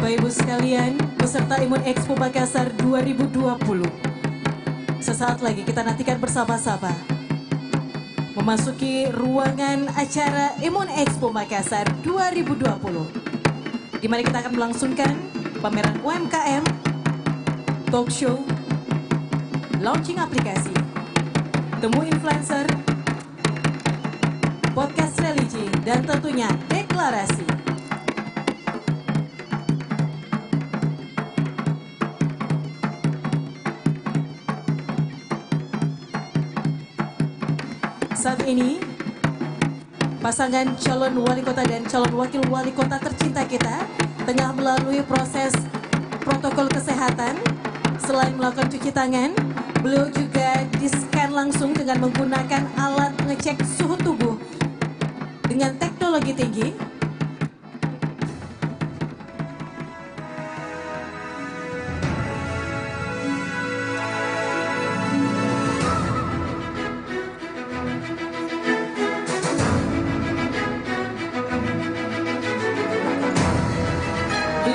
Bapak Ibu sekalian, peserta Imun Expo Makassar 2020. Sesaat lagi kita nantikan bersama-sama memasuki ruangan acara Imun Expo Makassar 2020. Di mana kita akan melangsungkan pameran UMKM, talk show, launching aplikasi, temu influencer, podcast religi, dan tentunya deklarasi. Saat ini, pasangan calon wali kota dan calon wakil wali kota tercinta kita tengah melalui proses protokol kesehatan. Selain melakukan cuci tangan, beliau juga di-scan langsung dengan menggunakan alat ngecek suhu tubuh dengan teknologi tinggi.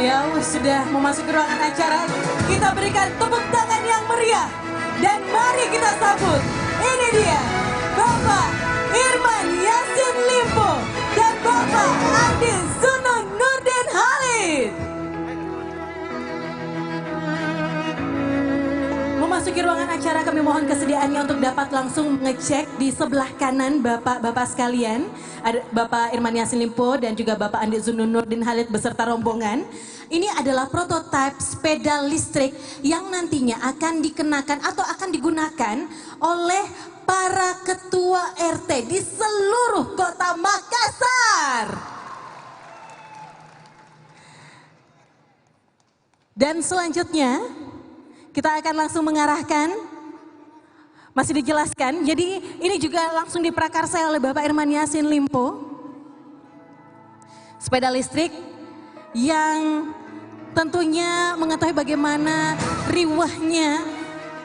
Beliau sudah memasuki ruangan acara. Kita berikan tepuk tangan yang meriah. Dan mari kita sambut. Ini dia Bapak Irman Yassin Limpo dan Bapak Andi Zunun Nurdin Halid. Memasuki ruangan acara, kami mohon kesediaannya untuk dapat langsung mengecek di sebelah kanan Bapak-bapak sekalian. Ada Bapak Irman Yassin Limpo dan juga Bapak Andi Zunun Nurdin Halid beserta rombongan. Ini adalah prototipe sepeda listrik yang nantinya akan dikenakan atau akan digunakan oleh para ketua RT di seluruh kota Makassar. Dan selanjutnya kita akan langsung mengarahkan, masih dijelaskan, jadi ini juga langsung diprakarsai oleh Bapak Irman Yassin Limpo. Sepeda listrik yang tentunya mengetahui bagaimana riwahnya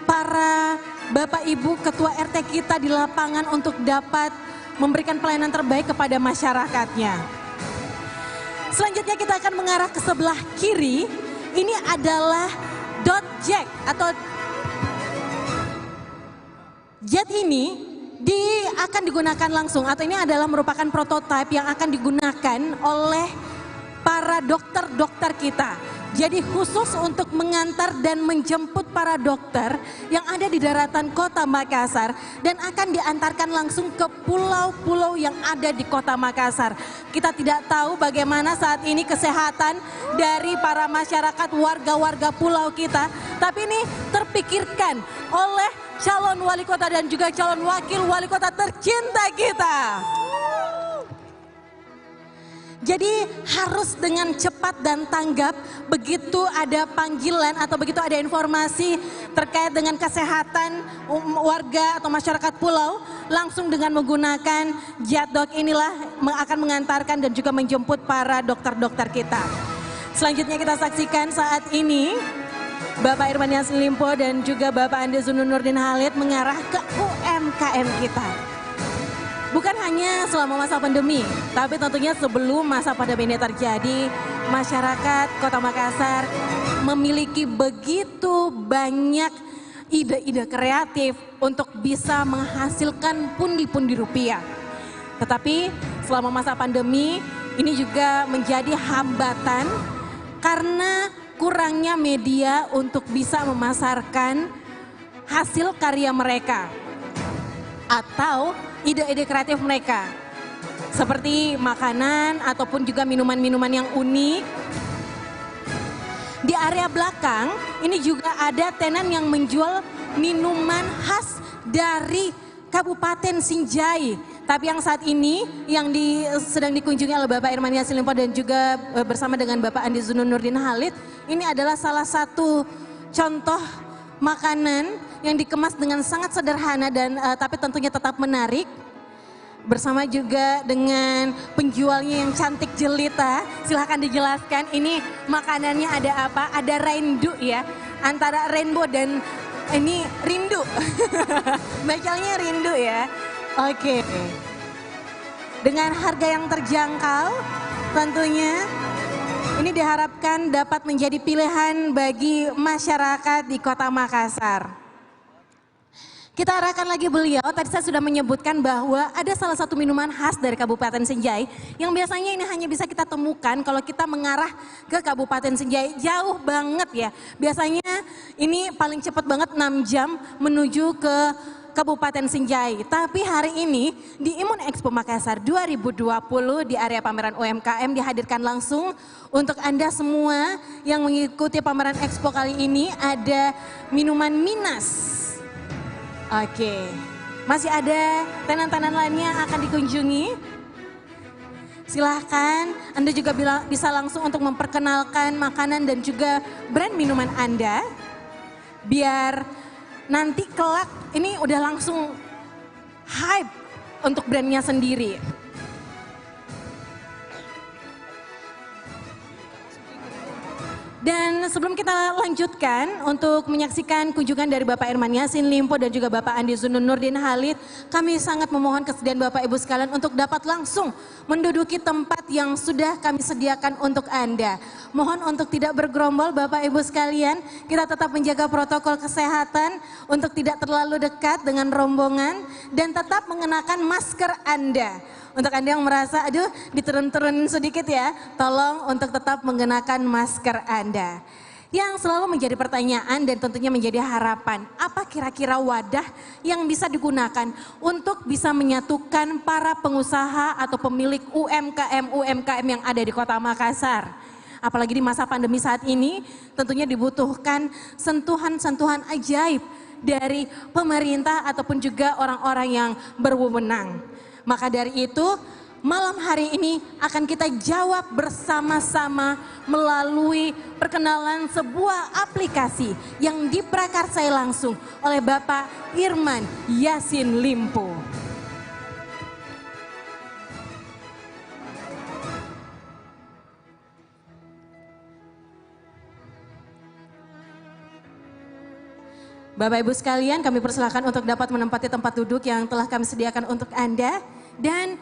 para Bapak Ibu Ketua RT kita di lapangan untuk dapat memberikan pelayanan terbaik kepada masyarakatnya. Selanjutnya kita akan mengarah ke sebelah kiri, ini adalah dot jack atau jet ini akan digunakan langsung, atau ini adalah merupakan prototipe yang akan digunakan oleh para dokter-dokter kita. Jadi khusus untuk mengantar dan menjemput para dokter yang ada di daratan kota Makassar dan akan diantarkan langsung ke pulau-pulau yang ada di kota Makassar. Kita tidak tahu bagaimana saat ini kesehatan dari para masyarakat warga-warga pulau kita, tapi ini terpikirkan oleh calon wali kota dan juga calon wakil wali kota tercinta kita. Jadi harus dengan cepat dan tanggap begitu ada panggilan atau begitu ada informasi terkait dengan kesehatan warga atau masyarakat pulau, langsung dengan menggunakan Jatdog inilah akan mengantarkan dan juga menjemput para dokter-dokter kita. Selanjutnya kita saksikan saat ini Bapak Irman Yassin Limpo dan juga Bapak Andi Zunun Nurdin Halid mengarah ke UMKM kita. Bukan hanya selama masa pandemi, tapi tentunya sebelum masa pandemi ini terjadi, masyarakat Kota Makassar memiliki begitu banyak ide-ide kreatif untuk bisa menghasilkan pundi-pundi rupiah. Tetapi selama masa pandemi ini juga menjadi hambatan karena kurangnya media untuk bisa memasarkan hasil karya mereka atau ide-ide kreatif mereka, seperti makanan ataupun juga minuman-minuman yang unik. Di area belakang ini juga ada tenan yang menjual minuman khas dari Kabupaten Sinjai. Tapi yang saat ini yang sedang dikunjungi oleh Bapak Irman Yassin Limpo dan juga bersama dengan Bapak Andi Zunun Nurdin Halid, ini adalah salah satu contoh makanan yang dikemas dengan sangat sederhana dan tapi tentunya tetap menarik. Bersama juga dengan penjualnya yang cantik jelita. Silahkan dijelaskan ini makanannya ada apa? Ada rindu ya, antara rainbow dan ini rindu. Bacanya rindu ya. Oke. Dengan harga yang terjangkau tentunya Ini diharapkan dapat menjadi pilihan bagi masyarakat di Kota Makassar. Kita arahkan lagi beliau, tadi saya sudah menyebutkan bahwa ada salah satu minuman khas dari Kabupaten Senjai yang biasanya ini hanya bisa kita temukan kalau kita mengarah ke Kabupaten Senjai, jauh banget ya. Biasanya ini paling cepat banget 6 jam menuju ke Kabupaten Senjai. Tapi hari ini di Imun Expo Makassar 2020 di area pameran UMKM dihadirkan langsung untuk Anda semua yang mengikuti pameran Expo kali ini ada minuman Minas. Oke, masih ada tenan-tenan lainnya yang akan dikunjungi. Silahkan Anda juga bisa langsung untuk memperkenalkan makanan dan juga brand minuman Anda. Biar nanti kelak ini udah langsung hype untuk brandnya sendiri. Dan sebelum kita lanjutkan untuk menyaksikan kunjungan dari Bapak Irman Yassin Limpo dan juga Bapak Andi Zunun Nurdin Halid, kami sangat memohon kesediaan Bapak Ibu sekalian untuk dapat langsung menduduki tempat yang sudah kami sediakan untuk Anda. Mohon untuk tidak bergerombol Bapak Ibu sekalian, kita tetap menjaga protokol kesehatan untuk tidak terlalu dekat dengan rombongan dan tetap mengenakan masker Anda. Untuk Anda yang merasa, aduh diturun-turun sedikit ya, tolong untuk tetap mengenakan masker Anda. Yang selalu menjadi pertanyaan dan tentunya menjadi harapan, apa kira-kira wadah yang bisa digunakan untuk bisa menyatukan para pengusaha atau pemilik UMKM yang ada di Kota Makassar. Apalagi di masa pandemi saat ini, tentunya dibutuhkan sentuhan-sentuhan ajaib dari pemerintah ataupun juga orang-orang yang berwenang. Maka dari itu, malam hari ini akan kita jawab bersama-sama melalui perkenalan sebuah aplikasi yang diprakarsai langsung oleh Bapak Irman Yassin Limpo. Bapak Ibu sekalian, kami persilakan untuk dapat menempati tempat duduk yang telah kami sediakan untuk Anda. Dan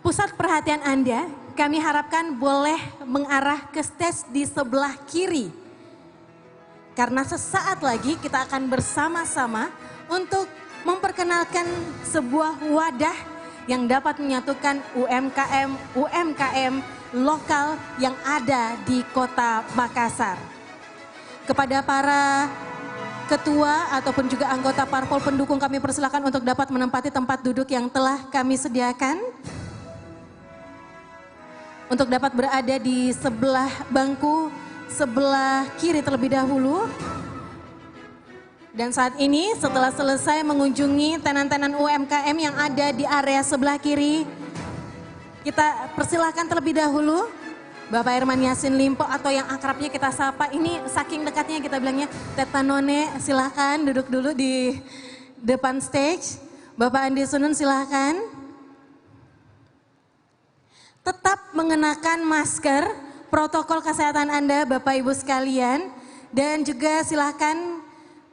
pusat perhatian Anda, kami harapkan boleh mengarah ke stage di sebelah kiri. Karena sesaat lagi kita akan bersama-sama untuk memperkenalkan sebuah wadah yang dapat menyatukan UMKM lokal yang ada di Kota Makassar. Kepada para ketua ataupun juga anggota parpol pendukung kami persilakan untuk dapat menempati tempat duduk yang telah kami sediakan. Untuk dapat berada di sebelah bangku, sebelah kiri terlebih dahulu. Dan saat ini setelah selesai mengunjungi tenan-tenan UMKM yang ada di area sebelah kiri, kita persilahkan terlebih dahulu Bapak Irman Yassin Limpo atau yang akrabnya kita sapa, ini saking dekatnya kita bilangnya Teta None, silahkan duduk dulu di depan stage. Bapak Andi Sunun silahkan. Tetap mengenakan masker, protokol kesehatan Anda Bapak Ibu sekalian. Dan juga silahkan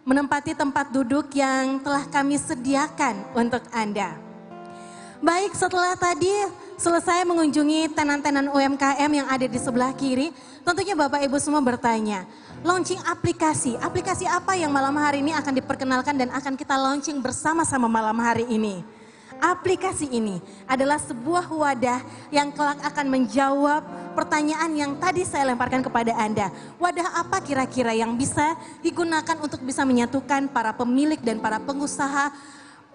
menempati tempat duduk yang telah kami sediakan untuk Anda. Baik, setelah tadi selesai mengunjungi tenan-tenan UMKM yang ada di sebelah kiri, tentunya Bapak Ibu semua bertanya, launching aplikasi apa yang malam hari ini akan diperkenalkan dan akan kita launching bersama-sama malam hari ini. Aplikasi ini adalah sebuah wadah yang kelak akan menjawab pertanyaan yang tadi saya lemparkan kepada Anda. Wadah apa kira-kira yang bisa digunakan untuk bisa menyatukan para pemilik dan para pengusaha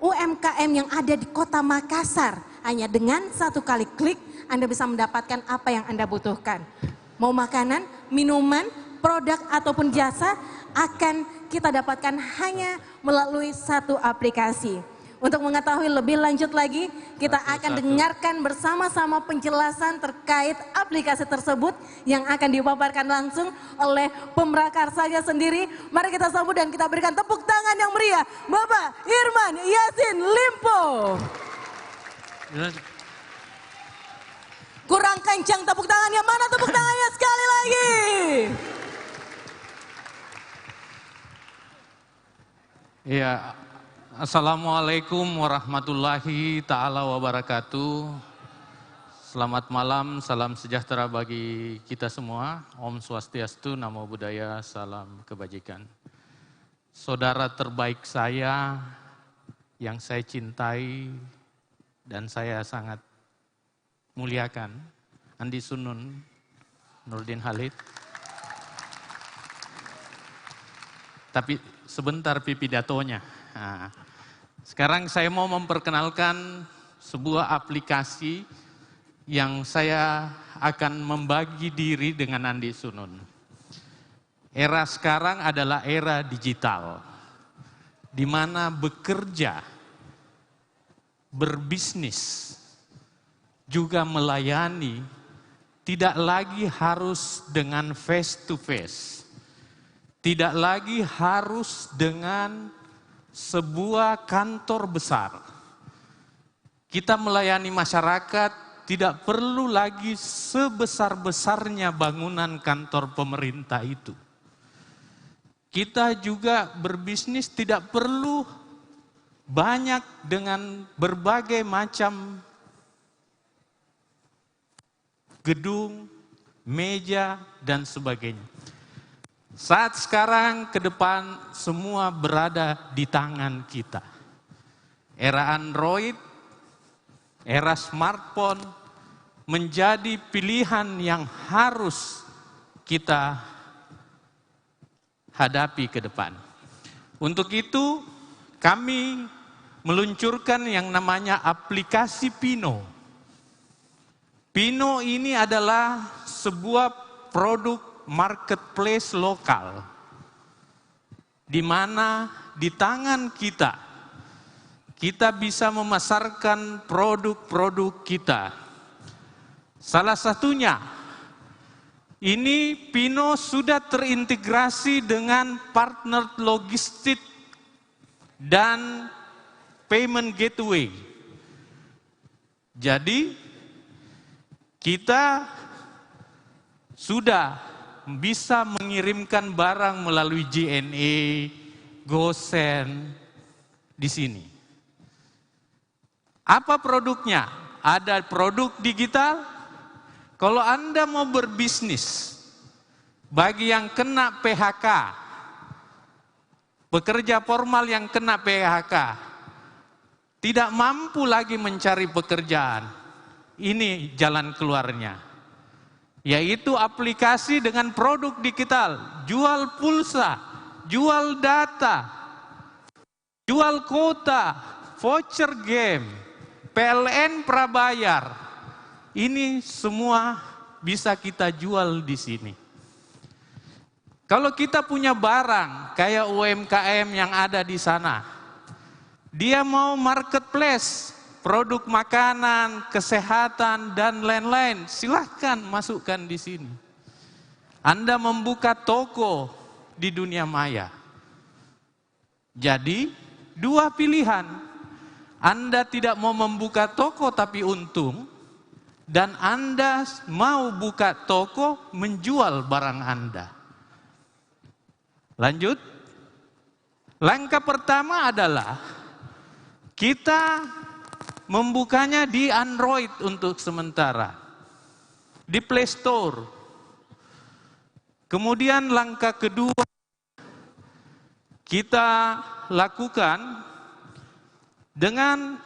UMKM yang ada di Kota Makassar. Hanya dengan satu kali klik Anda bisa mendapatkan apa yang Anda butuhkan. Mau makanan, minuman, produk ataupun jasa akan kita dapatkan hanya melalui satu aplikasi. Untuk mengetahui lebih lanjut lagi, kita akan dengarkan bersama-sama penjelasan terkait aplikasi tersebut yang akan dipaparkan langsung oleh pemrakarsanya sendiri. Mari kita sambut dan kita berikan tepuk tangan yang meriah, Bapak Irman Yassin Limpo. Kurang kencang tepuk tangannya, mana tepuk tangannya sekali lagi. Iya. Assalamualaikum warahmatullahi ta'ala wabarakatuh. Selamat malam, salam sejahtera bagi kita semua. Om Swastiastu, Namo Buddhaya, salam kebajikan. Saudara terbaik saya, yang saya cintai dan saya sangat muliakan, Andi Sunun, Nurdin Halid. Tapi sebentar pidatonya. Nah, sekarang saya mau memperkenalkan sebuah aplikasi yang saya akan membagi diri dengan Andi Sunun. Era sekarang adalah era digital, di mana bekerja, berbisnis, juga melayani, tidak lagi harus dengan face to face. Tidak lagi harus dengan sebuah kantor besar. Kita melayani masyarakat, tidak perlu lagi sebesar-besarnya bangunan kantor pemerintah itu. Kita juga berbisnis tidak perlu banyak dengan berbagai macam gedung, meja, dan sebagainya. Saat sekarang ke depan semua berada di tangan kita. Era Android, era smartphone, menjadi pilihan yang harus kita hadapi ke depan. Untuk itu kami meluncurkan yang namanya aplikasi Pino. Pino ini adalah sebuah produk marketplace lokal, di mana di tangan kita bisa memasarkan produk-produk kita. Salah satunya, ini Pino sudah terintegrasi dengan partner logistik dan payment gateway. Jadi, kita sudah bisa mengirimkan barang melalui JNE, GoSend di sini. Apa produknya? Ada produk digital. Kalau Anda mau berbisnis, bagi yang kena PHK, pekerja formal yang kena PHK, tidak mampu lagi mencari pekerjaan, ini jalan keluarnya. Yaitu aplikasi dengan produk digital, jual pulsa, jual data, jual kuota, voucher game, PLN prabayar. Ini semua bisa kita jual di sini. Kalau kita punya barang kayak UMKM yang ada di sana, dia mau marketplace, produk makanan, kesehatan, dan lain-lain, silahkan masukkan di sini. Anda membuka toko di dunia maya. Jadi, dua pilihan. Anda tidak mau membuka toko tapi untung, dan Anda mau buka toko menjual barang Anda. Lanjut. Langkah pertama adalah kita membukanya di Android untuk sementara, di Play Store. Kemudian langkah kedua kita lakukan dengan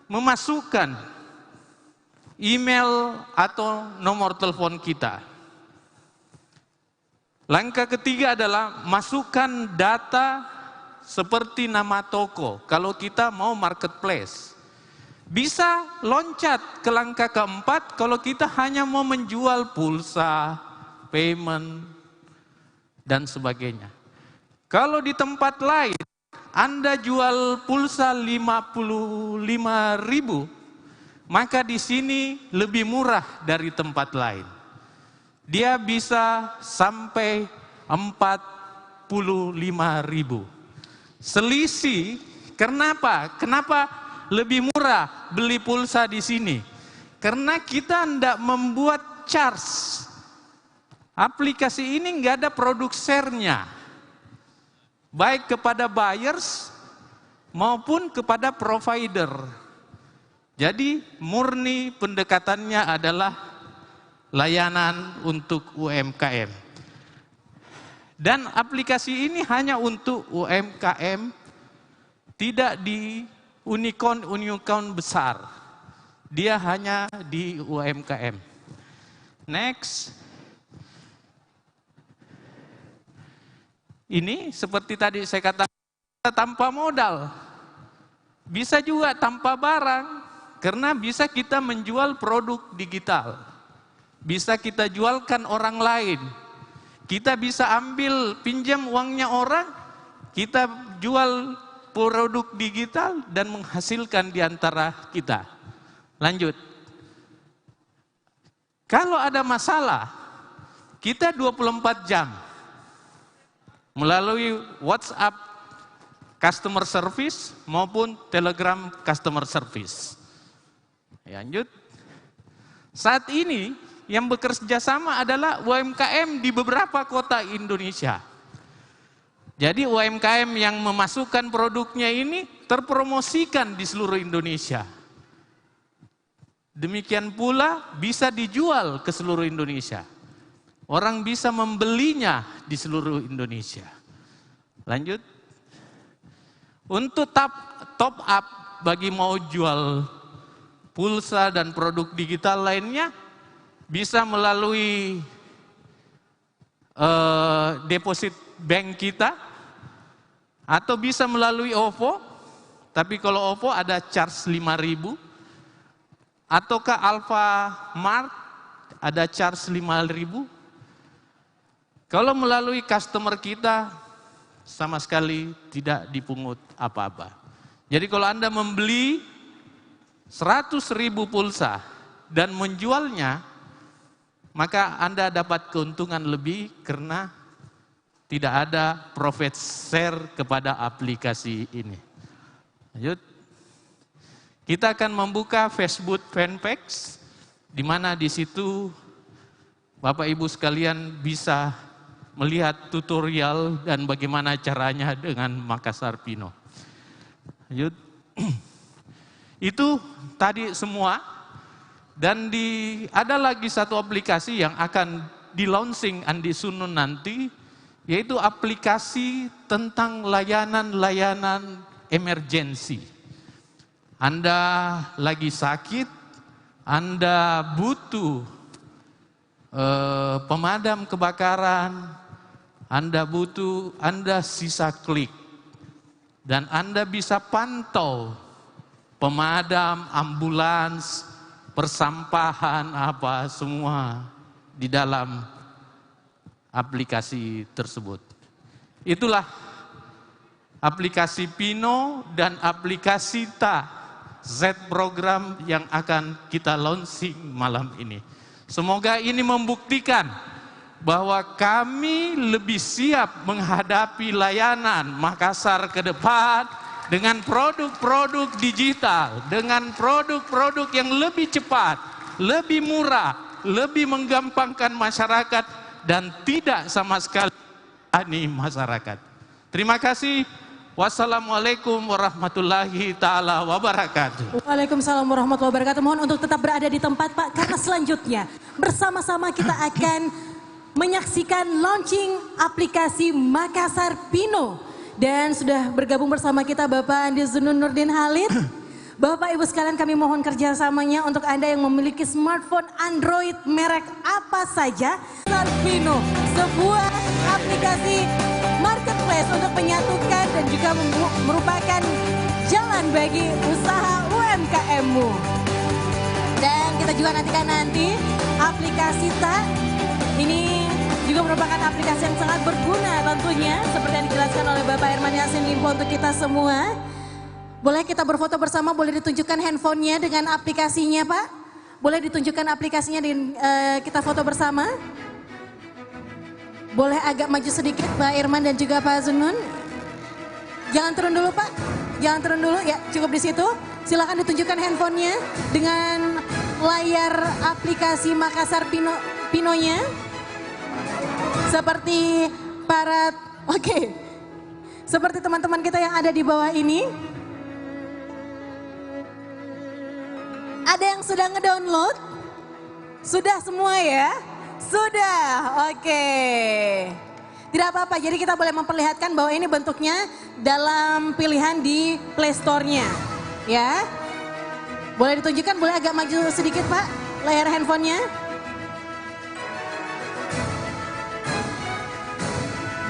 memasukkan email atau nomor telepon kita. Langkah ketiga adalah masukkan data seperti nama toko. Kalau kita mau marketplace, bisa loncat ke langkah keempat kalau kita hanya mau menjual pulsa, payment, dan sebagainya. Kalau di tempat lain, Anda jual pulsa 55.000, maka di sini lebih murah dari tempat lain. Dia bisa sampai 45.000. Selisih, kenapa? Kenapa lebih murah beli pulsa di sini? Karena kita tidak membuat charge. Aplikasi ini nggak ada produk share-nya. Baik kepada buyers maupun kepada provider. Jadi murni pendekatannya adalah layanan untuk UMKM. Dan aplikasi ini hanya untuk UMKM, tidak di unicorn besar. Dia hanya di UMKM. Next. Ini seperti tadi saya katakan, tanpa modal. Bisa juga tanpa barang, karena bisa kita menjual produk digital. Bisa kita jualkan orang lain. Kita bisa ambil pinjam uangnya orang, kita jual produk digital dan menghasilkan di antara kita. Lanjut. Kalau ada masalah, kita 24 jam melalui WhatsApp customer service maupun Telegram customer service. Lanjut. Saat ini yang bekerja sama adalah UMKM di beberapa kota Indonesia. Jadi UMKM yang memasukkan produknya ini terpromosikan di seluruh Indonesia. Demikian pula bisa dijual ke seluruh Indonesia. Orang bisa membelinya di seluruh Indonesia. Lanjut. Untuk top up bagi mau jual pulsa dan produk digital lainnya, bisa melalui deposit bank kita, atau bisa melalui OVO, tapi kalau OVO ada charge 5.000, ataukah Alfamart ada charge 5.000. Kalau melalui customer kita, sama sekali tidak dipungut apa-apa. Jadi kalau Anda membeli 100.000 pulsa dan menjualnya, maka Anda dapat keuntungan lebih karena tidak ada profit share kepada aplikasi ini. Lanjut. Kita akan membuka Facebook fanpage, di mana di situ Bapak Ibu sekalian bisa melihat tutorial dan bagaimana caranya dengan Makassar Pino. Lanjut. Itu tadi semua. Dan ada lagi satu aplikasi yang akan di-launching Andi Sunun nanti, yaitu aplikasi tentang layanan-layanan emergensi. Anda lagi sakit, Anda butuh pemadam kebakaran, Anda sisa klik. Dan Anda bisa pantau pemadam, ambulans, persampahan, apa semua di dalam aplikasi tersebut. Itulah aplikasi Pino dan aplikasi Z program yang akan kita launching malam ini. Semoga ini membuktikan bahwa kami lebih siap menghadapi layanan Makassar ke depan dengan produk-produk digital, dengan produk-produk yang lebih cepat, lebih murah, lebih menggampangkan masyarakat, dan tidak sama sekali ani masyarakat. Terima kasih. Wassalamualaikum warahmatullahi ta'ala wabarakatuh. Waalaikumsalam warahmatullahi wabarakatuh. Mohon untuk tetap berada di tempat Pak, karena selanjutnya bersama-sama kita akan menyaksikan launching aplikasi Makassar Pino. Dan sudah bergabung bersama kita Bapak Andi Sunun Nurdin Halid. Bapak Ibu sekalian, kami mohon kerjasamanya untuk Anda yang memiliki smartphone Android merek apa saja. Makassar Pino, sebuah aplikasi marketplace untuk menyatukan dan juga merupakan jalan bagi usaha UMKM-mu. Dan kita juga nantikan aplikasi ini juga merupakan aplikasi yang sangat berguna tentunya, seperti yang dijelaskan oleh Bapak Herman Yassin Limpo untuk kita semua. Boleh kita berfoto bersama, boleh ditunjukkan handphonenya dengan aplikasinya Pak? Boleh ditunjukkan aplikasinya, kita foto bersama? Boleh agak maju sedikit Pak Irman dan juga Pak Sunun. Jangan turun dulu Pak, jangan turun dulu, ya cukup di situ. Silakan ditunjukkan handphonenya dengan layar aplikasi Makassar Pinonya. Seperti seperti teman-teman kita yang ada di bawah ini. Ada yang sudah ngedownload? Sudah semua ya? Sudah, oke. Tidak apa-apa, jadi kita boleh memperlihatkan bahwa ini bentuknya dalam pilihan di Play Store-nya. Ya, boleh ditunjukkan, boleh agak maju sedikit Pak, layar handphonenya.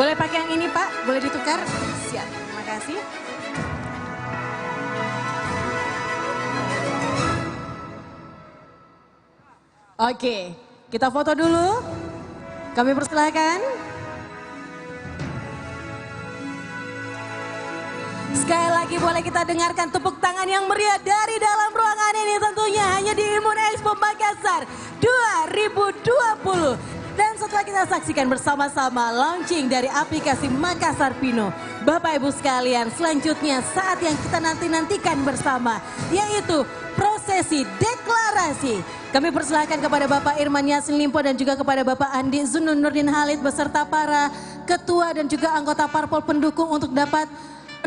Boleh pakai yang ini Pak, boleh ditukar. Siap, terima kasih. Oke, kita foto dulu. Kami persilahkan. Sekali lagi boleh kita dengarkan tepuk tangan yang meriah dari dalam ruangan ini tentunya hanya di Imun Expo Makassar 2020. Dan setelah kita saksikan bersama-sama launching dari aplikasi Makassar Pino, Bapak Ibu sekalian, selanjutnya saat yang kita nanti-nantikan bersama, yaitu prosesi deklarasi. Kami persilahkan kepada Bapak Irman Yassin Limpo dan juga kepada Bapak Andi Zunun Nurdin Halid beserta para ketua dan juga anggota parpol pendukung untuk dapat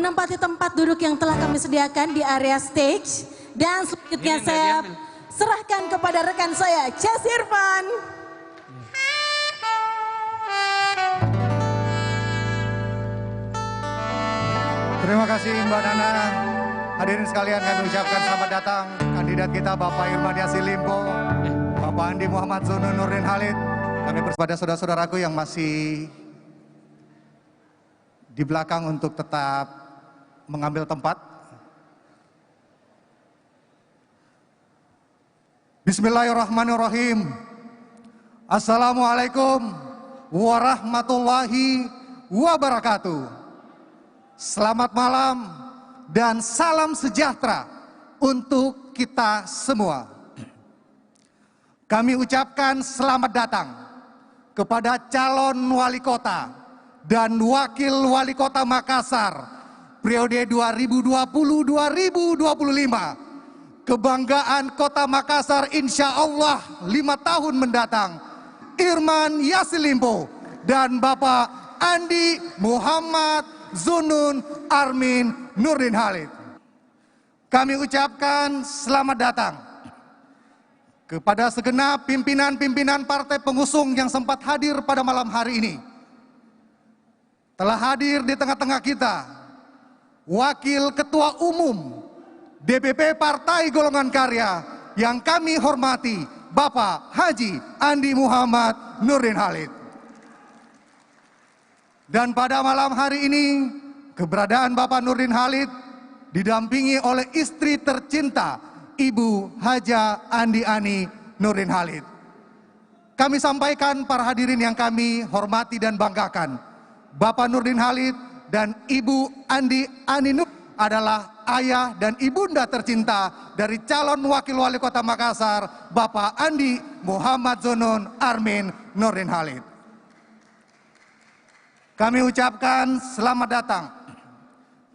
menempati tempat duduk yang telah kami sediakan di area stage. Dan selanjutnya saya serahkan kepada rekan saya, Cas Irfan. Terima kasih Mbak Nana. Hadirin sekalian, kami ucapkan selamat datang kandidat kita Bapak Irman Yassin Limpo, Bapak Andi Muhammad Zunun Nurdin Halid. Kami pada saudara-saudaraku yang masih di belakang untuk tetap mengambil tempat. Bismillahirrahmanirrahim. Assalamualaikum warahmatullahi wabarakatuh. Selamat malam dan salam sejahtera untuk kita semua. Kami ucapkan selamat datang kepada calon wali kota dan wakil wali kota Makassar periode 2020-2025. Kebanggaan kota Makassar insya Allah 5 tahun mendatang, Irman Yassin Limpo dan Bapak Andi Muhammad Zunun Armin Nurdin Halid. Kami ucapkan selamat datang kepada segenap pimpinan-pimpinan partai pengusung yang sempat hadir pada malam hari ini. Telah hadir di tengah-tengah kita Wakil Ketua Umum DPP Partai Golongan Karya yang kami hormati, Bapak Haji Andi Muhammad Nurdin Halid. Dan pada malam hari ini, keberadaan Bapak Nurdin Halid didampingi oleh istri tercinta, Ibu Haja Andi Ani Nurdin Halid. Kami sampaikan para hadirin yang kami hormati dan banggakan, Bapak Nurdin Halid dan Ibu Andi Ani Nur adalah ayah dan ibunda tercinta dari calon wakil wali kota Makassar, Bapak Andi Muhammad Zunun Armin Nurdin Halid. Kami ucapkan selamat datang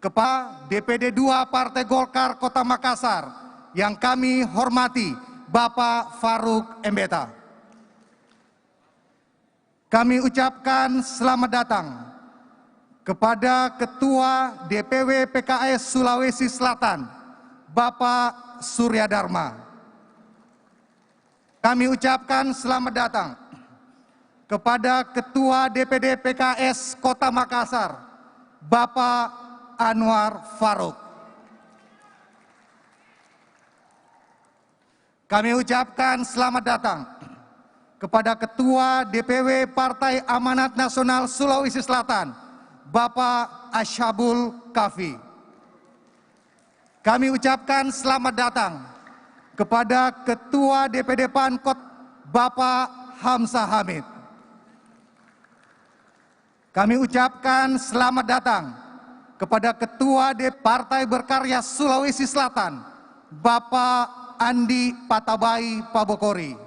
kepada DPD 2 Partai Golkar Kota Makassar yang kami hormati, Bapak Faruk Embeta. Kami ucapkan selamat datang kepada Ketua DPW PKS Sulawesi Selatan, Bapak Surya Dharma. Kami ucapkan selamat datang kepada Ketua DPD PKS Kota Makassar, Bapak Anwar Faruk. Kami ucapkan selamat datang kepada Ketua DPW Partai Amanat Nasional Sulawesi Selatan, Bapak Ashabul Kafi. Kami ucapkan selamat datang kepada Ketua DPD PAN Kota, Bapak Hamzah Hamid. Kami ucapkan selamat datang kepada Ketua Partai Berkarya Sulawesi Selatan, Bapak Andi Patabai Pabokori.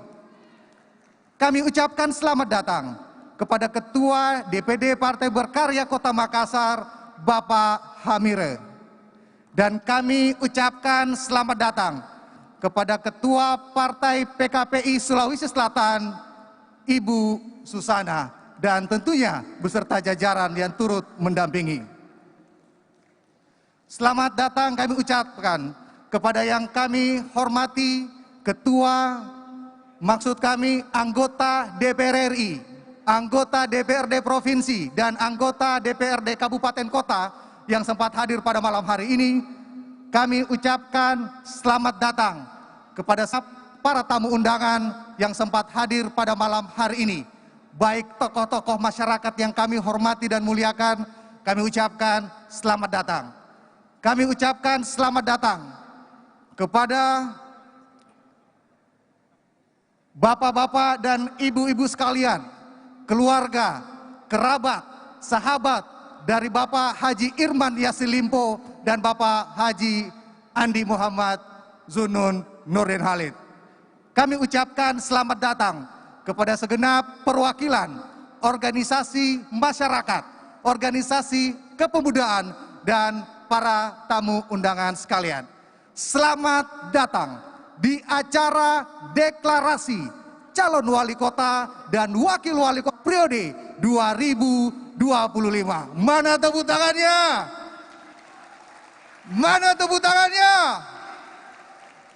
Kami ucapkan selamat datang kepada Ketua DPD Partai Berkarya Kota Makassar, Bapak Hamire. Dan kami ucapkan selamat datang kepada Ketua Partai PKPI Sulawesi Selatan, Ibu Susana. Dan tentunya beserta jajaran yang turut mendampingi. Selamat datang kami ucapkan kepada yang kami hormati ketua, maksud kami anggota DPR RI, anggota DPRD Provinsi, dan anggota DPRD Kabupaten Kota yang sempat hadir pada malam hari ini, kami ucapkan selamat datang kepada para tamu undangan yang sempat hadir pada malam hari ini. Baik tokoh-tokoh masyarakat yang kami hormati dan muliakan, kami ucapkan selamat datang. Kami ucapkan selamat datang kepada bapak-bapak dan ibu-ibu sekalian, keluarga, kerabat, sahabat dari Bapak Haji Irman Yasin Limpo dan Bapak Haji Andi Muhammad Zunun Nurdin Halid. Kami ucapkan selamat datang kepada segenap perwakilan organisasi masyarakat, organisasi kepemudaan, dan para tamu undangan sekalian. Selamat datang di acara deklarasi calon wali kota dan wakil wali kota periode 2025. Mana tepuk tangannya? Mana tepuk tangannya?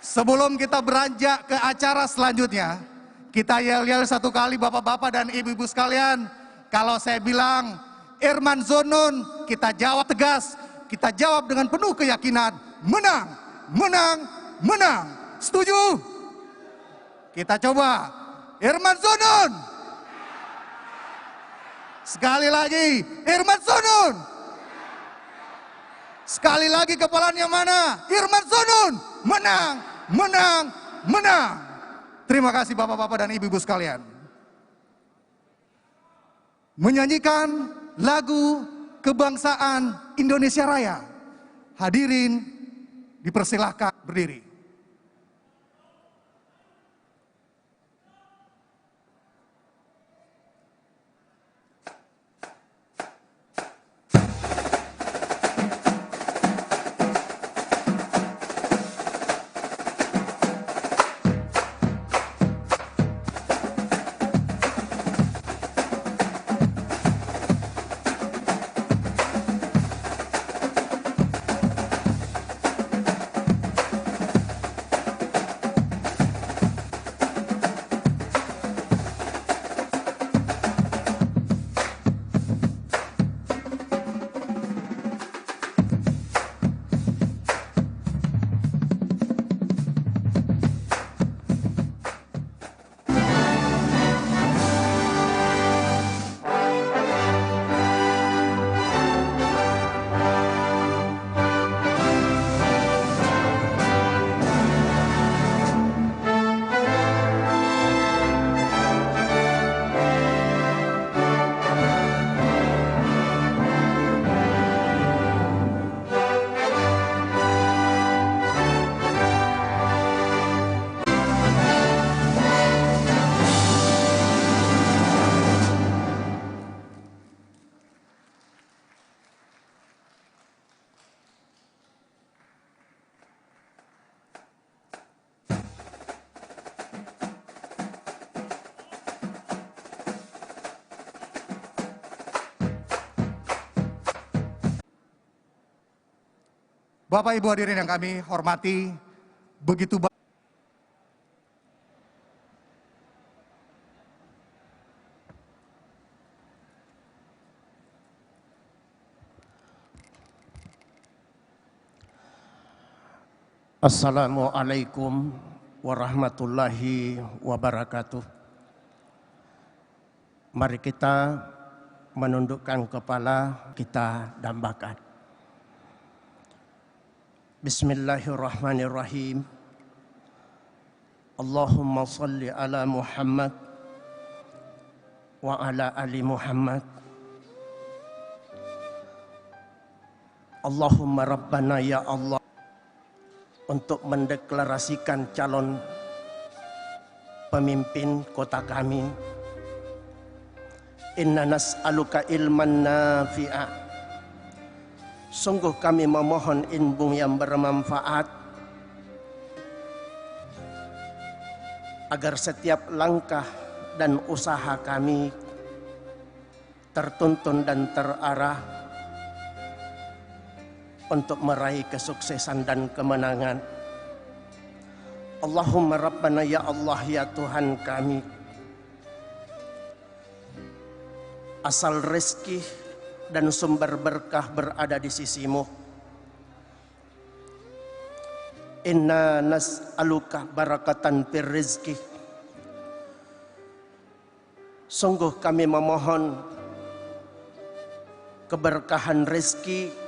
Sebelum kita beranjak ke acara selanjutnya, kita yel-yel satu kali bapak-bapak dan ibu-ibu sekalian. Kalau saya bilang Irman Zunun, kita jawab tegas, kita jawab dengan penuh keyakinan, menang, menang, menang. Setuju? Kita coba. Irman Zunun. Sekali lagi, Irman Zunun. Sekali lagi kepalanya mana? Irman Zunun. Menang, menang, menang. Terima kasih bapak-bapak dan ibu-ibu sekalian. Menyanyikan lagu kebangsaan Indonesia Raya. Hadirin dipersilahkan berdiri. Bapak Ibu hadirin yang kami hormati, begitu banyak Assalamualaikum warahmatullahi wabarakatuh. Mari kita menundukkan kepala, kita dambakan. Bismillahirrahmanirrahim. Allahumma salli ala Muhammad wa ala ali Muhammad. Allahumma Rabbana ya Allah, untuk mendeklarasikan calon pemimpin kota kami. Inna nas'aluka ilman nafi'a. Sungguh kami memohon ilmu yang bermanfaat, agar setiap langkah dan usaha kami tertuntun dan terarah untuk meraih kesuksesan dan kemenangan. Allahumma Rabbana ya Allah ya Tuhan kami, asal rezeki dan sumber berkah berada di sisimu. Inna nas'aluka barakatan fir rizki. Sungguh kami memohon keberkahan rezeki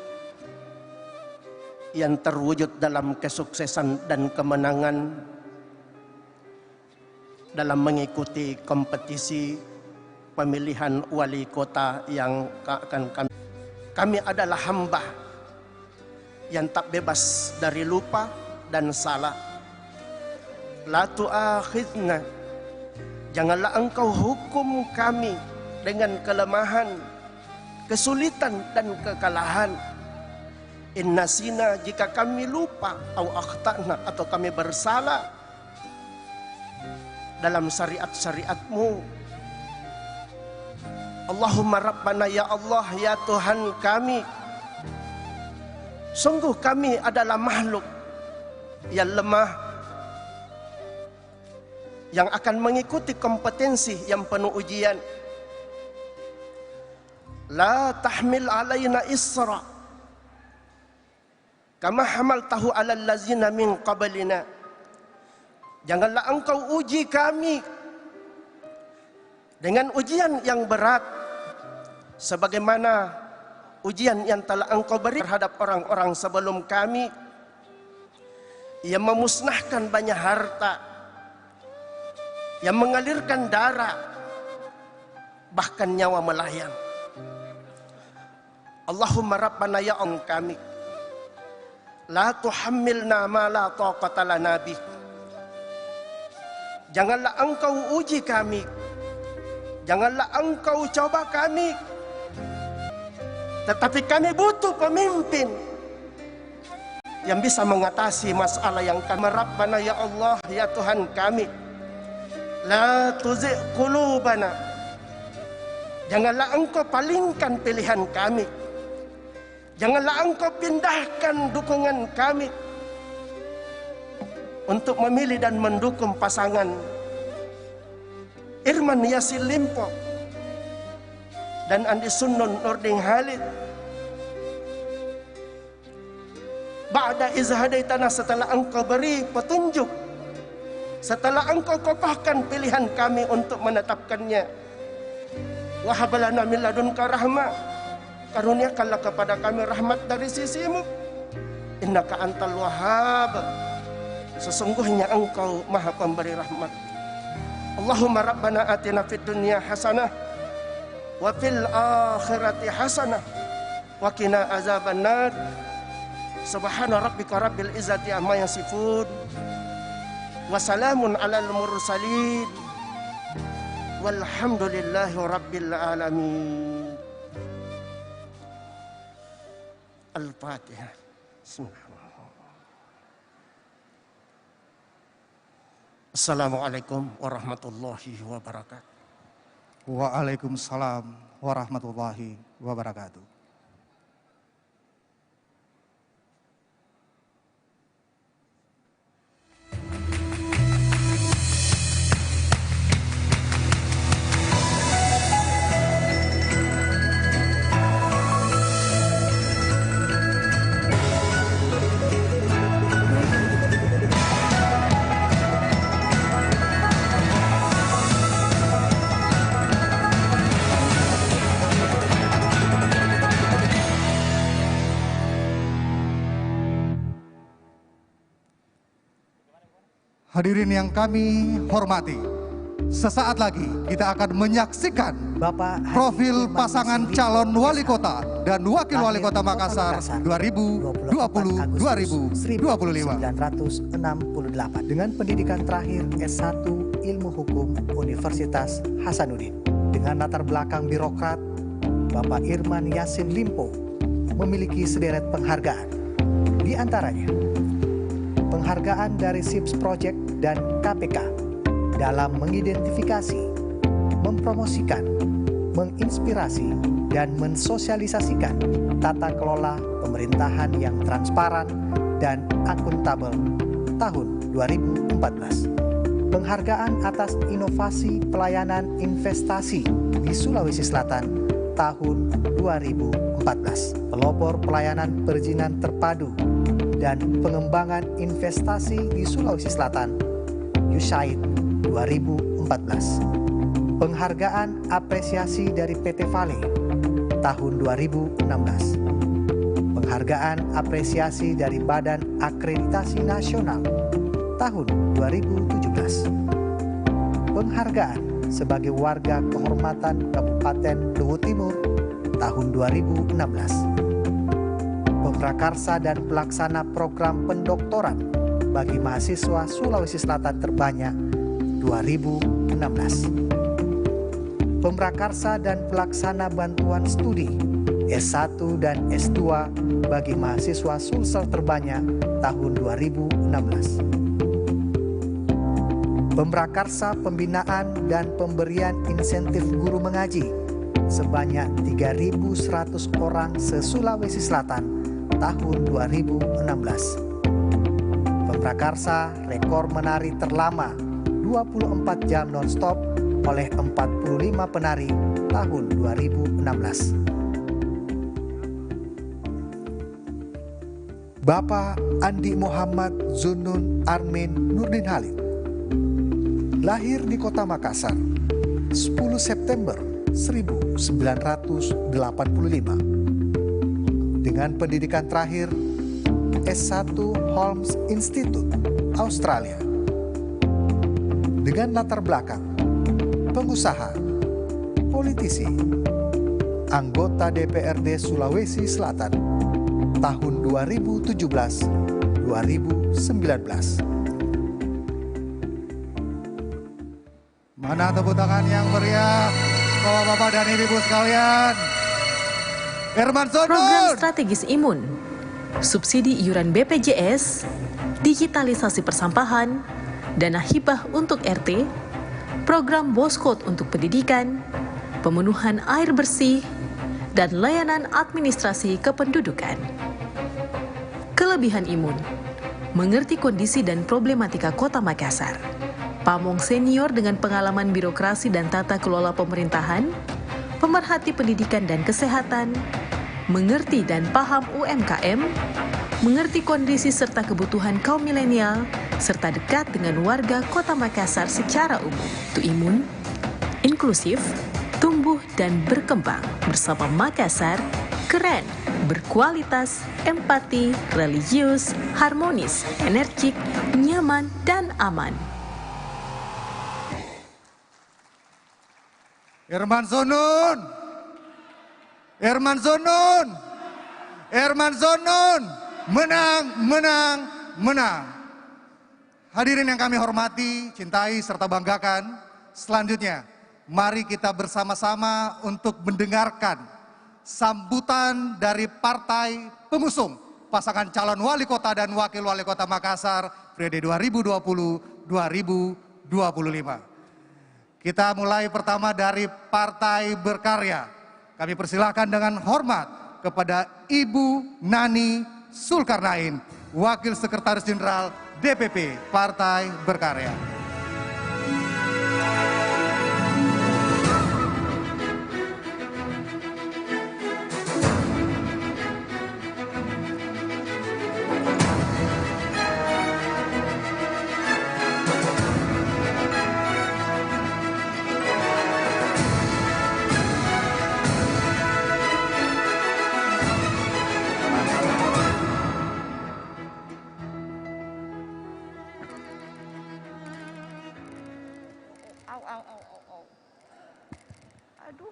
yang terwujud dalam kesuksesan dan kemenangan dalam mengikuti kompetisi pemilihan wali kota yang akan kami adalah hamba yang tak bebas dari lupa dan salah. La tu'akhidna, janganlah engkau hukum kami dengan kelemahan, kesulitan dan kekalahan. Inna sina, jika kami lupa, au akhtana, atau kami bersalah dalam syariat-syariatmu. Allahumma Rabbana ya Allah ya Tuhan kami, sungguh kami adalah makhluk yang lemah, yang akan mengikuti kompetensi yang penuh ujian. La tahmil alaina isra kama hamaltahu alal lazina min qablina. Janganlah engkau uji kami dengan ujian yang berat sebagaimana ujian yang telah engkau beri terhadap orang-orang sebelum kami yang memusnahkan banyak harta, yang mengalirkan darah, bahkan nyawa melayang. Allahumma Rabbana ya Allah kami, la tuhammilna ma la taqata lana bih. Janganlah engkau uji kami, janganlah engkau coba kami, tetapi kami butuh pemimpin yang bisa mengatasi masalah yang kami. Rabbana ya Allah ya Tuhan kami, la tuzigh qulubana, janganlah engkau palingkan pilihan kami, janganlah engkau pindahkan dukungan kami untuk memilih dan mendukung pasangan Irman Yasin Limpo dan Andi Sunnun Nurdin Halid. Ba'da izhadaitana, setelah engkau beri petunjuk, setelah engkau kokohkan pilihan kami untuk menetapkannya. Wahabalana min ladunka rahmah, karuniakanlah kepada kami rahmat dari sisimu. Innaka antal wahhab, sesungguhnya engkau maha pemberi rahmat. Allahumma Rabbana atina fid dunya hasanah wa fil akhirati hasanah wa qina azabannar. Subhana rabbika rabbil izzati amma yasifun wa salamun alal mursalin walhamdulillahi rabbil alamin. Al-Fatihah. Assalamualaikum warahmatullahi wabarakatuh. Waalaikumsalam warahmatullahi wabarakatuh. Hadirin yang kami hormati, sesaat lagi kita akan menyaksikan profil pasangan calon wali kota dan wakil wali kota Makassar 2020-2025. 1968 dengan pendidikan terakhir S1 Ilmu Hukum Universitas Hasanuddin. Dengan latar belakang birokrat, Bapak Irman Yasin Limpo memiliki sederet penghargaan. Di antaranya penghargaan dari SIPS Project dan KPK dalam mengidentifikasi, mempromosikan, menginspirasi, dan mensosialisasikan tata kelola pemerintahan yang transparan dan akuntabel tahun 2014. Penghargaan atas inovasi pelayanan investasi di Sulawesi Selatan tahun 2014. Pelopor pelayanan perizinan terpadu dan pengembangan investasi di Sulawesi Selatan USAID 2014. Penghargaan apresiasi dari PT Vale tahun 2016. Penghargaan apresiasi dari Badan Akreditasi Nasional tahun 2017. Penghargaan sebagai warga kehormatan Kabupaten Luwu Timur tahun 2016. Pemrakarsa dan pelaksana program pendoktoran bagi mahasiswa Sulawesi Selatan terbanyak 2016. Pemrakarsa dan pelaksana bantuan studi S1 dan S2 bagi mahasiswa Sulsel terbanyak tahun 2016. Pemrakarsa pembinaan dan pemberian insentif guru mengaji sebanyak 3.100 orang se-Sulawesi Selatan tahun 2016. Pemrakarsa rekor menari terlama 24 jam non-stop oleh 45 penari tahun 2016. Bapak Andi Muhammad Zunun Armin Nurdin Halid lahir di kota Makassar 10 September 1985 dengan pendidikan terakhir S1 Holmes Institute Australia. Dengan latar belakang pengusaha, politisi, anggota DPRD Sulawesi Selatan tahun 2017-2019. Mana tepuk tangan yang meriah, Bapak-bapak dan Ibu sekalian. Irman Zunun. Program strategis imun, subsidi iuran BPJS, digitalisasi persampahan, dana hibah untuk RT, program Boskot untuk pendidikan, pemenuhan air bersih, dan layanan administrasi kependudukan. Kelebihan imun, mengerti kondisi dan problematika Kota Makassar. Pamong senior dengan pengalaman birokrasi dan tata kelola pemerintahan, pemerhati pendidikan dan kesehatan, mengerti dan paham UMKM, mengerti kondisi serta kebutuhan kaum milenial, serta dekat dengan warga Kota Makassar secara umum. Tu Imun, inklusif, tumbuh dan berkembang bersama Makassar, keren, berkualitas, empati, religius, harmonis, energik, nyaman, dan aman. Irman Zunun. Irman Zunun. Irman Zunun. Menang, menang, menang. Hadirin yang kami hormati, cintai, serta banggakan. Selanjutnya, mari kita bersama-sama untuk mendengarkan sambutan dari partai pengusung pasangan calon wali kota dan wakil wali kota Makassar periode 2020-2025. Kita mulai pertama dari Partai Berkarya. Kami persilahkan dengan hormat kepada Ibu Nani Sulkarnain, Wakil Sekretaris Jenderal DPP Partai Berkarya. Aduh.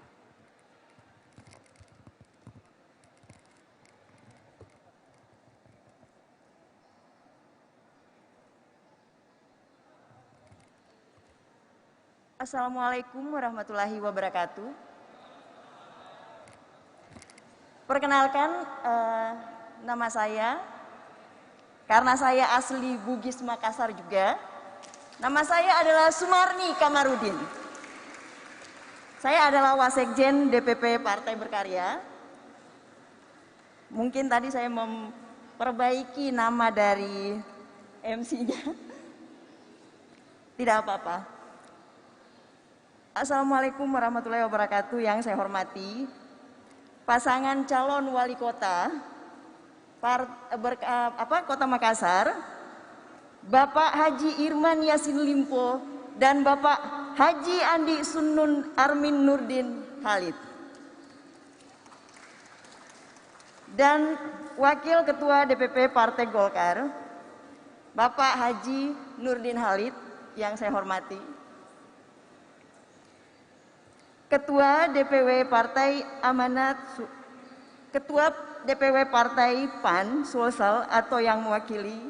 Assalamualaikum warahmatullahi wabarakatuh. Perkenalkan, nama saya, karena saya asli Bugis Makassar juga, nama saya adalah Sumarni Kamarudin. Saya adalah Wasekjen DPP Partai Berkarya. Mungkin tadi saya memperbaiki nama dari MC-nya. Tidak apa-apa. Assalamualaikum warahmatullahi wabarakatuh. Yang saya hormati pasangan calon wali kota Kota Makassar, Bapak Haji Irman Yasin Limpo dan Bapak Haji Andi Sunnun Armin Nurdin Halid. Dan Wakil Ketua DPP Partai Golkar, Bapak Haji Nurdin Halid yang saya hormati. Ketua DPW Partai Ketua DPW Partai PAN Sulsel atau yang mewakili,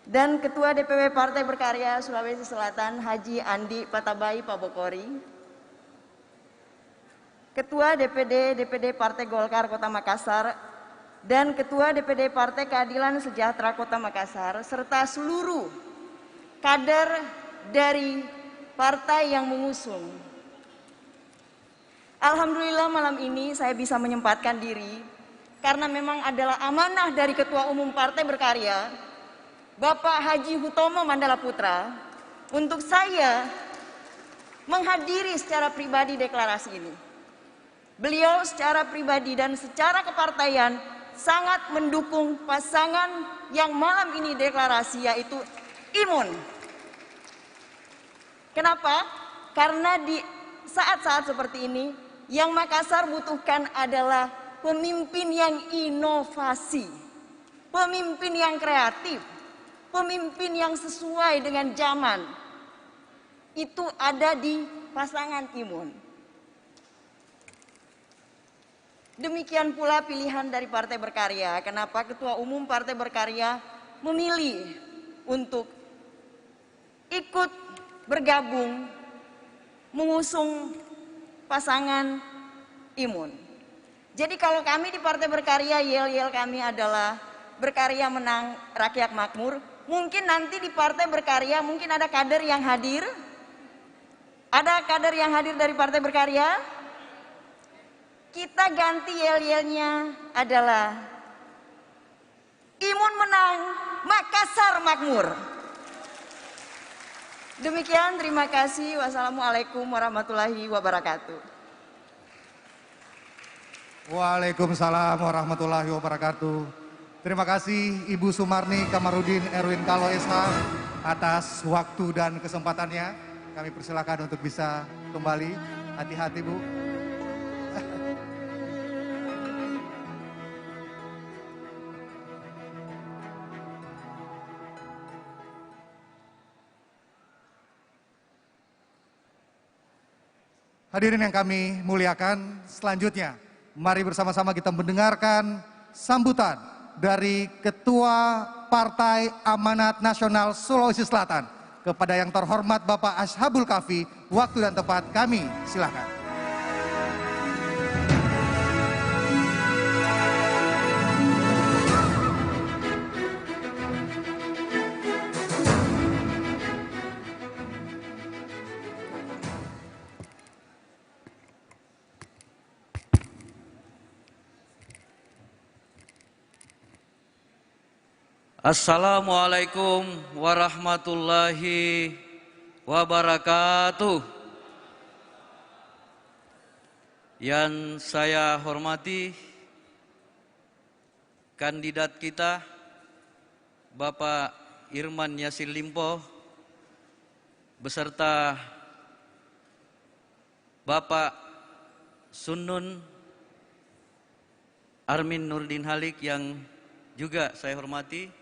dan Ketua DPW Partai Berkarya Sulawesi Selatan Haji Andi Patabai Pabokori, Ketua DPD Partai Golkar Kota Makassar, dan Ketua DPD Partai Keadilan Sejahtera Kota Makassar, serta seluruh kader dari partai yang mengusung. Alhamdulillah malam ini saya bisa menyempatkan diri karena memang adalah amanah dari Ketua Umum Partai Berkarya, Bapak Haji Hutomo Mandala Putra, untuk saya menghadiri secara pribadi deklarasi ini. Beliau secara pribadi dan secara kepartaian sangat mendukung pasangan yang malam ini deklarasi, yaitu Imun. Kenapa? Karena di saat-saat seperti ini yang Makassar butuhkan adalah pemimpin yang inovasi, pemimpin yang kreatif, pemimpin yang sesuai dengan zaman. Itu ada di pasangan Imun. Demikian pula pilihan dari Partai Berkarya. Kenapa Ketua Umum Partai Berkarya memilih untuk ikut bergabung mengusung pasangan Imun. Jadi kalau kami di Partai Berkarya, yel-yel kami adalah berkarya menang, rakyat makmur. Mungkin nanti di Partai Berkarya mungkin ada kader yang hadir. Ada kader yang hadir dari Partai Berkarya. Kita ganti yel-yelnya adalah Imun menang, Makassar makmur. Demikian, terima kasih. Wassalamualaikum warahmatullahi wabarakatuh. Waalaikumsalam warahmatullahi wabarakatuh. Terima kasih Ibu Sumarni Kamarudin Erwin Kalo SH atas waktu dan kesempatannya. Kami persilakan untuk bisa kembali. Hati-hati Bu. Hadirin yang kami muliakan, selanjutnya mari bersama-sama kita mendengarkan sambutan dari Ketua Partai Amanat Nasional Sulawesi Selatan kepada yang terhormat Bapak Ashabul Kafi. Waktu dan tempat kami silakan. Assalamualaikum warahmatullahi wabarakatuh. Yang saya hormati kandidat kita Bapak Irman Yasin Limpo beserta Bapak Sunnun Armin Nurdin Halid yang juga saya hormati.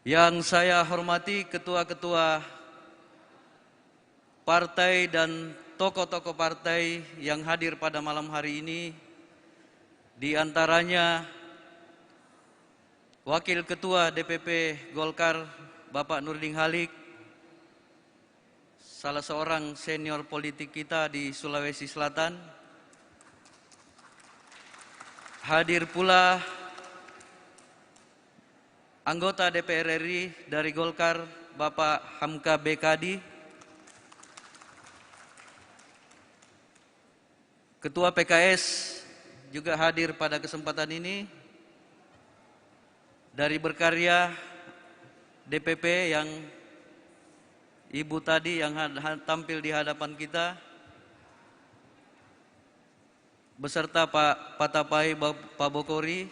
Yang saya hormati ketua-ketua partai dan tokoh-tokoh partai yang hadir pada malam hari ini, di antaranya Wakil Ketua DPP Golkar Bapak Nurdin Halid, salah seorang senior politik kita di Sulawesi Selatan. Hadir pula anggota DPR RI dari Golkar, Bapak Hamka Bekadi, Ketua PKS juga hadir pada kesempatan ini, dari Berkarya DPP yang Ibu tadi yang tampil di hadapan kita, beserta Pak Patapai, Pak Bokori,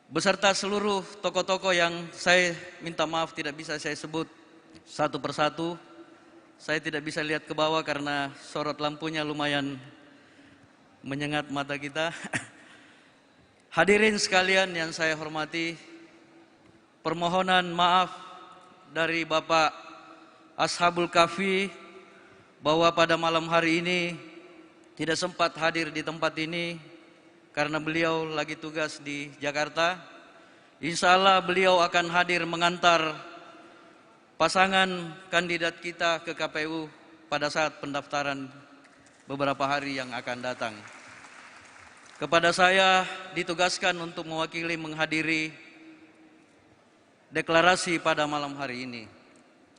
beserta seluruh tokoh-tokoh yang saya minta maaf tidak bisa saya sebut satu persatu. Saya tidak bisa lihat ke bawah karena sorot lampunya lumayan menyengat mata kita. Hadirin sekalian yang saya hormati, permohonan maaf dari Bapak Ashabul Kahfi bahwa pada malam hari ini tidak sempat hadir di tempat ini karena beliau lagi tugas di Jakarta. Insya Allah beliau akan hadir mengantar pasangan kandidat kita ke KPU pada saat pendaftaran beberapa hari yang akan datang. Kepada saya ditugaskan untuk mewakili menghadiri deklarasi pada malam hari ini.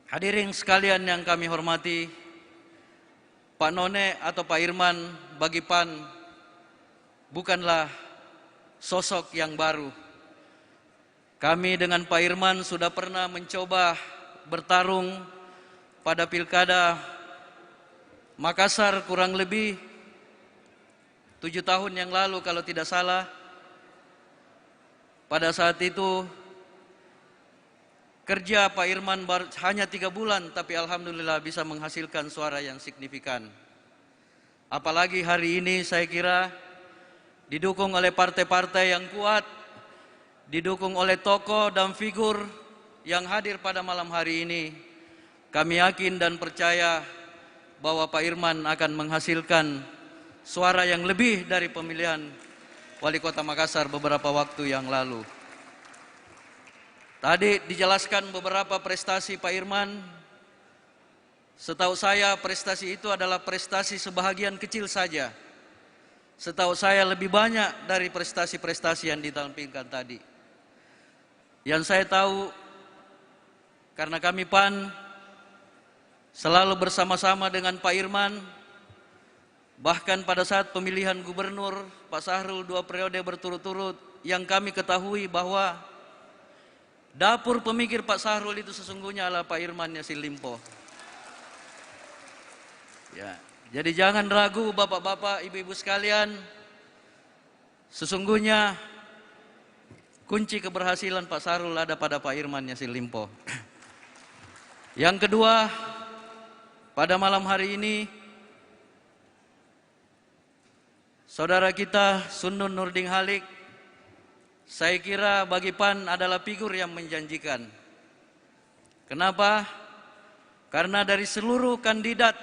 Hadirin sekalian yang kami hormati, Pak None atau Pak Irman bagi PAN bukanlah sosok yang baru. Kami dengan Pak Irman sudah pernah mencoba bertarung pada Pilkada Makassar kurang lebih 7 tahun yang lalu kalau tidak salah. Pada saat itu kerja Pak Irman hanya 3 bulan, tapi alhamdulillah bisa menghasilkan suara yang signifikan. Apalagi hari ini saya kira didukung oleh partai-partai yang kuat, didukung oleh tokoh dan figur yang hadir pada malam hari ini. Kami yakin dan percaya bahwa Pak Irman akan menghasilkan suara yang lebih dari pemilihan Wali Kota Makassar beberapa waktu yang lalu. Tadi dijelaskan beberapa prestasi Pak Irman. Setahu saya prestasi itu adalah prestasi sebahagian kecil saja. Setahu saya lebih banyak dari prestasi-prestasi yang ditampilkan tadi. Yang saya tahu, karena kami PAN selalu bersama-sama dengan Pak Irman, bahkan pada saat pemilihan gubernur Pak Sahrul 2 periode berturut-turut, yang kami ketahui bahwa dapur pemikir Pak Sahrul itu sesungguhnya adalah Pak Irman Yassin Limpo. Ya, jadi jangan ragu bapak-bapak, ibu-ibu sekalian, sesungguhnya kunci keberhasilan Pak Sahrul ada pada Pak Irman Yassin Limpo. Yang kedua, pada malam hari ini saudara kita Sunnun Nurdin Halik, saya kira bagi PAN adalah figur yang menjanjikan. Kenapa? Karena dari seluruh kandidat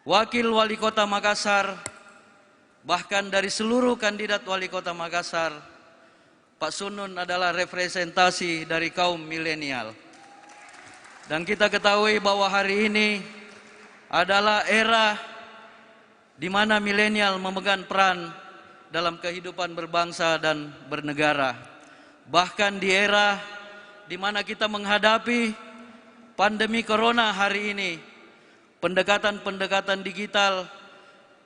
Wakil Wali Kota Makassar, bahkan dari seluruh kandidat Wali Kota Makassar, Pak Sunnun adalah representasi dari kaum milenial. Dan kita ketahui bahwa hari ini adalah era di mana milenial memegang peran dalam kehidupan berbangsa dan bernegara. Bahkan di era di mana kita menghadapi pandemi corona hari ini, pendekatan-pendekatan digital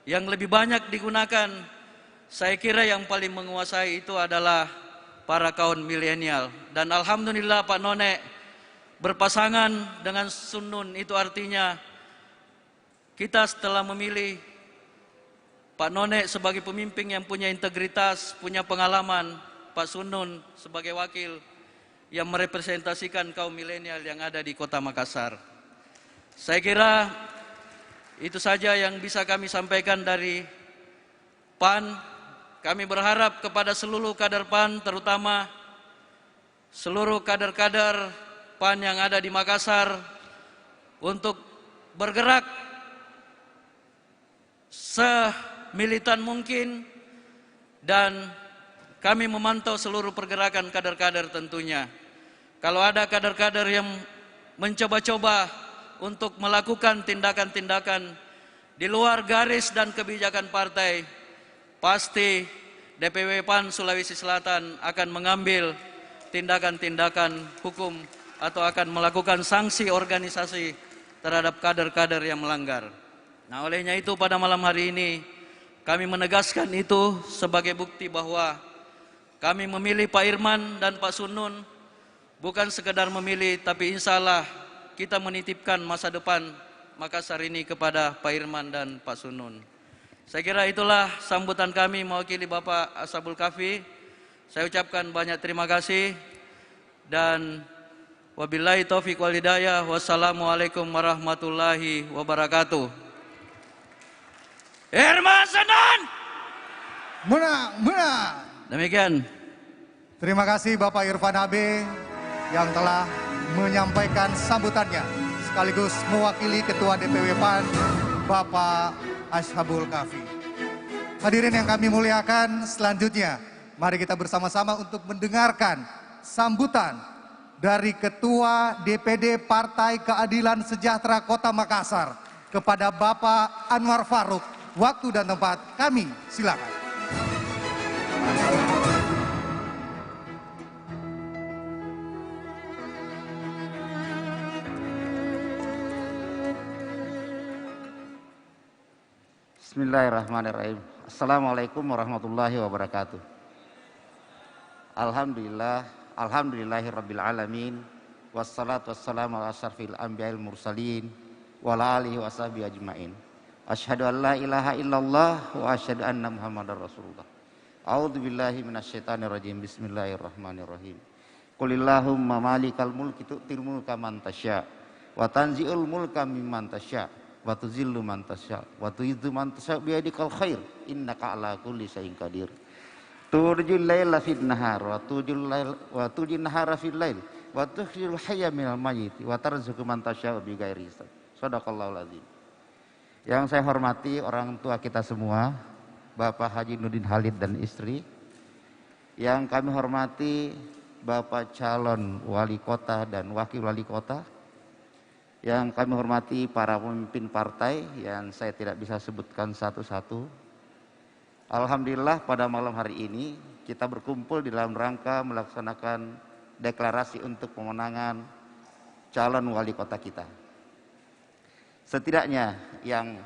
yang lebih banyak digunakan, saya kira yang paling menguasai itu adalah para kaum milenial. Dan alhamdulillah Pak None berpasangan dengan Sunnun, itu artinya kita setelah memilih Pak None sebagai pemimpin yang punya integritas, punya pengalaman, Pak Sunnun sebagai wakil yang merepresentasikan kaum milenial yang ada di Kota Makassar. Saya kira itu saja yang bisa kami sampaikan dari PAN. Kami berharap kepada seluruh kader PAN, terutama seluruh kader-kader PAN yang ada di Makassar, untuk bergerak semilitan mungkin, dan kami memantau seluruh pergerakan kader-kader tentunya. Kalau ada kader-kader yang mencoba-coba untuk melakukan tindakan-tindakan di luar garis dan kebijakan partai, pasti DPW PAN Sulawesi Selatan akan mengambil tindakan-tindakan hukum atau akan melakukan sanksi organisasi terhadap kader-kader yang melanggar. Nah, olehnya itu pada malam hari ini kami menegaskan itu sebagai bukti bahwa kami memilih Pak Irman dan Pak Sunun bukan sekedar memilih, tapi insya Allah kita menitipkan masa depan Makassar ini kepada Pak Irman dan Pak Sunun. Saya kira itulah sambutan kami mewakili Bapak Ashabul Kahfi. Saya ucapkan banyak terima kasih dan wabillahi taufiq wal hidayah. Wassalamualaikum warahmatullahi wabarakatuh. Irman Sunun. Muna. Demikian. Terima kasih Bapak Irfan Habe yang telah menyampaikan sambutannya sekaligus mewakili Ketua DPW PAN Bapak Ashabul Kahfi. Hadirin yang kami muliakan, selanjutnya mari kita bersama-sama untuk mendengarkan sambutan dari Ketua DPD Partai Keadilan Sejahtera Kota Makassar kepada Bapak Anwar Faruk. Waktu dan tempat kami silakan. Bismillahirrahmanirrahim. Assalamualaikum warahmatullahi wabarakatuh. Alhamdulillahirabbil alamin. Wassalatu wassalamu ala asyrafil anbiya'il mursalin wa ala alihi washabihi ajmain. Asyhadu an la ilaha illallah wa asyhadu anna Muhammadar Rasulullah. A'udzu billahi minasyaitonir rajim. Bismillahirrahmanirrahim. Qulillahumma malikal mulki tu'til mulka man tasya wa tanzi'ul mulka mimman tasya wa tuzillu man tasya wa tu'izzu man tasya biyadikal khair innaka ala kulli syai'in qadir. Turjul laila fid nahar wa tujin nahara fil lail wa tukhrijul hayya minal mayyit wa tarzuqu man tasya bighairi hisab. Shadaqallahul azim. Yang saya hormati orang tua kita semua, Bapak Haji Nurdin Halid dan istri. Yang kami hormati Bapak calon wali kota dan wakil wali kota. Yang kami hormati para pemimpin partai yang saya tidak bisa sebutkan satu-satu. Alhamdulillah pada malam hari ini kita berkumpul di dalam rangka melaksanakan deklarasi untuk pemenangan calon wali kota kita. Setidaknya yang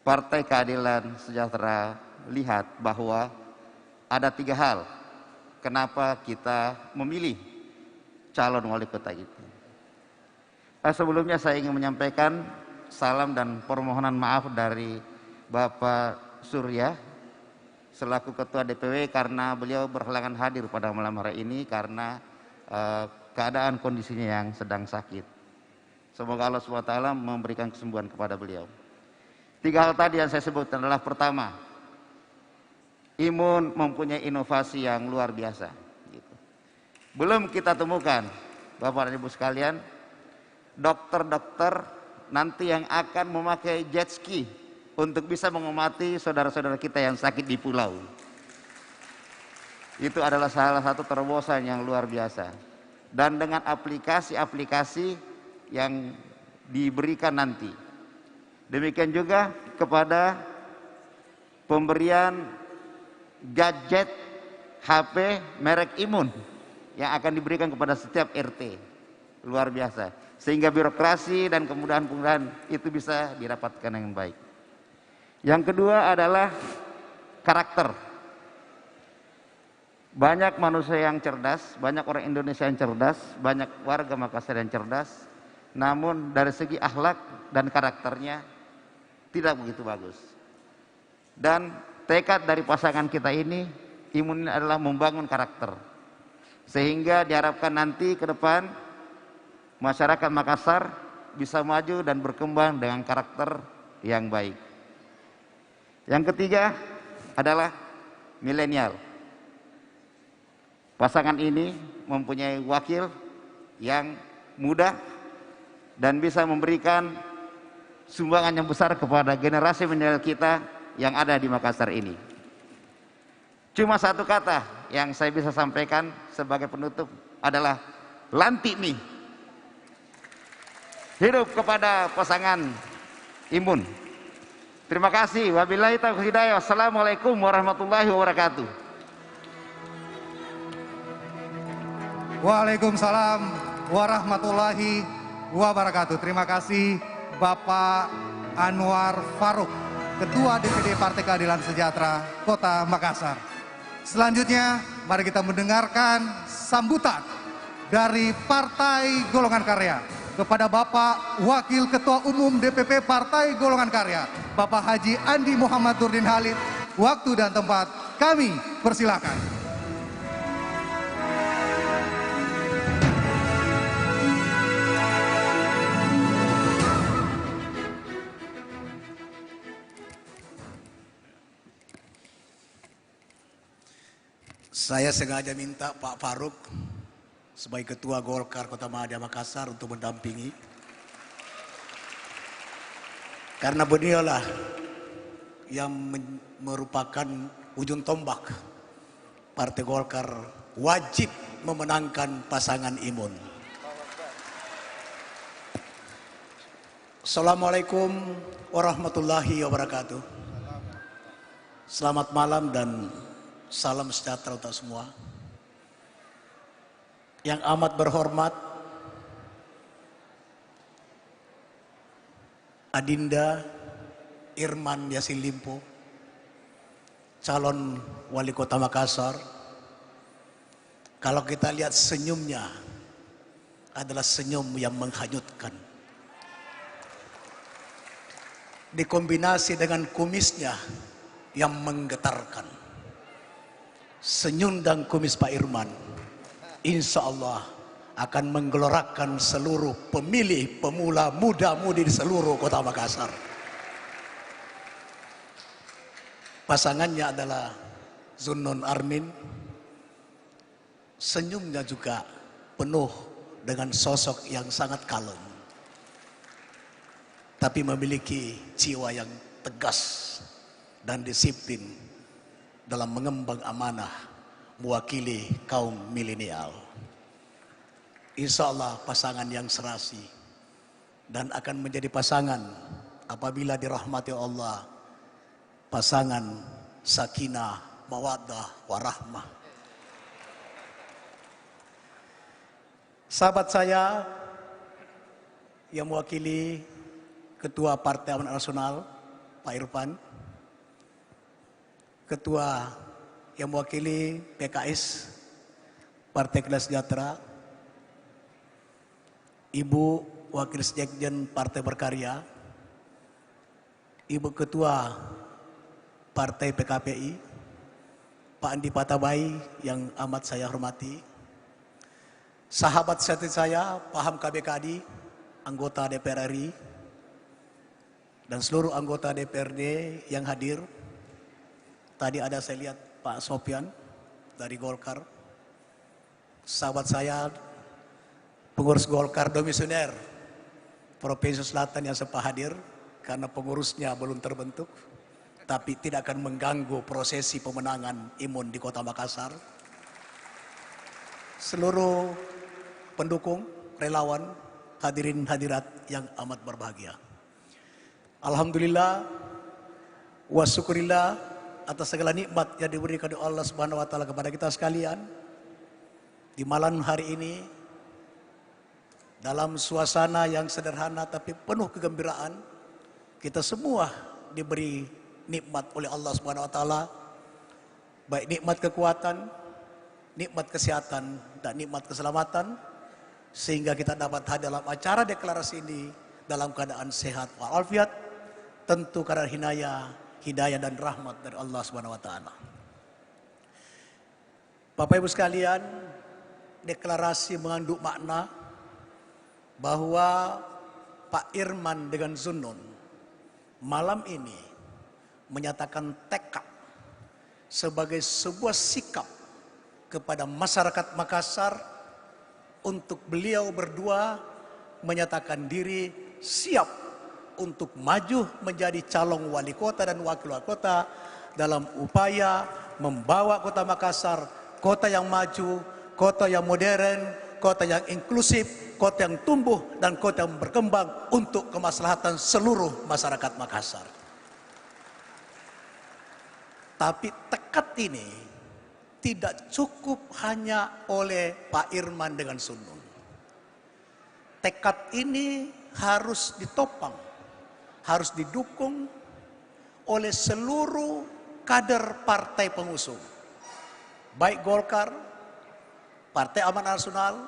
Partai Keadilan Sejahtera lihat bahwa ada 3 hal kenapa kita memilih calon wali kota itu. Sebelumnya saya ingin menyampaikan salam dan permohonan maaf dari Bapak Surya selaku Ketua DPW karena beliau berhalangan hadir pada malam hari ini karena keadaan kondisinya yang sedang sakit. Semoga Allah SWT memberikan kesembuhan kepada beliau. 3 hal tadi yang saya sebutkan adalah pertama, Imun mempunyai inovasi yang luar biasa. Belum kita temukan, Bapak dan Ibu sekalian, dokter-dokter nanti yang akan memakai jet ski untuk bisa mengobati saudara-saudara kita yang sakit di pulau. Itu adalah salah satu terobosan yang luar biasa. Dan dengan aplikasi-aplikasi yang diberikan nanti. Demikian juga kepada pemberian gadget HP merek Imun yang akan diberikan kepada setiap RT. Luar biasa. Sehingga birokrasi dan kemudahan-kemudahan itu bisa didapatkan dengan baik. Yang kedua adalah karakter. Banyak manusia yang cerdas, banyak orang Indonesia yang cerdas, banyak warga Makassar yang cerdas. Namun dari segi akhlak dan karakternya tidak begitu bagus. Dan tekad dari pasangan kita ini, Imun ini adalah membangun karakter. Sehingga diharapkan nanti ke depan masyarakat Makassar bisa maju dan berkembang dengan karakter yang baik. Yang ketiga adalah milenial. Pasangan ini mempunyai wakil yang muda dan bisa memberikan sumbangan yang besar kepada generasi milenial kita yang ada di Makassar ini. Cuma satu kata yang saya bisa sampaikan sebagai penutup adalah Lantimi. Hidup kepada pasangan Imun. Terima kasih. Wabillahi taufiq hidayah. Wassalamualaikum warahmatullahi wabarakatuh. Waalaikumsalam warahmatullahi wabarakatuh. Terima kasih Bapak Anwar Faruk, Ketua DPD Partai Keadilan Sejahtera Kota Makassar. Selanjutnya, mari kita mendengarkan sambutan dari Partai Golongan Karya kepada Bapak Wakil Ketua Umum DPP Partai Golongan Karya, Bapak Haji Andi Muhammad Nurdin Halid. Waktu dan tempat kami persilakan. Saya sengaja minta Pak Faruk sebagai Ketua Golkar Kota Madya Makassar untuk mendampingi. Karena beliaulah yang merupakan ujung tombak Partai Golkar wajib memenangkan pasangan Imun. Assalamualaikum warahmatullahi wabarakatuh. Selamat malam dan salam sejahtera untuk semua. Yang amat berhormat Adinda Irman Yasin Limpo, calon wali kota Makassar. Kalau kita lihat senyumnya adalah senyum yang menghanyutkan. Dikombinasi dengan kumisnya yang menggetarkan. Senyum dan kumis Pak Irman, insya Allah akan menggelorakan seluruh pemilih pemula muda-mudi di seluruh kota Makassar. Pasangannya adalah Zunnun Armin. Senyumnya juga penuh dengan sosok yang sangat kalem, tapi memiliki jiwa yang tegas dan disiplin dalam mengemban amanah mewakili kaum milenial. Insya Allah pasangan yang serasi dan akan menjadi pasangan apabila dirahmati Allah, pasangan sakinah, mawaddah, warahmah. Sahabat saya yang mewakili Ketua Partai Amanat Nasional Pak Irfan, Ketua yang mewakili PKS Partai Keadilan Sejahtera, Ibu Wakil Sekjen Partai Berkarya, Ibu Ketua Partai PKPI, Pak Andi Patabai yang amat saya hormati, sahabat sejati saya, Pak Hamka BKD, anggota DPR RI, dan seluruh anggota DPRD yang hadir. Tadi ada saya lihat Pak Sopyan dari Golkar, sahabat saya pengurus Golkar Domisioner Provinsi Selatan yang sempat hadir karena pengurusnya belum terbentuk, tapi tidak akan mengganggu prosesi pemenangan Imun di Kota Makassar. Seluruh pendukung, relawan, hadirin hadirat yang amat berbahagia. Alhamdulillah wa syukurillah atas segala nikmat yang diberikan oleh Allah Subhanahu wa taala kepada kita sekalian. Di malam hari ini dalam suasana yang sederhana tapi penuh kegembiraan, kita semua diberi nikmat oleh Allah Subhanahu wa taala, baik nikmat kekuatan, nikmat kesehatan dan nikmat keselamatan, sehingga kita dapat hadir dalam acara deklarasi ini dalam keadaan sehat walafiat, tentu karena hidayah dan rahmat dari Allah Subhanahu wa taala. Bapak Ibu sekalian, deklarasi mengandung makna bahwa Pak Irman dengan Zunnun malam ini menyatakan tekad sebagai sebuah sikap kepada masyarakat Makassar untuk beliau berdua menyatakan diri siap untuk maju menjadi calon wali kota dan wakil wali kota dalam upaya membawa kota Makassar, kota yang maju, kota yang modern, kota yang inklusif, kota yang tumbuh dan kota yang berkembang untuk kemaslahatan seluruh masyarakat Makassar. Tapi tekad ini tidak cukup hanya oleh Pak Irman dengan Zunnun. Tekad ini harus ditopang, harus didukung oleh seluruh kader partai pengusung. baik Golkar, Partai Amanat Nasional,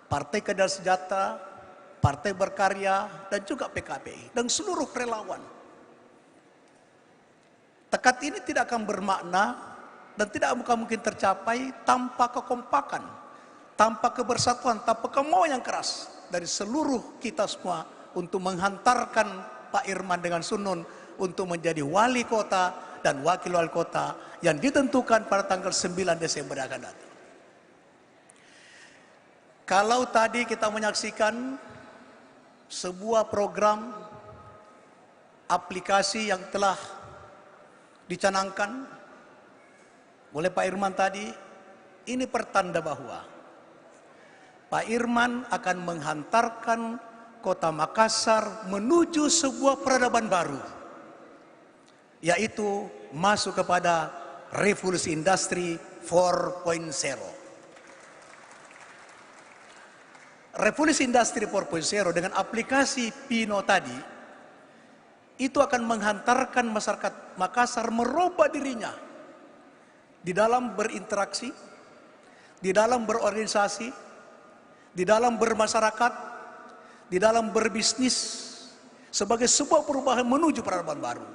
Partai Keadilan Sejahtera, Partai Berkarya, dan juga PKPI, dan seluruh relawan. Tekad ini tidak akan bermakna dan tidak mungkin tercapai tanpa kekompakan, tanpa kebersatuan, tanpa kemauan yang keras dari seluruh kita semua untuk menghantarkan Pak Irman dengan Sunun untuk menjadi wali kota dan wakil wali kota yang ditentukan pada tanggal 9 Desember yang akan datang. Kalau tadi kita menyaksikan sebuah program aplikasi yang telah dicanangkan oleh Pak Irman tadi, ini pertanda bahwa Pak Irman akan menghantarkan Kota Makassar menuju sebuah peradaban baru, yaitu masuk kepada revolusi industri 4.0. Revolusi industri 4.0 dengan aplikasi Pino tadi, itu akan menghantarkan masyarakat Makassar merubah dirinya di dalam berinteraksi, di dalam berorganisasi, di dalam bermasyarakat, di dalam berbisnis sebagai sebuah perubahan menuju peradaban baru.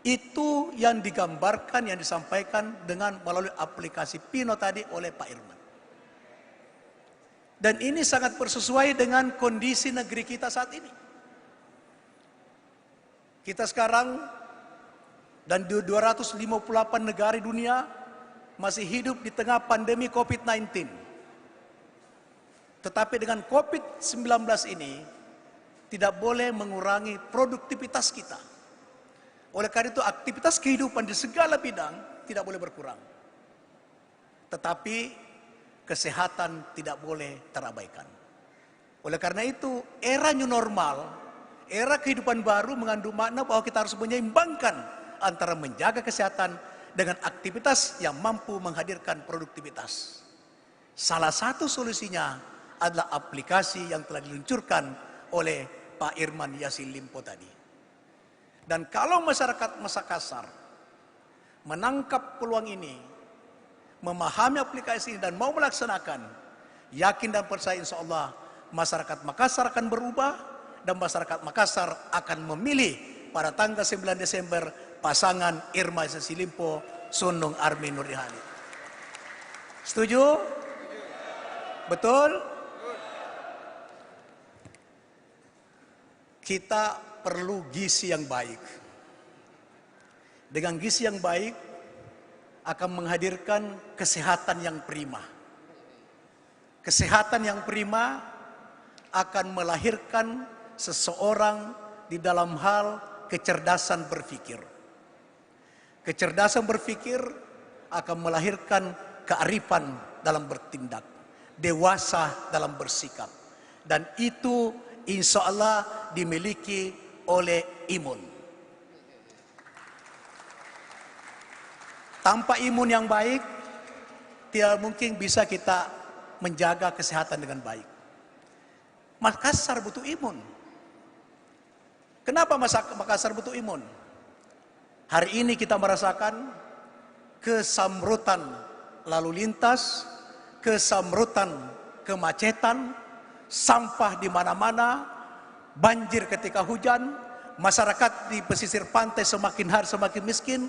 Itu yang digambarkan, yang disampaikan dengan melalui aplikasi Pino tadi oleh Pak Irman. Dan ini sangat bersesuai dengan kondisi negeri kita saat ini. Kita sekarang dan di 258 negara di dunia masih hidup di tengah pandemi COVID-19. Tetapi dengan COVID-19 ini tidak boleh mengurangi produktivitas kita. Oleh karena itu aktivitas kehidupan di segala bidang tidak boleh berkurang. Tetapi kesehatan tidak boleh terabaikan. Oleh karena itu era new normal, era kehidupan baru mengandung makna bahwa kita harus menyeimbangkan antara menjaga kesehatan dengan aktivitas yang mampu menghadirkan produktivitas. Salah satu solusinya adalah aplikasi yang telah diluncurkan oleh Pak Irman Yassin Limpo tadi. Dan kalau masyarakat Makassar menangkap peluang ini, memahami aplikasi ini dan mau melaksanakan, yakin dan percaya insya Allah masyarakat Makassar akan berubah dan masyarakat Makassar akan memilih pada tanggal 9 Desember pasangan Irman Yassin Limpo, Sunung Armin Nurihani. Setuju? Betul? Kita perlu gizi yang baik. Dengan gizi yang baik akan menghadirkan kesehatan yang prima. Kesehatan yang prima akan melahirkan seseorang di dalam hal kecerdasan berpikir. Kecerdasan berpikir akan melahirkan kearifan dalam bertindak, dewasa dalam bersikap. Dan itu insya Allah dimiliki oleh imun. Tanpa imun yang baik, tidak mungkin bisa kita menjaga kesehatan dengan baik. Makassar butuh imun. Kenapa Makassar butuh imun? Hari ini kita merasakan kesamrutan lalu lintas, kesamrutan kemacetan, sampah di mana-mana, banjir ketika hujan, masyarakat di pesisir pantai semakin hari semakin miskin,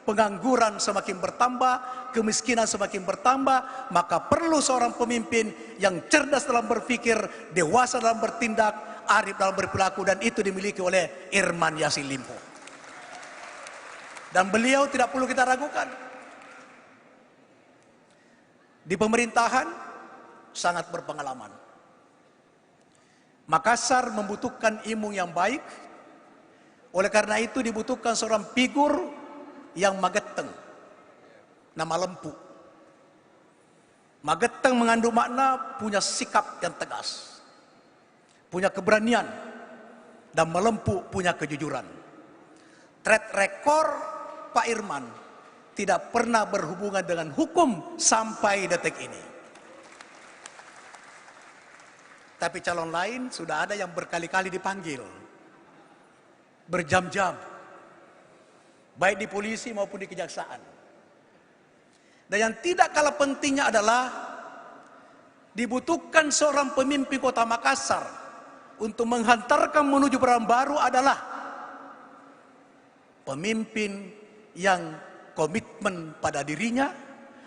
pengangguran semakin bertambah, kemiskinan semakin bertambah, maka perlu seorang pemimpin yang cerdas dalam berpikir, dewasa dalam bertindak, arif dalam berperilaku, dan itu dimiliki oleh Irman Yassin Limpo. Dan beliau tidak perlu kita ragukan. Di pemerintahan sangat berpengalaman. Makassar membutuhkan imun yang baik. Oleh karena itu dibutuhkan seorang figur yang mageteng, nama lempu. Mageteng mengandung makna punya sikap yang tegas, punya keberanian, dan melempu punya kejujuran. Track record Pak Irman tidak pernah berhubungan dengan hukum sampai detik ini. Tapi calon lain sudah ada yang berkali-kali dipanggil, berjam-jam, baik di polisi maupun di kejaksaan. Dan yang tidak kalah pentingnya adalah dibutuhkan seorang pemimpin Kota Makassar untuk menghantarkan menuju peran baru adalah pemimpin yang komitmen pada dirinya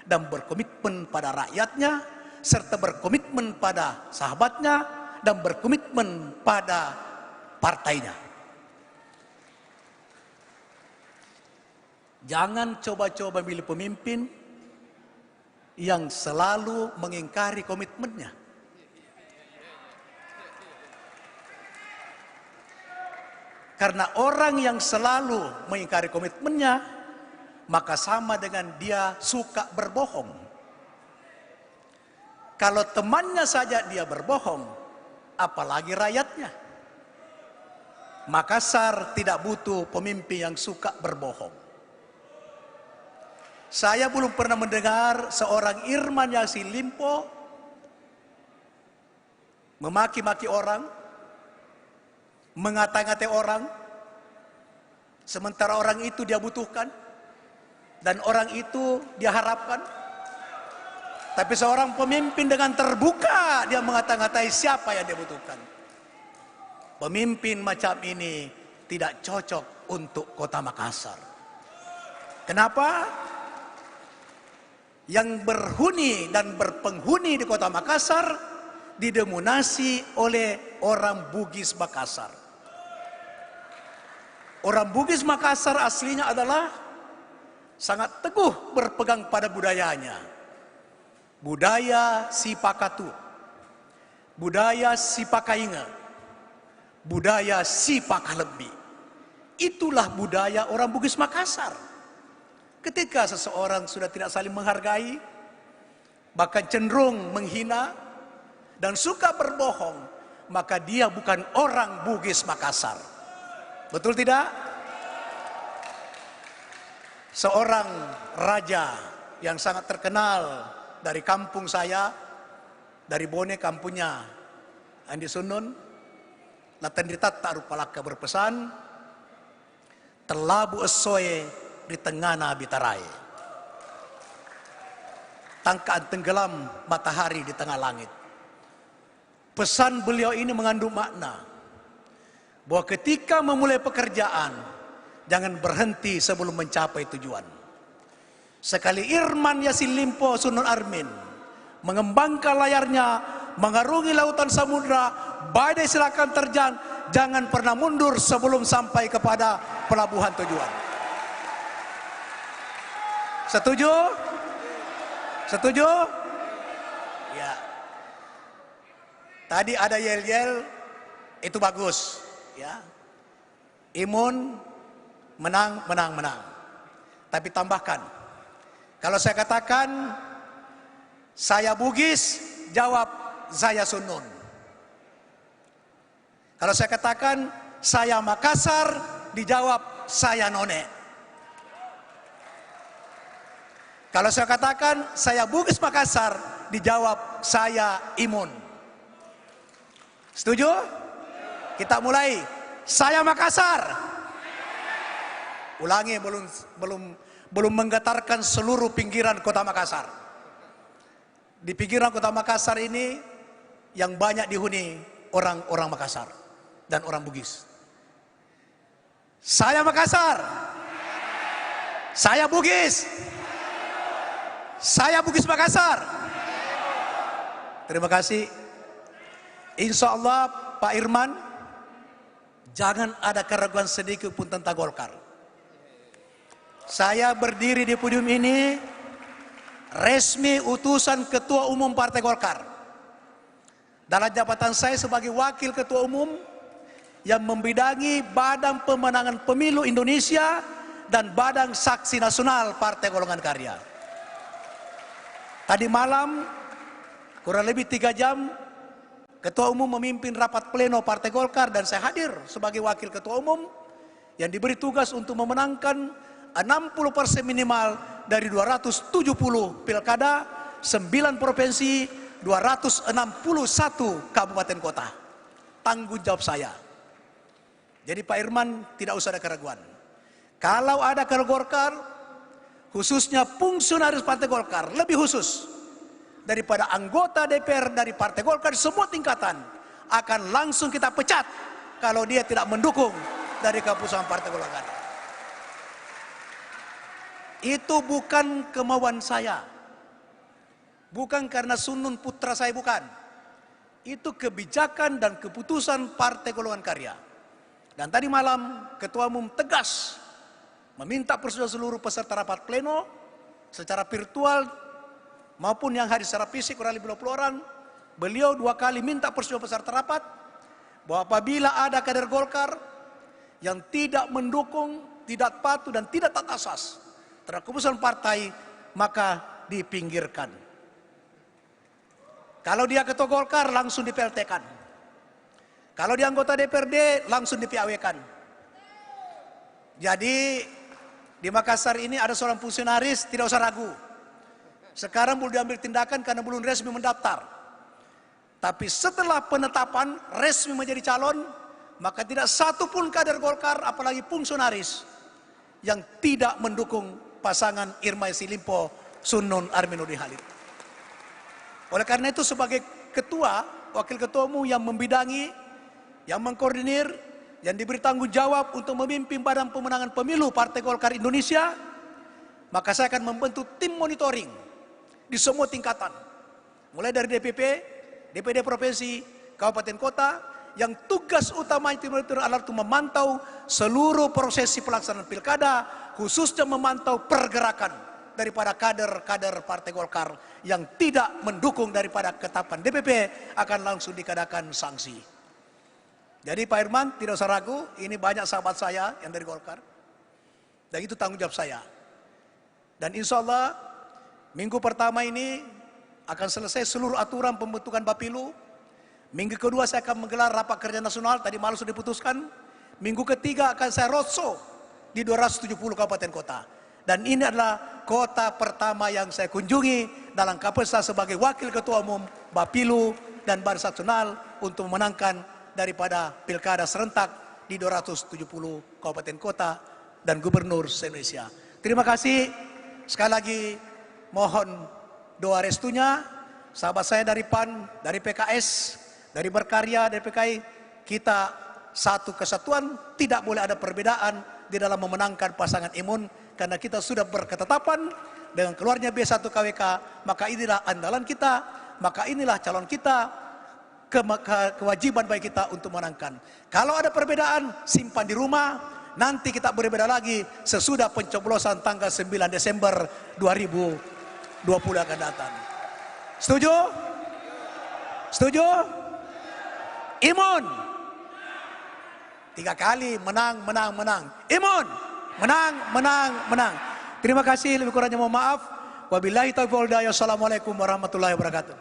dan berkomitmen pada rakyatnya, serta berkomitmen pada sahabatnya dan berkomitmen pada partainya. Jangan coba-coba milih pemimpin yang selalu mengingkari komitmennya. Karena orang yang selalu mengingkari komitmennya, maka sama dengan dia suka berbohong. Kalau temannya saja dia berbohong, apalagi rakyatnya. Makassar tidak butuh pemimpin yang suka berbohong. Saya belum pernah mendengar seorang Irman Yassin Limpo memaki-maki orang, mengata-ngatai orang, sementara orang itu dia butuhkan dan orang itu dia harapkan. Tapi seorang pemimpin dengan terbuka dia mengata-ngatai siapa yang dia butuhkan. Pemimpin macam ini tidak cocok untuk Kota Makassar. Kenapa? Yang berhuni dan berpenghuni di Kota Makassar didominasi oleh orang Bugis Makassar. Orang Bugis Makassar aslinya adalah sangat teguh berpegang pada budayanya. Budaya Sipakatu, budaya Sipakainga, budaya Sipakalembi. Itulah budaya orang Bugis Makassar. Ketika seseorang sudah tidak saling menghargai, bahkan cenderung menghina dan suka berbohong, maka dia bukan orang Bugis Makassar. Betul tidak? Seorang raja yang sangat terkenal dari kampung saya, dari Bone kampungnya Andi Sunun, Latendritat Tarupalaka berpesan, terlabu esoe di tengah bitarai, tangkaan tenggelam matahari di tengah langit. Pesan beliau ini mengandung makna bahwa ketika memulai pekerjaan, jangan berhenti sebelum mencapai tujuan. Sekali Irman Yassin Limpo Sunun Armin mengembangkan layarnya, mengarungi lautan samudra, badai silakan terjang, jangan pernah mundur sebelum sampai kepada pelabuhan tujuan. Setuju? Setuju? Ya. Tadi ada yel-yel, itu bagus, ya. Imun, menang, menang, menang. Tapi tambahkan, kalau saya katakan saya Bugis, jawab saya Sunun. Kalau saya katakan saya Makassar, dijawab saya None. Kalau saya katakan saya Bugis Makassar, dijawab saya Imun. Setuju? Kita mulai. Saya Makassar. Ulangi, belum menggetarkan seluruh pinggiran Kota Makassar. Di pinggiran Kota Makassar ini yang banyak dihuni orang-orang Makassar dan orang Bugis. Saya Makassar. Saya Bugis. Saya Bugis Makassar. Terima kasih. Insya Allah Pak Irman, jangan ada keraguan sedikit pun tentang Golkar. Saya berdiri di podium ini resmi utusan Ketua Umum Partai Golkar. Dalam jabatan saya sebagai Wakil Ketua Umum yang membidangi Badan Pemenangan Pemilu Indonesia dan Badan Saksi Nasional Partai Golongan Karya. Tadi malam kurang lebih 3 jam Ketua Umum memimpin rapat pleno Partai Golkar dan saya hadir sebagai Wakil Ketua Umum yang diberi tugas untuk memenangkan 60% minimal dari 270 pilkada, 9 provinsi, 261 kabupaten kota. Tanggung jawab saya. Jadi Pak Irman tidak usah ada keraguan. Kalau ada keraguan Golkar, khususnya fungsionaris Partai Golkar, lebih khusus daripada anggota DPR dari Partai Golkar semua tingkatan, akan langsung kita pecat kalau dia tidak mendukung dari keputusan Partai Golkar. Itu bukan kemauan saya, bukan karena Sunun putra saya, bukan. Itu kebijakan dan keputusan Partai Golongan Karya. Dan tadi malam Ketua Umum tegas meminta persetujuan seluruh peserta rapat pleno secara virtual maupun yang hadir secara fisik kurang lebih 20 orang. Beliau 2 kali minta persetujuan peserta rapat bahwa apabila ada kader Golkar yang tidak mendukung, tidak patuh dan tidak taat asas terhadap keputusan partai, maka dipinggirkan. Kalau dia ketua Golkar langsung di PLT-kan. Kalau dia anggota DPRD langsung di PAW-kan. Jadi di Makassar ini ada seorang fungsionaris, tidak usah ragu. Sekarang belum diambil tindakan karena belum resmi mendaftar. Tapi setelah penetapan resmi menjadi calon, maka tidak satu pun kader Golkar, apalagi fungsionaris, yang tidak mendukung pasangan Irma Yassin-Limpo, Sunun Armin Nurdin Halid. Oleh karena itu sebagai ketua, wakil ketua umum yang membidangi, yang mengkoordinir, yang diberi tanggung jawab untuk memimpin Badan Pemenangan Pemilu Partai Golkar Indonesia, maka saya akan membentuk tim monitoring di semua tingkatan. Mulai dari DPP, DPD Provinsi, Kabupaten Kota, yang tugas utama tim monitoring adalah untuk memantau seluruh prosesi pelaksanaan pilkada, khususnya memantau pergerakan daripada kader-kader Partai Golkar yang tidak mendukung daripada ketetapan DPP akan langsung dikenakan sanksi. Jadi Pak Irman tidak usah ragu, ini banyak sahabat saya yang dari Golkar. Dan itu tanggung jawab saya. Dan insya Allah minggu pertama ini akan selesai seluruh aturan pembentukan Bapilu. Minggu kedua saya akan menggelar rapat kerja nasional, tadi malam sudah diputuskan. Minggu ketiga akan saya roadshow di 270 kabupaten kota. Dan ini adalah kota pertama yang saya kunjungi dalam kapasitas sebagai wakil ketua umum Bapilu dan Barisan Nasional untuk memenangkan daripada pilkada serentak di 270 kabupaten kota dan gubernur se-Indonesia. Terima kasih. Sekali lagi mohon doa restunya. Sahabat saya dari PAN, dari PKS, dari Berkarya, dari PKI, kita satu kesatuan, tidak boleh ada perbedaan di dalam memenangkan pasangan Imun, karena kita sudah berketetapan dengan keluarnya B1 KWK, maka inilah andalan kita, maka inilah calon kita, kewajiban bagi kita untuk menangkan. Kalau ada perbedaan, simpan di rumah, nanti kita berbeda lagi sesudah pencoblosan tanggal 9 Desember 2020 akan datang. Setuju? Setuju? Imun 3 kali menang, menang, menang. Imun menang, menang, menang. Terima kasih, lebih kurangnya mohon maaf. Wabillahi taufiq wal hidayah. Assalamualaikum warahmatullahi wabarakatuh.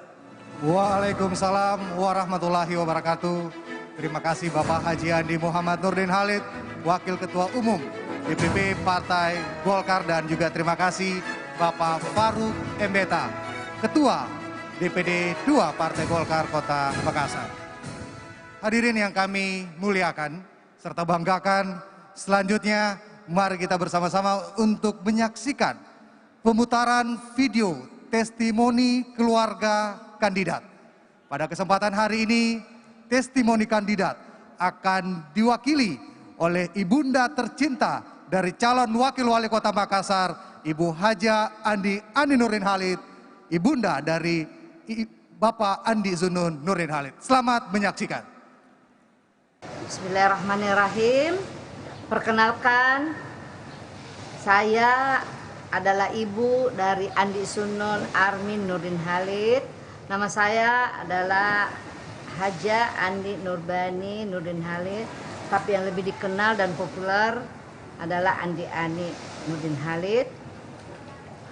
Waalaikumsalam warahmatullahi wabarakatuh. Terima kasih Bapak Haji Andi Muhammad Nurdin Halid, Wakil Ketua Umum DPP Partai Golkar, dan juga terima kasih Bapak Faruk Mbeta, Ketua DPD 2 Partai Golkar Kota Makassar. Hadirin yang kami muliakan serta banggakan, selanjutnya mari kita bersama-sama untuk menyaksikan pemutaran video testimoni keluarga kandidat. Pada kesempatan hari ini, testimoni kandidat akan diwakili oleh ibunda tercinta dari calon wakil wali kota Makassar, Ibu Haja Andi Nurdin Halid, ibunda dari Bapak Andi Zunun Nurdin Halid. Selamat menyaksikan. Bismillahirrahmanirrahim. Perkenalkan, saya adalah ibu dari Andi Zunun Armin Nurdin Halid. Nama saya adalah Haja Andi Nurbani Nurdin Halid, tapi yang lebih dikenal dan populer adalah Andi Ani Nurdin Halid,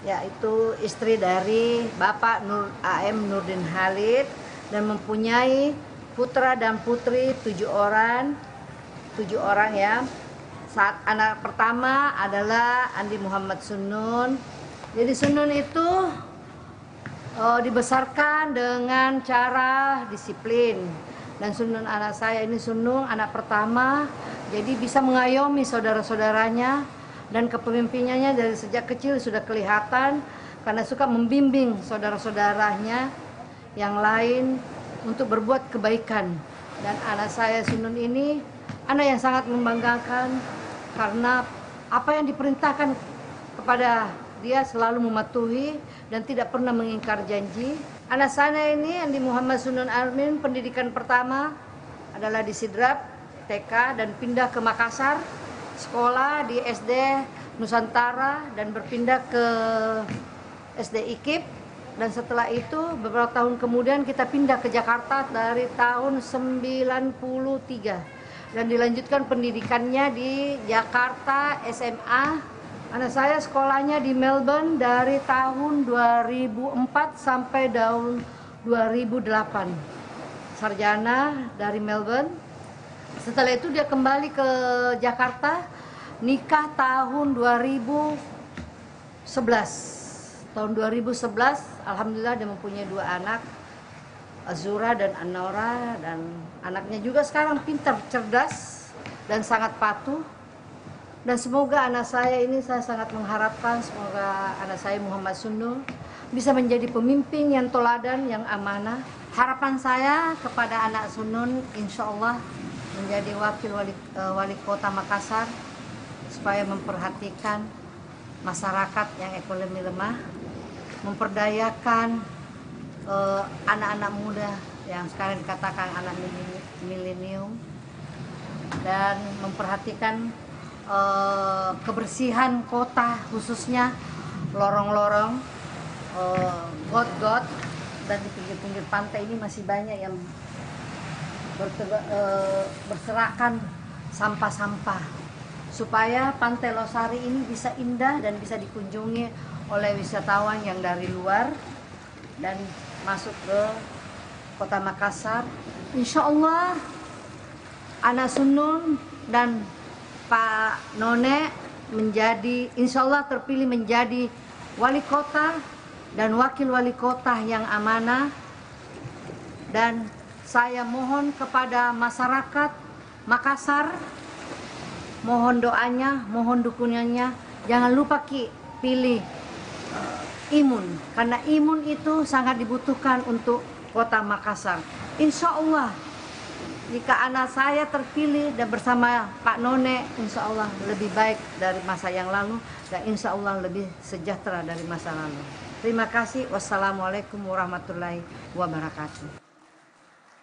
yaitu istri dari Bapak A.M. Nurdin Halid, dan mempunyai putra dan putri 7 orang ya. Saat anak pertama adalah Andi Muhammad Sunun. Jadi Sunun itu dibesarkan dengan cara disiplin, dan Sunun anak saya ini Sunun anak pertama, jadi bisa mengayomi saudara-saudaranya dan kepemimpinannya dari sejak kecil sudah kelihatan karena suka membimbing saudara-saudaranya yang lain untuk berbuat kebaikan. Dan anak saya Sunun ini anak yang sangat membanggakan karena apa yang diperintahkan kepada dia selalu mematuhi dan tidak pernah mengingkar janji. Anak saya ini Andi Muhammad Sunun Armin, pendidikan pertama adalah di Sidrap TK dan pindah ke Makassar, sekolah di SD Nusantara dan berpindah ke SD IKIP. Dan setelah itu beberapa tahun kemudian kita pindah ke Jakarta dari tahun 93 dan dilanjutkan pendidikannya di Jakarta SMA. Anak saya sekolahnya di Melbourne dari tahun 2004 sampai tahun 2008. Sarjana dari Melbourne. Setelah itu dia kembali ke Jakarta, nikah tahun 2011. Tahun 2011, alhamdulillah dia mempunyai 2 anak, Azura dan Anora, dan anaknya juga sekarang pintar, cerdas, dan sangat patuh. Dan semoga anak saya ini, saya sangat mengharapkan semoga anak saya Muhammad Sunun bisa menjadi pemimpin yang teladan, yang amanah. Harapan saya kepada anak Sunun, insya Allah menjadi wakil wali kota Makassar, supaya memperhatikan masyarakat yang ekonomi lemah, memperdayakan anak-anak muda yang sekarang dikatakan anak milenium, dan memperhatikan kebersihan kota, khususnya lorong-lorong, got-got, dan di pinggir-pinggir pantai ini masih banyak yang berserakan sampah-sampah, supaya Pantai Losari ini bisa indah dan bisa dikunjungi oleh wisatawan yang dari luar dan masuk ke kota Makassar. Insya Allah anak Sunun dan Pak None menjadi, insya Allah terpilih menjadi wali kota dan wakil wali kota yang amanah. Dan saya mohon kepada masyarakat Makassar, mohon doanya, mohon dukungannya, jangan lupa pilih Imun, karena Imun itu sangat dibutuhkan untuk kota Makassar. Insya Allah jika anak saya terpilih dan bersama Pak None, insya Allah lebih baik dari masa yang lalu dan insya Allah lebih sejahtera dari masa lalu. Terima kasih. Wassalamualaikum warahmatullahi wabarakatuh.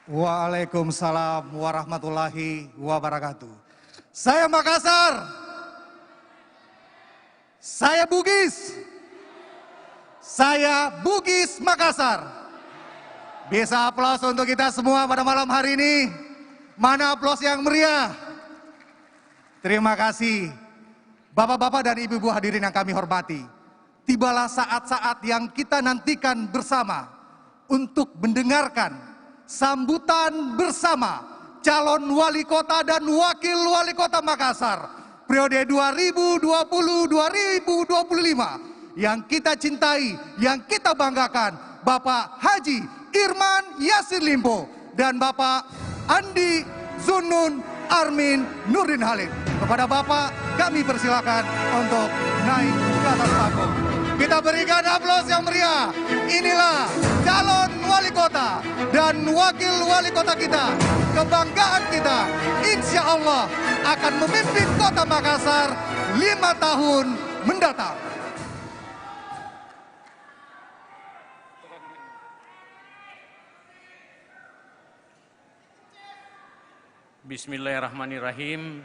Waalaikumsalam warahmatullahi wabarakatuh. Saya Makassar, saya Bugis, saya Bugis Makassar. Bisa aplaus untuk kita semua pada malam hari ini. Mana aplaus yang meriah? Terima kasih Bapak-bapak dan Ibu-ibu hadirin yang kami hormati. Tibalah saat-saat yang kita nantikan bersama untuk mendengarkan sambutan bersama calon wali kota dan wakil wali kota Makassar periode 2020-2025 yang kita cintai, yang kita banggakan, Bapak Haji Irman Yasin Limpo dan Bapak Andi Sunun Armin Nurdin Halid. Kepada Bapak kami persilakan untuk naik ke atas panggung. Kita berikan aplaus yang meriah. Inilah calon wali kota dan wakil wali kota kita. Kebanggaan kita, insya Allah akan memimpin kota Makassar 5 tahun mendatang. Bismillahirrahmanirrahim.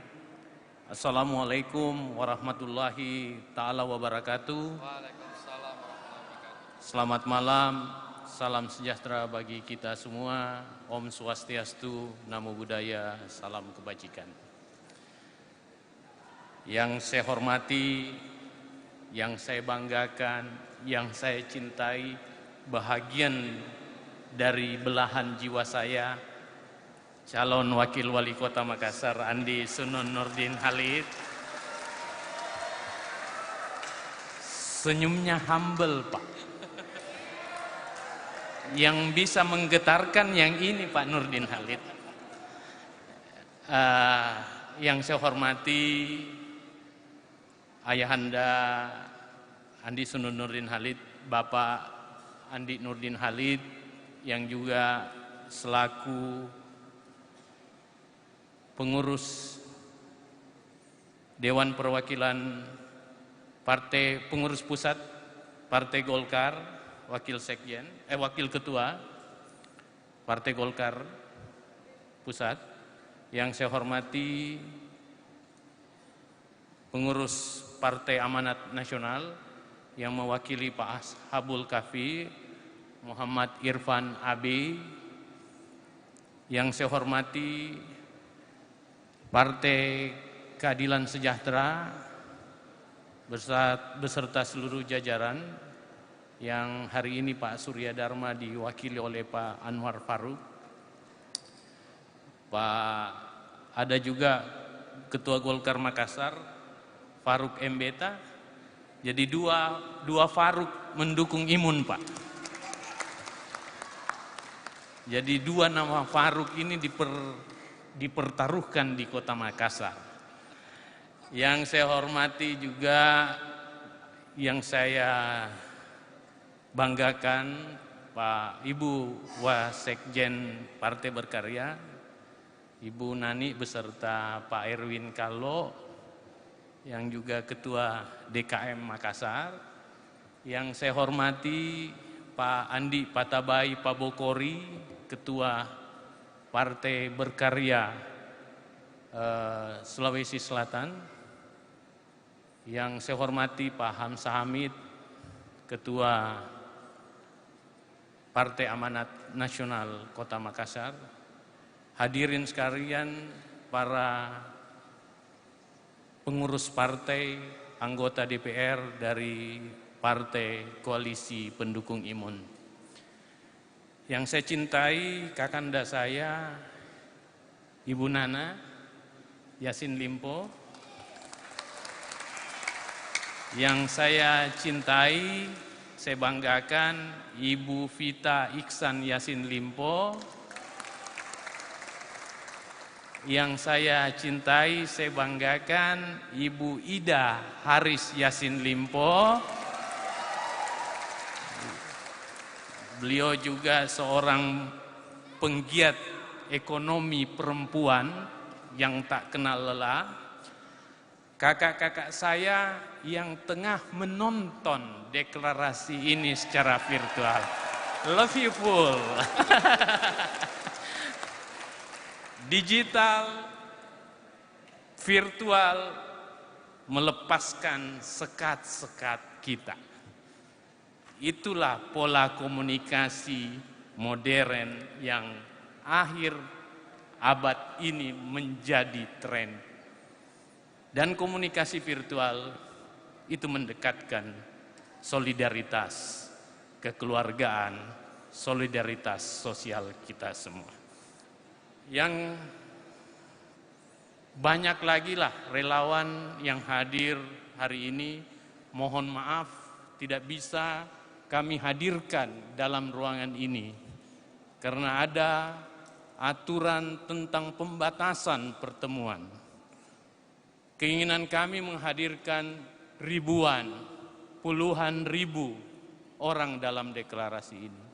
Assalamualaikum warahmatullahi ta'ala wabarakatuh. Selamat malam, salam sejahtera bagi kita semua. Om Swastiastu, Namo Buddhaya, salam kebajikan. Yang saya hormati, yang saya banggakan, yang saya cintai, bahagian dari belahan jiwa saya, calon wakil wali kota Makassar Andi Sunun Nurdin Halid. Senyumnya humble, Pak. Yang bisa menggetarkan yang ini Pak Nurdin Halid. Yang saya hormati Ayahanda Andi Sunun Nurdin Halid, Bapak Andi Nurdin Halid yang juga selaku pengurus Dewan Perwakilan Partai Pengurus Pusat Partai Golkar, Wakil Ketua Partai Golkar Pusat, yang saya hormati pengurus Partai Amanat Nasional yang mewakili Pak Ashabul Kahfi, Muhammad Irfan AB, yang saya hormati Partai Keadilan Sejahtera beserta seluruh jajaran, yang hari ini Pak Surya Dharma diwakili oleh Pak Anwar Faruk. Ada juga Ketua Golkar Makassar, Faruk Mbeta. Jadi dua Faruk mendukung Imun, Pak. Jadi dua nama Faruk ini dipertaruhkan di Kota Makassar. Yang saya hormati juga, yang saya banggakan, Pak Ibu Wasekjen Partai Berkarya, Ibu Nani beserta Pak Erwin Kallo, yang juga Ketua DKM Makassar. Yang saya hormati Pak Andi Patabai Pabokori, Ketua Partai Berkarya Sulawesi Selatan. Yang saya hormati Pak Hamzah Hamid, Ketua Partai Amanat Nasional Kota Makassar. Hadirin sekalian, para pengurus partai, anggota DPR dari Partai Koalisi Pendukung Imun. Yang saya cintai, kakanda saya, Ibu Nana Yassin Limpo. Yang saya cintai, saya banggakan, Ibu Vita Iksan Yassin Limpo. Yang saya cintai, saya banggakan, Ibu Ida Haris Yassin Limpo. Beliau juga seorang penggiat ekonomi perempuan yang tak kenal lelah. Kakak-kakak saya yang tengah menonton deklarasi ini secara virtual. Love you full. Digital, virtual, melepaskan sekat-sekat kita. Itulah pola komunikasi modern yang akhir abad ini menjadi tren. Dan komunikasi virtual itu mendekatkan solidaritas kekeluargaan, solidaritas sosial kita semua. Yang banyak lagi lah relawan yang hadir hari ini. Mohon maaf tidak bisa kami hadirkan dalam ruangan ini karena ada aturan tentang pembatasan pertemuan. Keinginan kami menghadirkan ribuan, puluhan ribu orang dalam deklarasi ini.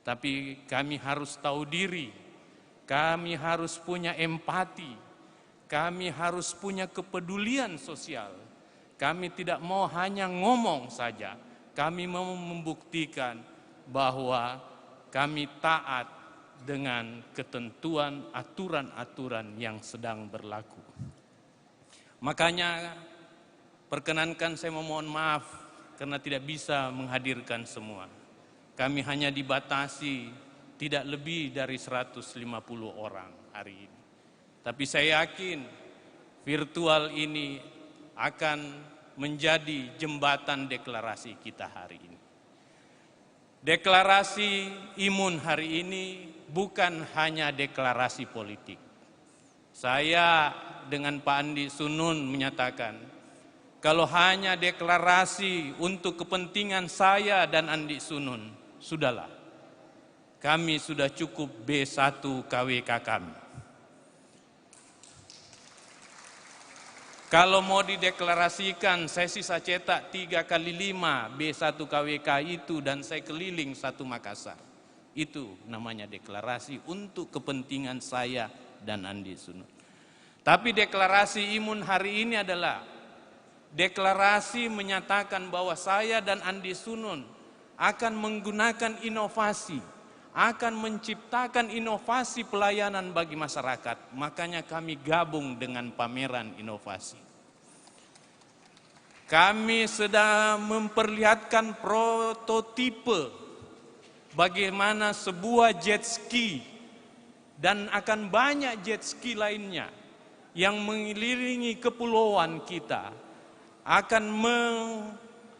Tapi kami harus tahu diri. Kami harus punya empati, kami harus punya kepedulian sosial. Kami tidak mau hanya ngomong saja, kami mau membuktikan bahwa kami taat dengan ketentuan aturan-aturan yang sedang berlaku. Makanya perkenankan saya memohon maaf karena tidak bisa menghadirkan semua. Kami hanya dibatasi tidak lebih dari 150 orang hari ini. Tapi saya yakin virtual ini akan menjadi jembatan deklarasi kita hari ini. Deklarasi Imun hari ini bukan hanya deklarasi politik. Saya dengan Pak Andi Sunun menyatakan, kalau hanya deklarasi untuk kepentingan saya dan Andi Sunun, sudahlah. Kami sudah cukup B1 KWK kami. Kalau mau dideklarasikan, saya sisa cetak 3x5 B1 KWK itu dan saya keliling satu Makassar. Itu namanya deklarasi untuk kepentingan saya dan Andi Sunun. Tapi deklarasi Imun hari ini adalah deklarasi menyatakan bahwa saya dan Andi Sunun akan menggunakan inovasi, akan menciptakan inovasi pelayanan bagi masyarakat. Makanya kami gabung dengan pameran inovasi. Kami sedang memperlihatkan prototipe bagaimana sebuah jet ski dan akan banyak jet ski lainnya yang mengelilingi kepulauan kita akan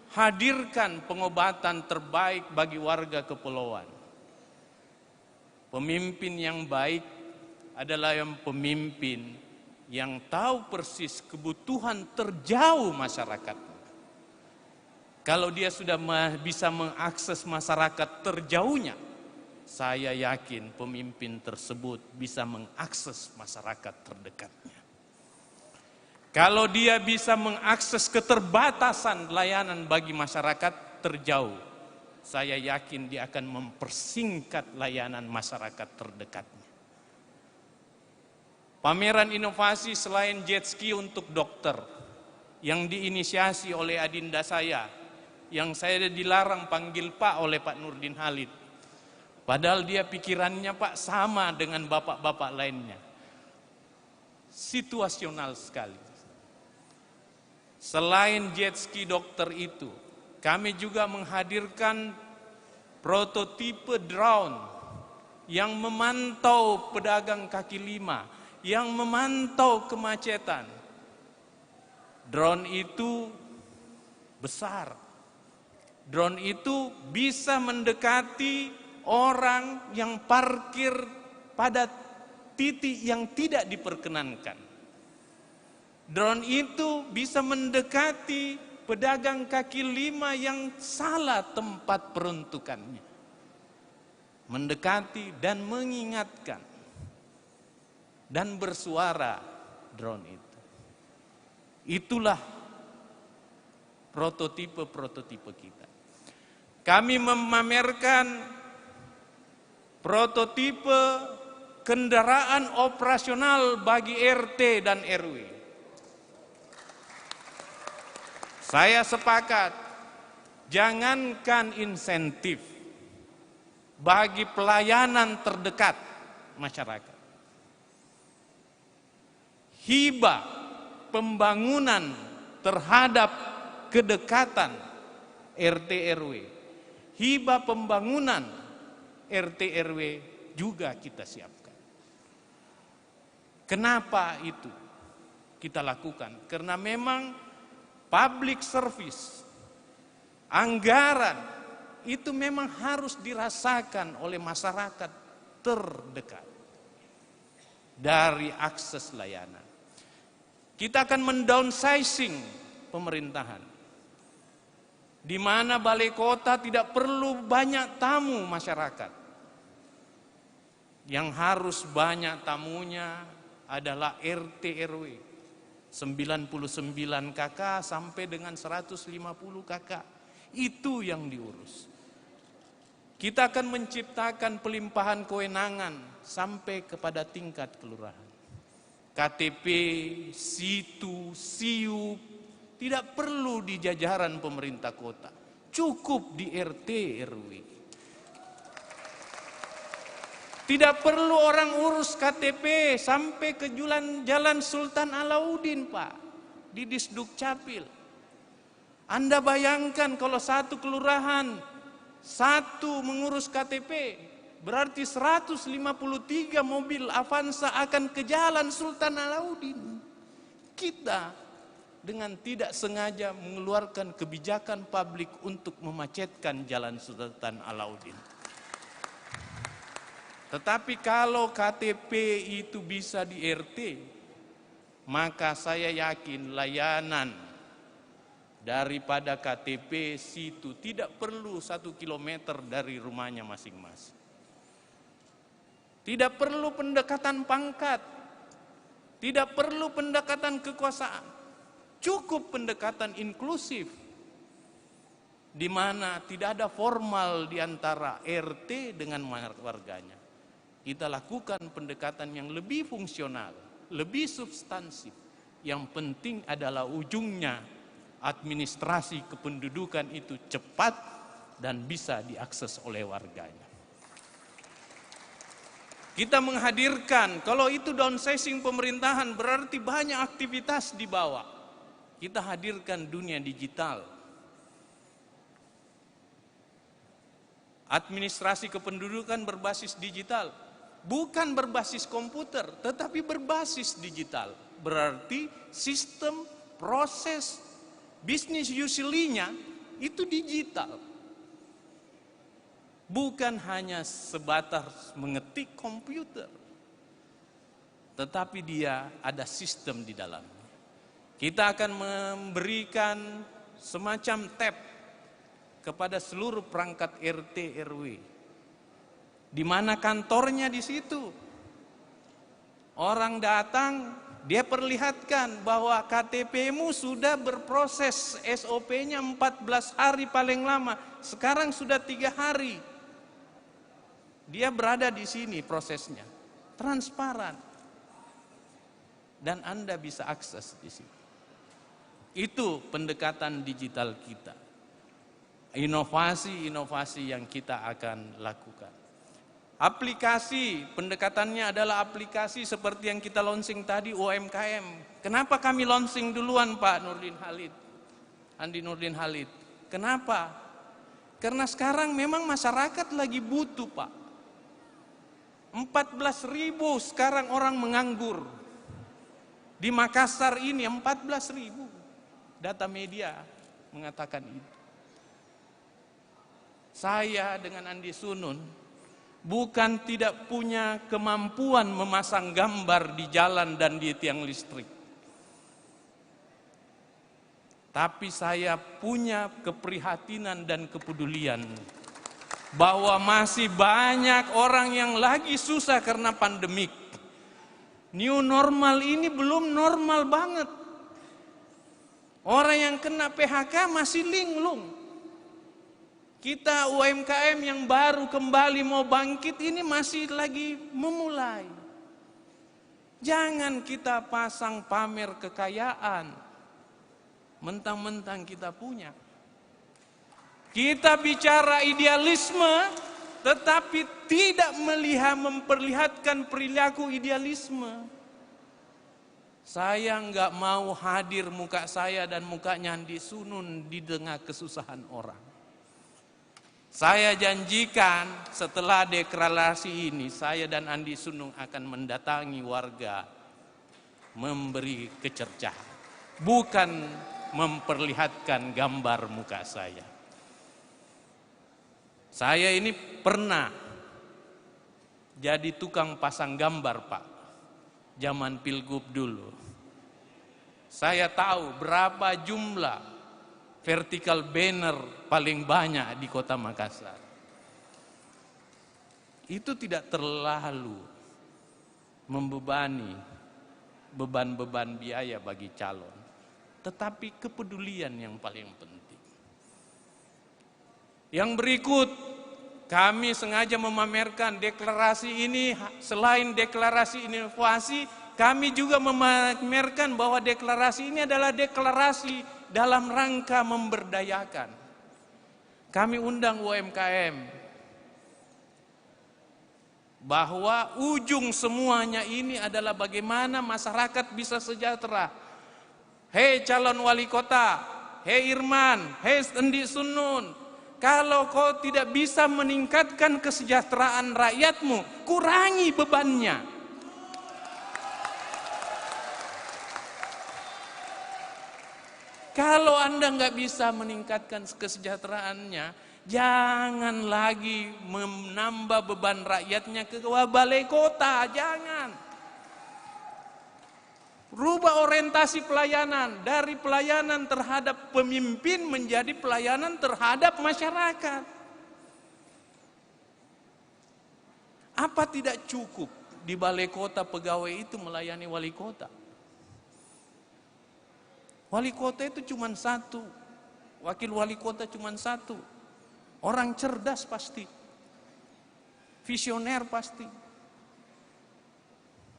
menghadirkan pengobatan terbaik bagi warga kepulauan. Pemimpin yang baik adalah yang pemimpin yang tahu persis kebutuhan terjauh masyarakat. Kalau dia sudah bisa mengakses masyarakat terjauhnya, saya yakin pemimpin tersebut bisa mengakses masyarakat terdekatnya. Kalau dia bisa mengakses keterbatasan layanan bagi masyarakat terjauh, saya yakin dia akan mempersingkat layanan masyarakat terdekatnya. Pameran inovasi selain jet ski untuk dokter yang diinisiasi oleh adinda saya, yang saya dilarang panggil Pak oleh Pak Nurdin Halid. Padahal dia pikirannya Pak sama dengan bapak-bapak lainnya. Situasional sekali. Selain jet ski dokter itu, kami juga menghadirkan prototipe drone yang memantau pedagang kaki lima, yang memantau kemacetan. Drone itu besar. Drone itu bisa mendekati orang yang parkir pada titik yang tidak diperkenankan. Drone itu bisa mendekati pedagang kaki lima yang salah tempat peruntukannya. Mendekati dan mengingatkan. Dan bersuara drone itu. Itulah prototipe-prototipe kita. Kami memamerkan prototipe kendaraan operasional bagi RT dan RW. Saya sepakat, jangankan insentif bagi pelayanan terdekat masyarakat. Hibah pembangunan terhadap kedekatan RT RW. Hibah pembangunan RT RW juga kita siapkan. Kenapa itu kita lakukan? Karena memang public service, anggaran itu memang harus dirasakan oleh masyarakat terdekat dari akses layanan. Kita akan mendownsizing pemerintahan, di mana balai kota tidak perlu banyak tamu masyarakat. Yang harus banyak tamunya adalah RT RW. 99 KK sampai dengan 150 KK. Itu yang diurus. Kita akan menciptakan pelimpahan kewenangan sampai kepada tingkat kelurahan. KTP, situ, siup, tidak perlu di jajaran pemerintah kota. Cukup di RT RW. Tidak perlu orang urus KTP sampai ke Jalan Sultan Alauddin, Pak, di Disduk Capil. Anda bayangkan kalau satu kelurahan, satu mengurus KTP, berarti 153 mobil Avanza akan ke Jalan Sultan Alauddin. Kita dengan tidak sengaja mengeluarkan kebijakan publik untuk memacetkan Jalan Sultan Alauddin. Tetapi kalau KTP itu bisa di RT, maka saya yakin layanan daripada KTP situ tidak perlu 1 kilometer dari rumahnya masing-masing. Tidak perlu pendekatan pangkat, tidak perlu pendekatan kekuasaan. Cukup pendekatan inklusif, di mana tidak ada formal di antara RT dengan warganya. Kita lakukan pendekatan yang lebih fungsional, lebih substansif. Yang penting adalah ujungnya administrasi kependudukan itu cepat dan bisa diakses oleh warganya. Kita menghadirkan, kalau itu downsizing pemerintahan berarti banyak aktivitas di bawah. Kita hadirkan dunia digital. Administrasi kependudukan berbasis digital. Bukan berbasis komputer, tetapi berbasis digital. Berarti sistem, proses, bisnis usually-nya itu digital. Bukan hanya sebatas mengetik komputer, tetapi dia ada sistem di dalamnya. Kita akan memberikan semacam tab kepada seluruh perangkat RT RW. Di mana kantornya di situ. Orang datang, dia perlihatkan bahwa KTP-mu sudah berproses, SOP-nya 14 hari paling lama, sekarang sudah 3 hari. Dia berada di sini prosesnya, transparan. Dan Anda bisa akses di sini. Itu pendekatan digital kita. Inovasi-inovasi yang kita akan lakukan. Aplikasi, pendekatannya adalah aplikasi seperti yang kita launching tadi, UMKM. Kenapa kami launching duluan Pak Nurdin Halid? Andi Nurdin Halid. Kenapa? Karena sekarang memang masyarakat lagi butuh Pak. 14.000 sekarang orang menganggur. Di Makassar ini 14.000. Data media mengatakan itu. Saya dengan Andi Sunun bukan tidak punya kemampuan memasang gambar di jalan dan di tiang listrik. Tapi saya punya keprihatinan dan kepedulian bahwa masih banyak orang yang lagi susah karena pandemik. New normal ini belum normal banget. Orang yang kena PHK masih linglung. Kita UMKM yang baru kembali mau bangkit ini masih lagi memulai. Jangan kita pasang pamer kekayaan. Mentang-mentang kita punya. Kita bicara idealisme, tetapi tidak memperlihatkan perilaku idealisme. Saya enggak mau hadir muka saya dan mukanya Andi Sunun di tengah kesusahan orang. Saya janjikan setelah deklarasi ini, saya dan Andi Sunun akan mendatangi warga, memberi kecercahan. Bukan memperlihatkan gambar muka saya. Saya ini pernah jadi tukang pasang gambar Pak. Zaman Pilgub dulu. Saya tahu berapa jumlah vertical banner paling banyak di Kota Makassar. Itu tidak terlalu membebani beban-beban biaya bagi calon, tetapi kepedulian yang paling penting. Yang berikut, kami sengaja memamerkan deklarasi ini. Selain deklarasi inovasi, kami juga memamerkan bahwa deklarasi ini adalah deklarasi dalam rangka memberdayakan. Kami undang UMKM bahwa ujung semuanya ini adalah bagaimana masyarakat bisa sejahtera. Hei calon wali kota, hei Irman, hei Andi Sunun, kalau kau tidak bisa meningkatkan kesejahteraan rakyatmu, kurangi bebannya. Kalau Anda nggak bisa meningkatkan kesejahteraannya, jangan lagi menambah beban rakyatnya ke balai kota, jangan. Rubah orientasi pelayanan dari pelayanan terhadap pemimpin menjadi pelayanan terhadap masyarakat. Apa tidak cukup di balai kota pegawai itu melayani wali kota? Wali kota itu cuma satu, wakil wali kota cuma satu. Orang cerdas pasti, visioner pasti,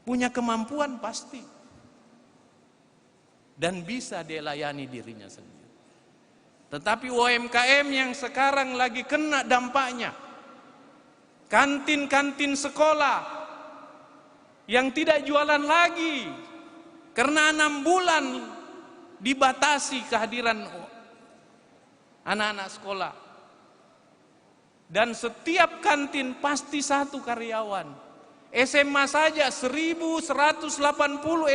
punya kemampuan pasti, dan bisa dia layani dirinya sendiri. Tetapi UMKM yang sekarang lagi kena dampaknya, kantin-kantin sekolah yang tidak jualan lagi karena 6 bulan dibatasi kehadiran anak-anak sekolah. Dan setiap kantin pasti satu karyawan. SMA saja 1180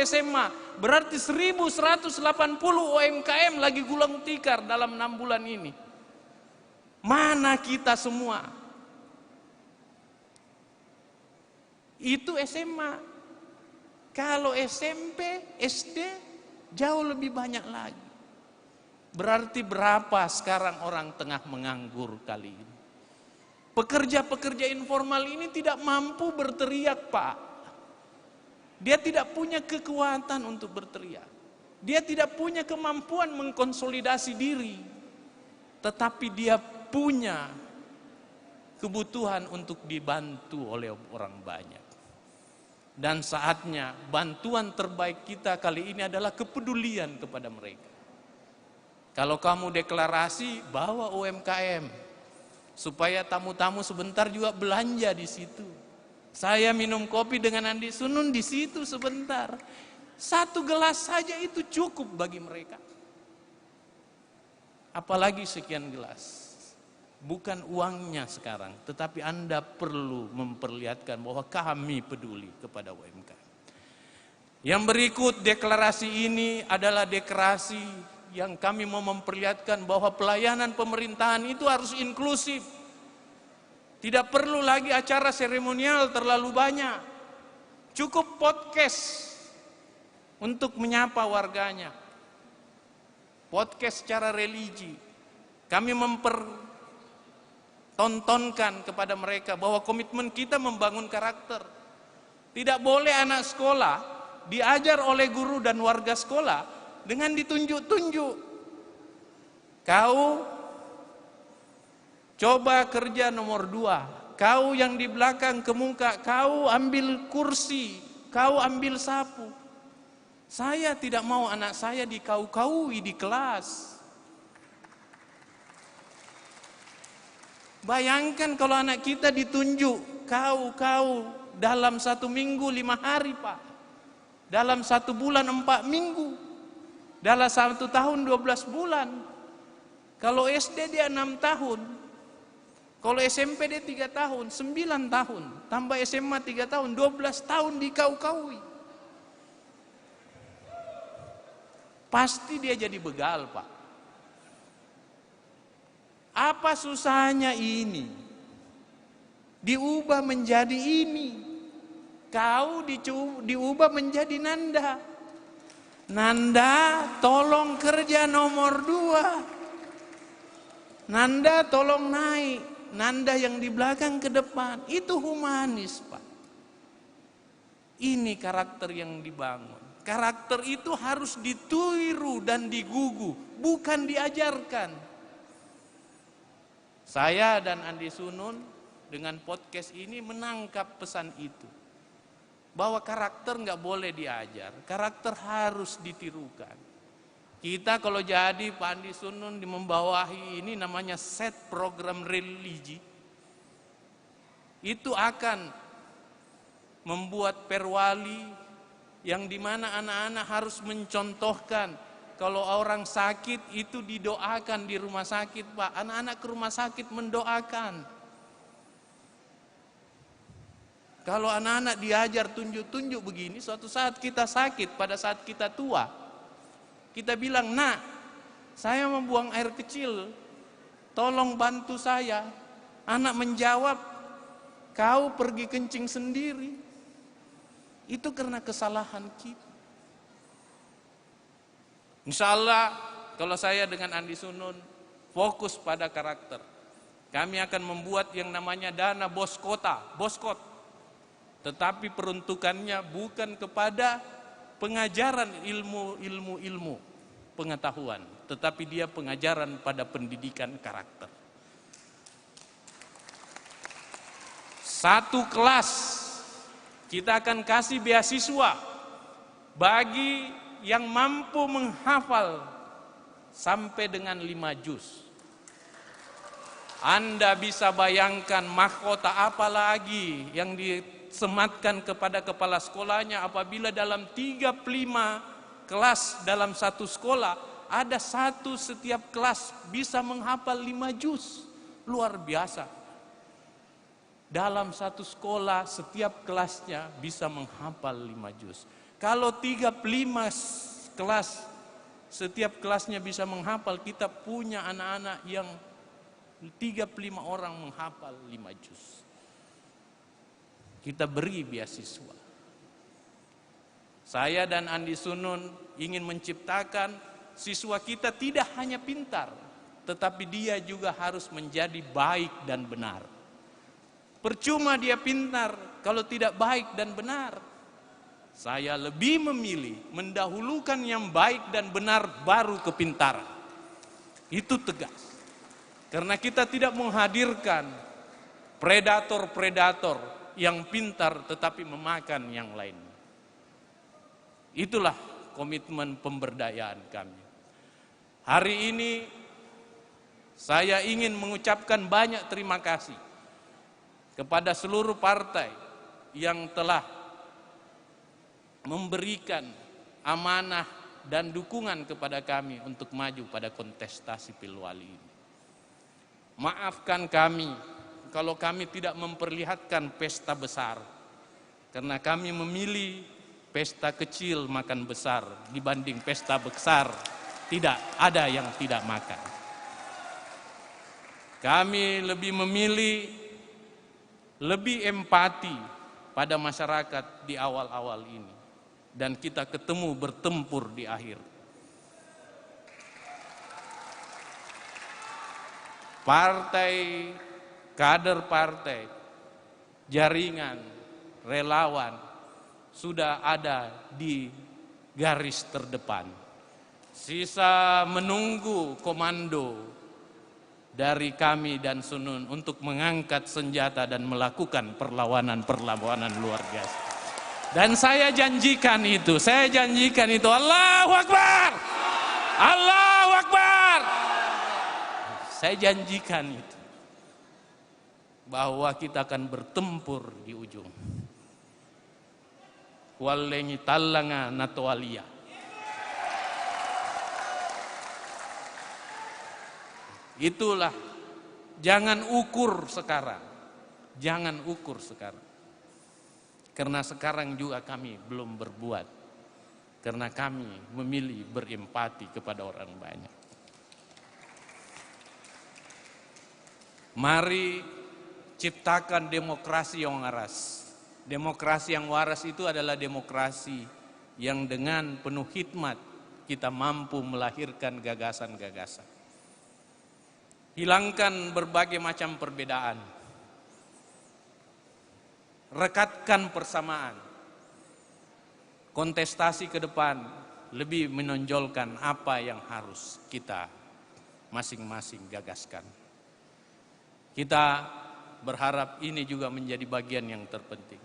SMA, berarti 1180 UMKM lagi gulung tikar dalam 6 bulan ini. Mana kita semua? Itu SMA. Kalau SMP, SD jauh lebih banyak lagi. Berarti berapa sekarang orang tengah menganggur kali ini? Pekerja-pekerja informal ini tidak mampu berteriak, Pak. Dia tidak punya kekuatan untuk berteriak. Dia tidak punya kemampuan mengkonsolidasi diri. Tetapi dia punya kebutuhan untuk dibantu oleh orang banyak. Dan saatnya bantuan terbaik kita kali ini adalah kepedulian kepada mereka. Kalau kamu deklarasi, bawa UMKM. Supaya tamu-tamu sebentar juga belanja di situ. Saya minum kopi dengan Andi Sunun di situ sebentar. 1 gelas saja itu cukup bagi mereka. Apalagi sekian gelas. Bukan uangnya sekarang, tetapi Anda perlu memperlihatkan bahwa kami peduli kepada UMKM. Yang berikut deklarasi ini adalah deklarasi yang kami mau memperlihatkan bahwa pelayanan pemerintahan itu harus inklusif. Tidak perlu lagi acara seremonial terlalu banyak. Cukup podcast untuk menyapa warganya. Podcast secara religi. Kami mempertontonkan kepada mereka bahwa komitmen kita membangun karakter. Tidak boleh anak sekolah diajar oleh guru dan warga sekolah dengan ditunjuk-tunjuk. Kau coba kerja nomor 2. Kau yang di belakang ke muka, kau ambil kursi, kau ambil sapu. Saya tidak mau anak saya dikau-kaui di kelas. Bayangkan kalau anak kita ditunjuk, kau dalam 1 minggu 5 hari, Pak. Dalam 1 bulan 4 minggu. Dalam 1 tahun 12 bulan. Kalau SD dia 6 tahun. Kalau SMP dia 3 tahun, 9 tahun. Tambah SMA 3 tahun, 12 tahun dikau-kaui. Pasti dia jadi begal, Pak. Apa susahnya ini? Diubah menjadi ini. Kau diubah menjadi Nanda. Nanda tolong kerja nomor 2. Nanda tolong naik. Nanda yang di belakang ke depan. Itu humanis, Pak. Ini karakter yang dibangun. Karakter itu harus ditiru dan digugu, bukan diajarkan. Saya dan Andi Sunun dengan podcast ini menangkap pesan itu. Bahwa karakter nggak boleh diajar, karakter harus ditirukan. Kita kalau jadi Pak Andi Sunun membawahi ini namanya set program religi, itu akan membuat perwali yang dimana anak-anak harus mencontohkan kalau orang sakit itu didoakan di rumah sakit, Pak. Anak-anak ke rumah sakit mendoakan. Kalau anak-anak diajar tunjuk-tunjuk begini, suatu saat kita sakit, pada saat kita tua, kita bilang, "Nak, saya membuang air kecil, tolong bantu saya." Anak menjawab, "Kau pergi kencing sendiri." Itu karena kesalahan kita. Insya Allah, kalau saya dengan Andi Sunun fokus pada karakter, kami akan membuat yang namanya dana boskot. Tetapi peruntukannya bukan kepada pengajaran ilmu, pengetahuan, tetapi dia pengajaran pada pendidikan karakter. Satu kelas kita akan kasih beasiswa bagi yang mampu menghafal sampai dengan 5 juz. Anda bisa bayangkan mahkota apa lagi yang disematkan kepada kepala sekolahnya apabila dalam 35 kelas dalam satu sekolah, ada satu setiap kelas bisa menghafal 5 juz. Luar biasa. Dalam satu sekolah, setiap kelasnya bisa menghafal 5 juz. Kalau 35 kelas, setiap kelasnya bisa menghafal, kita punya anak-anak yang 35 orang menghafal 5 juz. Kita beri beasiswa. Saya dan Andi Sunun ingin menciptakan siswa kita tidak hanya pintar, tetapi dia juga harus menjadi baik dan benar. Percuma dia pintar kalau tidak baik dan benar. Saya lebih memilih mendahulukan yang baik dan benar baru kepintaran. Itu tegas. Karena kita tidak menghadirkan predator-predator yang pintar tetapi memakan yang lain. Itulah komitmen pemberdayaan kami. Hari ini saya ingin mengucapkan banyak terima kasih kepada seluruh partai yang telah memberikan amanah dan dukungan kepada kami untuk maju pada kontestasi Pilwali ini. Maafkan kami kalau kami tidak memperlihatkan pesta besar, karena kami memilih pesta kecil makan besar dibanding pesta besar tidak ada yang tidak makan. Kami lebih memilih lebih empati pada masyarakat di awal-awal ini, dan kita ketemu bertempur di akhir. Partai, kader partai, jaringan, relawan sudah ada di garis terdepan. Sisa menunggu komando dari kami dan Sunun untuk mengangkat senjata dan melakukan perlawanan luar biasa. Dan saya janjikan itu, Allahu Akbar! Allahu Akbar! Saya janjikan itu, bahwa kita akan bertempur di ujung. Walengi talanga natwalia. Itulah, jangan ukur sekarang. Jangan ukur sekarang. Karena sekarang juga kami belum berbuat. Karena kami memilih berempati kepada orang banyak. Mari ciptakan demokrasi yang waras. Demokrasi yang waras itu adalah demokrasi yang dengan penuh hikmat kita mampu melahirkan gagasan-gagasan. Hilangkan berbagai macam perbedaan. Rekatkan persamaan. Kontestasi ke depan lebih menonjolkan apa yang harus kita masing-masing gagaskan. Kita berharap ini juga menjadi bagian yang terpenting.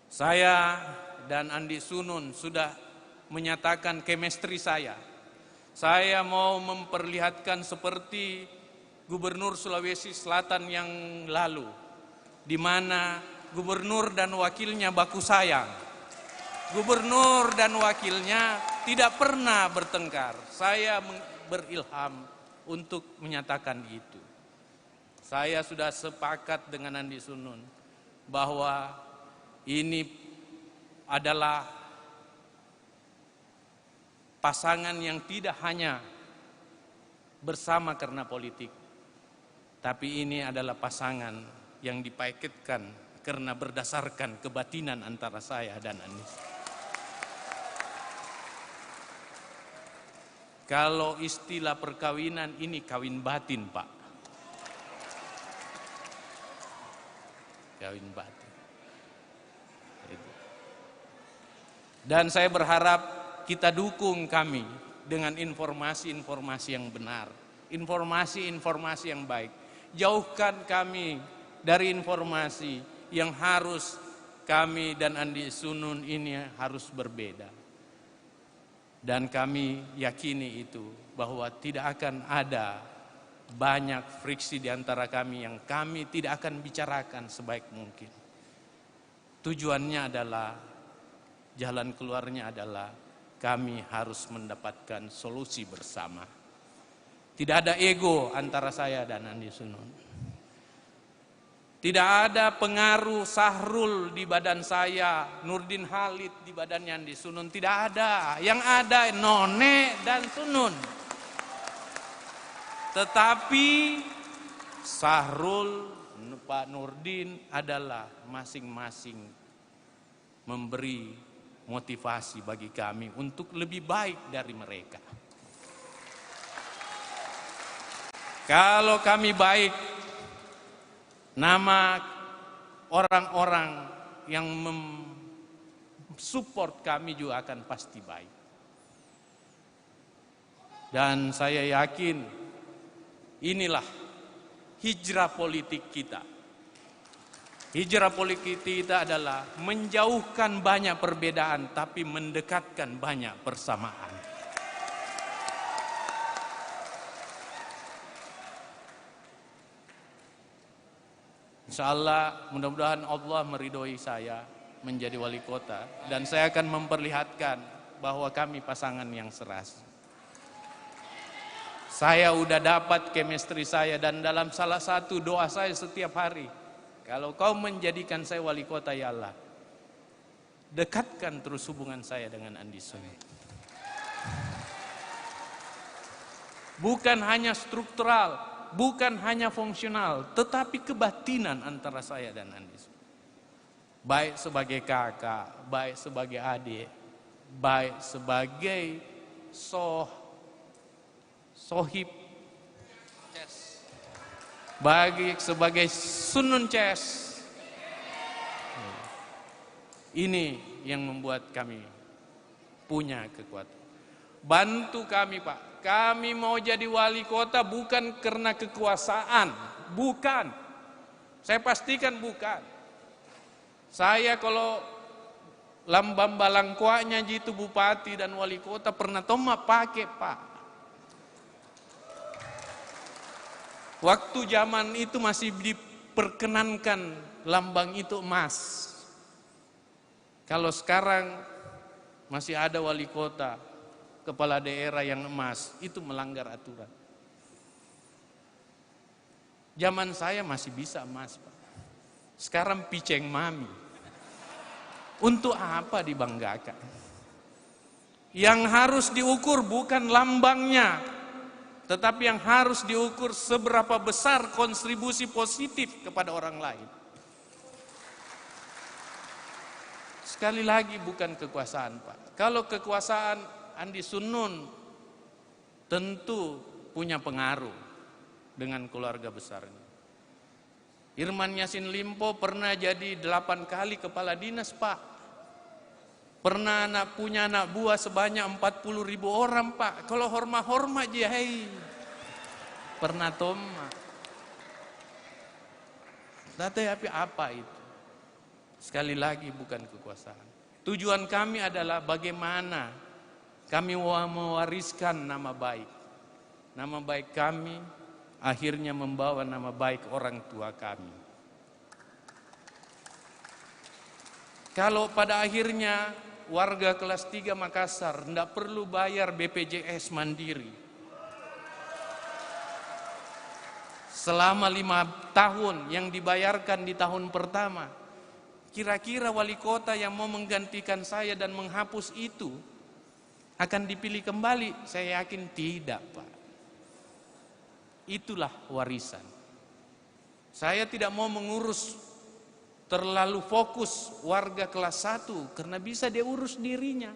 Saya dan Andi Sunun sudah menyatakan chemistry saya. Saya mau memperlihatkan seperti Gubernur Sulawesi Selatan yang lalu, di mana gubernur dan wakilnya baku sayang. Gubernur dan wakilnya tidak pernah bertengkar. Saya berilham untuk menyatakan itu. Saya sudah sepakat dengan Andi Sunun bahwa ini adalah pasangan yang tidak hanya bersama karena politik, tapi ini adalah pasangan yang dipaketkan karena berdasarkan kebatinan antara saya dan Anies. Kalau istilah perkawinan ini kawin batin, Pak. Kawin batin. Dan saya berharap kita dukung kami dengan informasi-informasi yang benar, informasi-informasi yang baik. Jauhkan kami dari informasi yang harus kami dan Andi Sunun ini harus berbeda. Dan kami yakini itu bahwa tidak akan ada banyak friksi di antara kami yang kami tidak akan bicarakan sebaik mungkin. Tujuannya adalah, jalan keluarnya adalah kami harus mendapatkan solusi bersama. Tidak ada ego antara saya dan Andi Sunun. Tidak ada pengaruh Sahrul di badan saya, Nurdin Halid di badannya Andi Sunun. Tidak ada. Yang ada None dan Sunun. Tetapi Sahrul, Pak Nurdin adalah masing-masing memberi motivasi bagi kami untuk lebih baik dari mereka. Kalau kami baik, nama orang-orang yang support kami juga akan pasti baik. Dan saya yakin inilah hijrah politik kita. Hijrah politik kita adalah menjauhkan banyak perbedaan tapi mendekatkan banyak persamaan. Insya Allah mudah-mudahan Allah meridhoi saya menjadi wali kota dan saya akan memperlihatkan bahwa kami pasangan yang serasi. Saya udah dapat chemistry saya dan dalam salah satu doa saya setiap hari, kalau kau menjadikan saya wali kota ya Allah, dekatkan terus hubungan saya dengan Andi Sunun. Bukan hanya struktural, bukan hanya fungsional, tetapi kebatinan antara saya dan Andi Sunun. Baik sebagai kakak, baik sebagai adik, baik sebagai sohib, bagi sebagai Sunun Ces. Ini yang membuat kami punya kekuatan. Bantu kami Pak, kami mau jadi wali kota bukan karena kekuasaan, bukan. Saya pastikan bukan. Saya kalau lambang balangkuanya jitu bupati dan wali kota pernah tomak pakai Pak. Waktu zaman itu masih diperkenankan lambang itu emas. Kalau sekarang masih ada wali kota, kepala daerah yang emas, itu melanggar aturan. Zaman saya masih bisa emas Pak. Sekarang piceng mami. Untuk apa dibanggakan? Yang harus diukur bukan lambangnya, tetapi yang harus diukur seberapa besar kontribusi positif kepada orang lain. Sekali lagi bukan kekuasaan Pak. Kalau kekuasaan Andi Sunun tentu punya pengaruh dengan keluarga besarnya. Irman Yasin Limpo pernah jadi 8 kali kepala dinas Pak. Pernah punya anak buah sebanyak 40.000 orang Pak. Kalau hormat-hormat aja, hei. Pernah toma. Tapi apa itu? Sekali lagi bukan kekuasaan. Tujuan kami adalah bagaimana kami mewariskan nama baik. Nama baik kami akhirnya membawa nama baik orang tua kami. Kalau pada akhirnya warga kelas 3 Makassar tidak perlu bayar BPJS Mandiri selama 5 tahun yang dibayarkan di tahun pertama, kira-kira wali kota yang mau menggantikan saya dan menghapus itu akan dipilih kembali? Saya yakin tidak Pak. Itulah warisan. Saya tidak mau mengurus terlalu fokus warga kelas 1 karena bisa dia urus dirinya.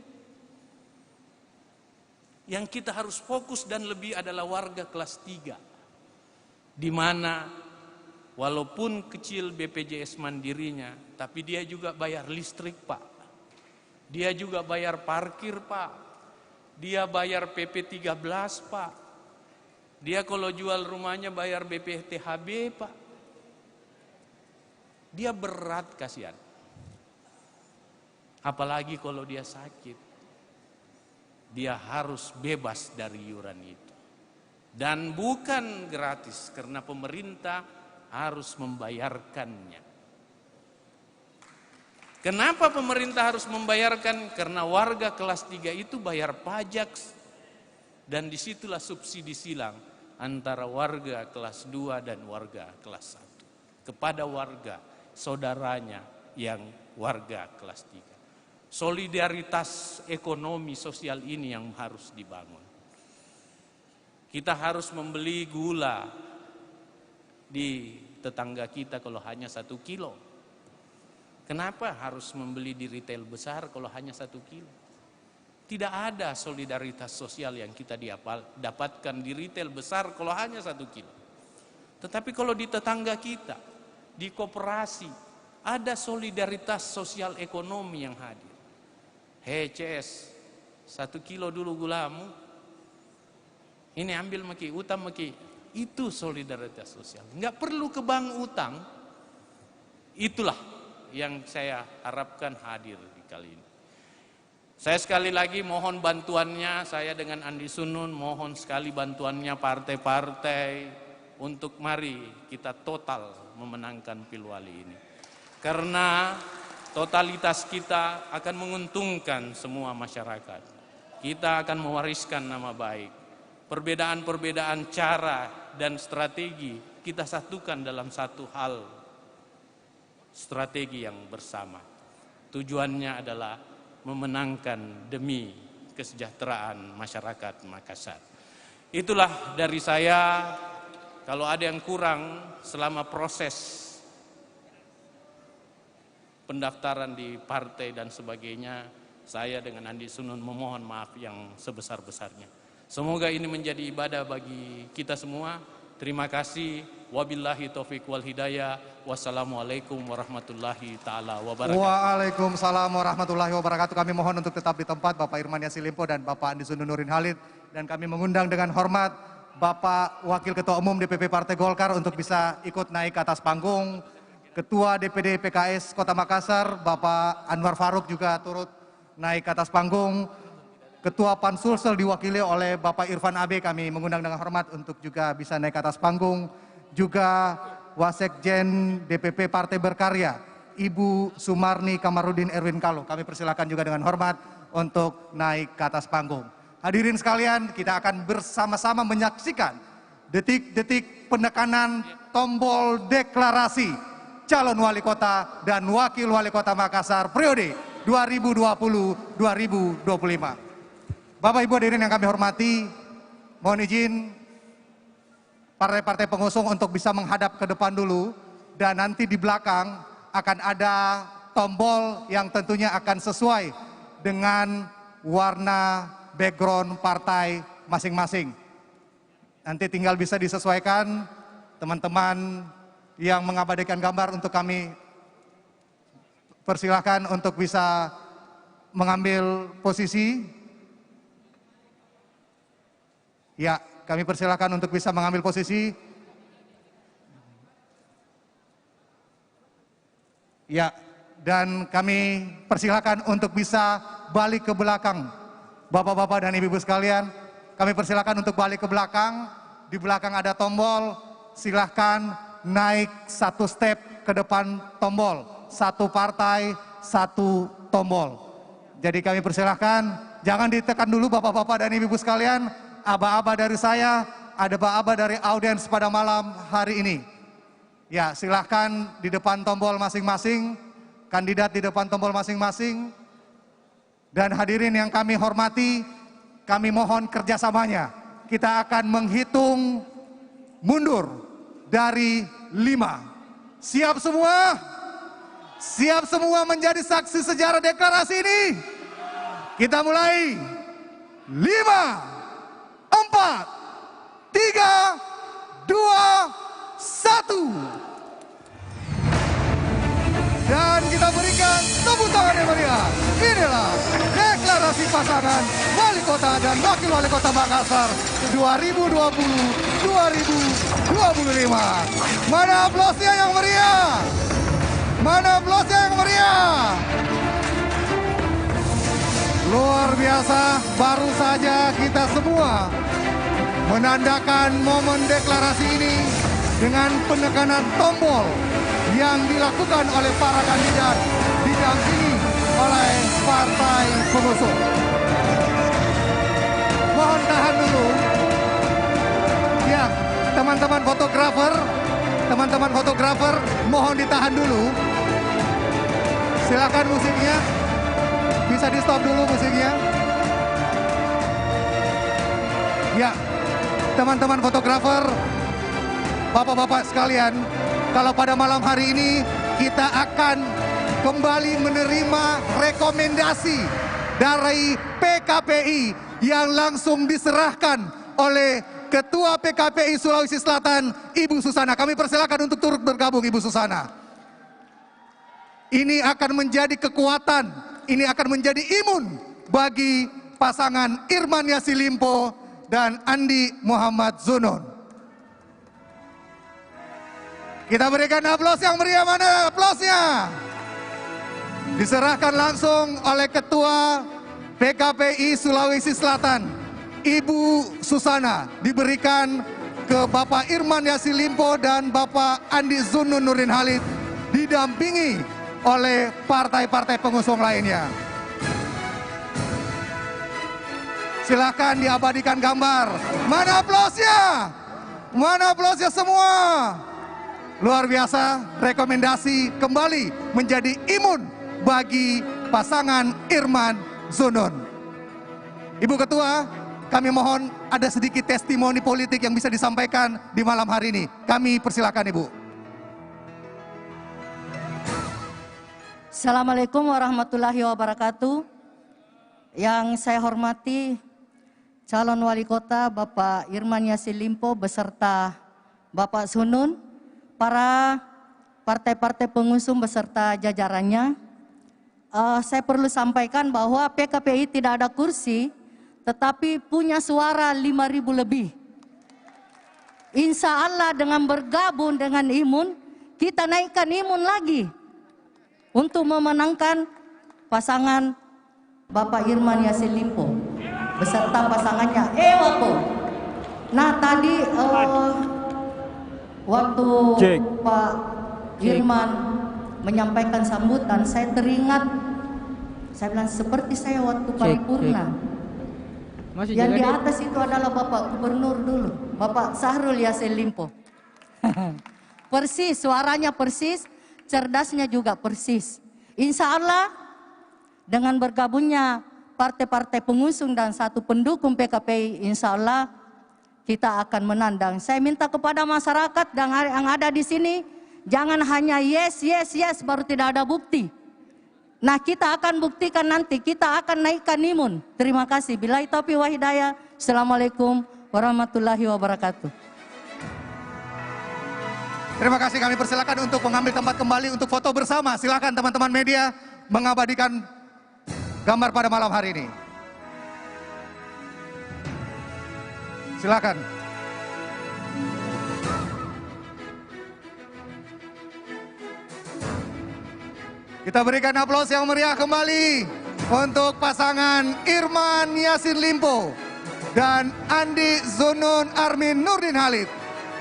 Yang kita harus fokus dan lebih adalah warga kelas 3. Di mana walaupun kecil BPJS Mandirinya, tapi dia juga bayar listrik Pak. Dia juga bayar parkir Pak. Dia bayar PP 13, Pak. Dia kalau jual rumahnya bayar BPTHB, Pak. Dia berat, kasihan. Apalagi kalau dia sakit. Dia harus bebas dari iuran itu. Dan bukan gratis, karena pemerintah harus membayarkannya. Kenapa pemerintah harus membayarkan? Karena warga kelas 3 itu bayar pajak. Dan disitulah subsidi silang antara warga kelas 2 dan warga kelas 1. Kepada warga, saudaranya yang warga kelas 3. Solidaritas ekonomi sosial ini yang harus dibangun. Kita harus membeli gula di tetangga kita kalau hanya 1 kilo. Kenapa harus membeli di retail besar kalau hanya 1 kilo? Tidak ada solidaritas sosial yang kita dapatkan di retail besar kalau hanya 1 kilo. Tetapi kalau di tetangga kita, di koperasi, ada solidaritas sosial ekonomi yang hadir. Hei CS, 1 kilo dulu gulamu. Ini ambil maki, utang maki. Itu solidaritas sosial. Enggak perlu ke bank utang. Itulah yang saya harapkan hadir di kali ini. Saya sekali lagi mohon bantuannya, saya dengan Andi Sunun mohon sekali bantuannya partai-partai untuk mari kita total memenangkan Pilwali ini. Karena totalitas kita akan menguntungkan semua masyarakat. Kita akan mewariskan nama baik. Perbedaan-perbedaan cara dan strategi kita satukan dalam satu hal. Strategi yang bersama. Tujuannya adalah memenangkan demi kesejahteraan masyarakat Makassar. Itulah dari saya. Kalau ada yang kurang selama proses pendaftaran di partai dan sebagainya, saya dengan Andi Sunun memohon maaf yang sebesar-besarnya. Semoga ini menjadi ibadah bagi kita semua. Terima kasih. Wabillahi taufiq wal hidayah. Wassalamualaikum warahmatullahi ta'ala wabarakatuh. Waalaikumsalam warahmatullahi wabarakatuh. Kami mohon untuk tetap di tempat Bapak Irman Yassin-Limpo dan Bapak Andi Sunun Nurdin Halid. Dan kami mengundang dengan hormat Bapak Wakil Ketua Umum DPP Partai Golkar untuk bisa ikut naik ke atas panggung. Ketua DPD PKS Kota Makassar, Bapak Anwar Faruk juga turut naik ke atas panggung. Ketua Pansulsel diwakili oleh Bapak Irfan Abe, kami mengundang dengan hormat untuk juga bisa naik ke atas panggung. Juga Wasekjen DPP Partai Berkarya, Ibu Sumarni Kamarudin Erwin Kalo, kami persilakan juga dengan hormat untuk naik ke atas panggung. Hadirin sekalian, kita akan bersama-sama menyaksikan detik-detik penekanan tombol deklarasi calon wali kota dan wakil wali kota Makassar periode 2020-2025. Bapak Ibu hadirin yang kami hormati, mohon izin partai-partai pengusung untuk bisa menghadap ke depan dulu, dan nanti di belakang akan ada tombol yang tentunya akan sesuai dengan warna background partai masing-masing. Nanti tinggal bisa disesuaikan teman-teman yang mengabadikan gambar untuk kami persilahkan untuk bisa mengambil posisi. Ya, kami persilahkan untuk bisa mengambil posisi. Ya, dan kami persilahkan untuk bisa balik ke belakang. Bapak-bapak dan ibu-ibu sekalian, kami persilahkan untuk balik ke belakang. Di belakang ada tombol, silahkan naik 1 step ke depan tombol. 1 partai, 1 tombol. Jadi kami persilahkan, jangan ditekan dulu bapak-bapak dan ibu-ibu sekalian. Aba-aba dari saya, ada aba-aba dari audiens pada malam hari ini. Ya, silahkan di depan tombol masing-masing, kandidat di depan tombol masing-masing. Dan hadirin yang kami hormati, kami mohon kerjasamanya. Kita akan menghitung mundur dari 5. Siap semua? Siap semua menjadi saksi sejarah deklarasi ini? Kita mulai. 5, 4, 3, 2, 1. Dan kita berikan tepuk tangan yang meriah. Inilah deklarasi. deklarasi pasangan Wali Kota dan Wakil Wali Kota Makassar 2020-2025. Mana aplausnya yang meriah? Mana aplausnya yang meriah? Luar biasa, baru saja kita semua menandakan momen deklarasi ini dengan penekanan tombol yang dilakukan oleh para kandidat didampingi oleh partai pengusung. Mohon tahan dulu. Ya, teman-teman fotografer, mohon ditahan dulu. Silakan musiknya. Bisa di stop dulu musiknya. Ya, teman-teman fotografer, bapak-bapak sekalian, kalau pada malam hari ini kita akan kembali menerima rekomendasi dari PKPI yang langsung diserahkan oleh Ketua PKPI Sulawesi Selatan, Ibu Susana. Kami persilakan untuk turut bergabung, Ibu Susana. Ini akan menjadi kekuatan, ini akan menjadi imun bagi pasangan Irman Yasin Limpo dan Andi Muhammad Zunun. Kita berikan aplaus yang meriah, mana aplausnya? Diserahkan langsung oleh Ketua PKPI Sulawesi Selatan, Ibu Susana, diberikan ke Bapak Irman Yasin Limpo dan Bapak Andi Zunun Nurdin Halid, didampingi oleh partai-partai pengusung lainnya. Silakan diabadikan gambar. Mana aplausnya? Mana aplausnya semua? Luar biasa, rekomendasi kembali menjadi imun bagi pasangan Irman Zunun. Ibu Ketua, kami mohon ada sedikit testimoni politik yang bisa disampaikan di malam hari ini. Kami persilakan Ibu. Assalamualaikum warahmatullahi wabarakatuh. Yang saya hormati calon wali kota Bapak Irman Yasin Limpo beserta Bapak Zunun, para partai-partai pengusung beserta jajarannya. Saya perlu sampaikan bahwa PKPI tidak ada kursi, tetapi punya suara 5.000 lebih. Insya Allah dengan bergabung dengan Imun, kita naikkan Imun lagi untuk memenangkan pasangan Bapak Irman Yasin Limpo beserta pasangannya Ewako. Nah tadi waktu Pak Irman menyampaikan sambutan, saya teringat, saya bilang seperti saya waktu paripurna. Yang di atas itu adalah Bapak Gubernur dulu, Bapak Sahrul Yasin Limpo. Persis, suaranya persis, cerdasnya juga persis. Insya Allah dengan bergabungnya partai-partai pengusung dan satu pendukung PKPI, insya Allah kita akan menandang. Saya minta kepada masyarakat yang ada di sini, jangan hanya yes, yes, yes, baru tidak ada bukti. Nah kita akan buktikan nanti, kita akan naikkan Imun. Terima kasih. Billahi taufiq wa hidayah. Assalamualaikum warahmatullahi wabarakatuh. Terima kasih, kami persilakan untuk mengambil tempat kembali untuk foto bersama. Silakan teman-teman media mengabadikan gambar pada malam hari ini. Silakan. Kita berikan aplaus yang meriah kembali untuk pasangan Irman Yasin Limpo dan Andi Zunun Armin Nurdin Halid,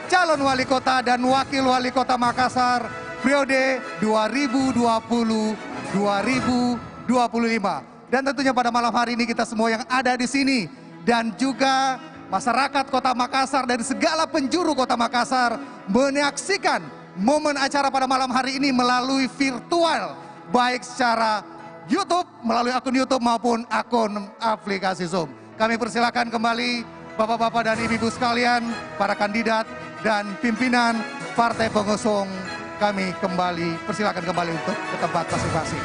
calon wali kota dan wakil wali kota Makassar periode 2020-2025. Dan tentunya pada malam hari ini kita semua yang ada di sini dan juga masyarakat Kota Makassar dari segala penjuru Kota Makassar menyaksikan momen acara pada malam hari ini melalui virtual, baik secara YouTube, melalui akun YouTube maupun akun aplikasi Zoom. Kami persilakan kembali Bapak-bapak dan Ibu-ibu sekalian, para kandidat dan pimpinan partai pengusung, kami kembali persilakan kembali untuk ke tempat masing-masing.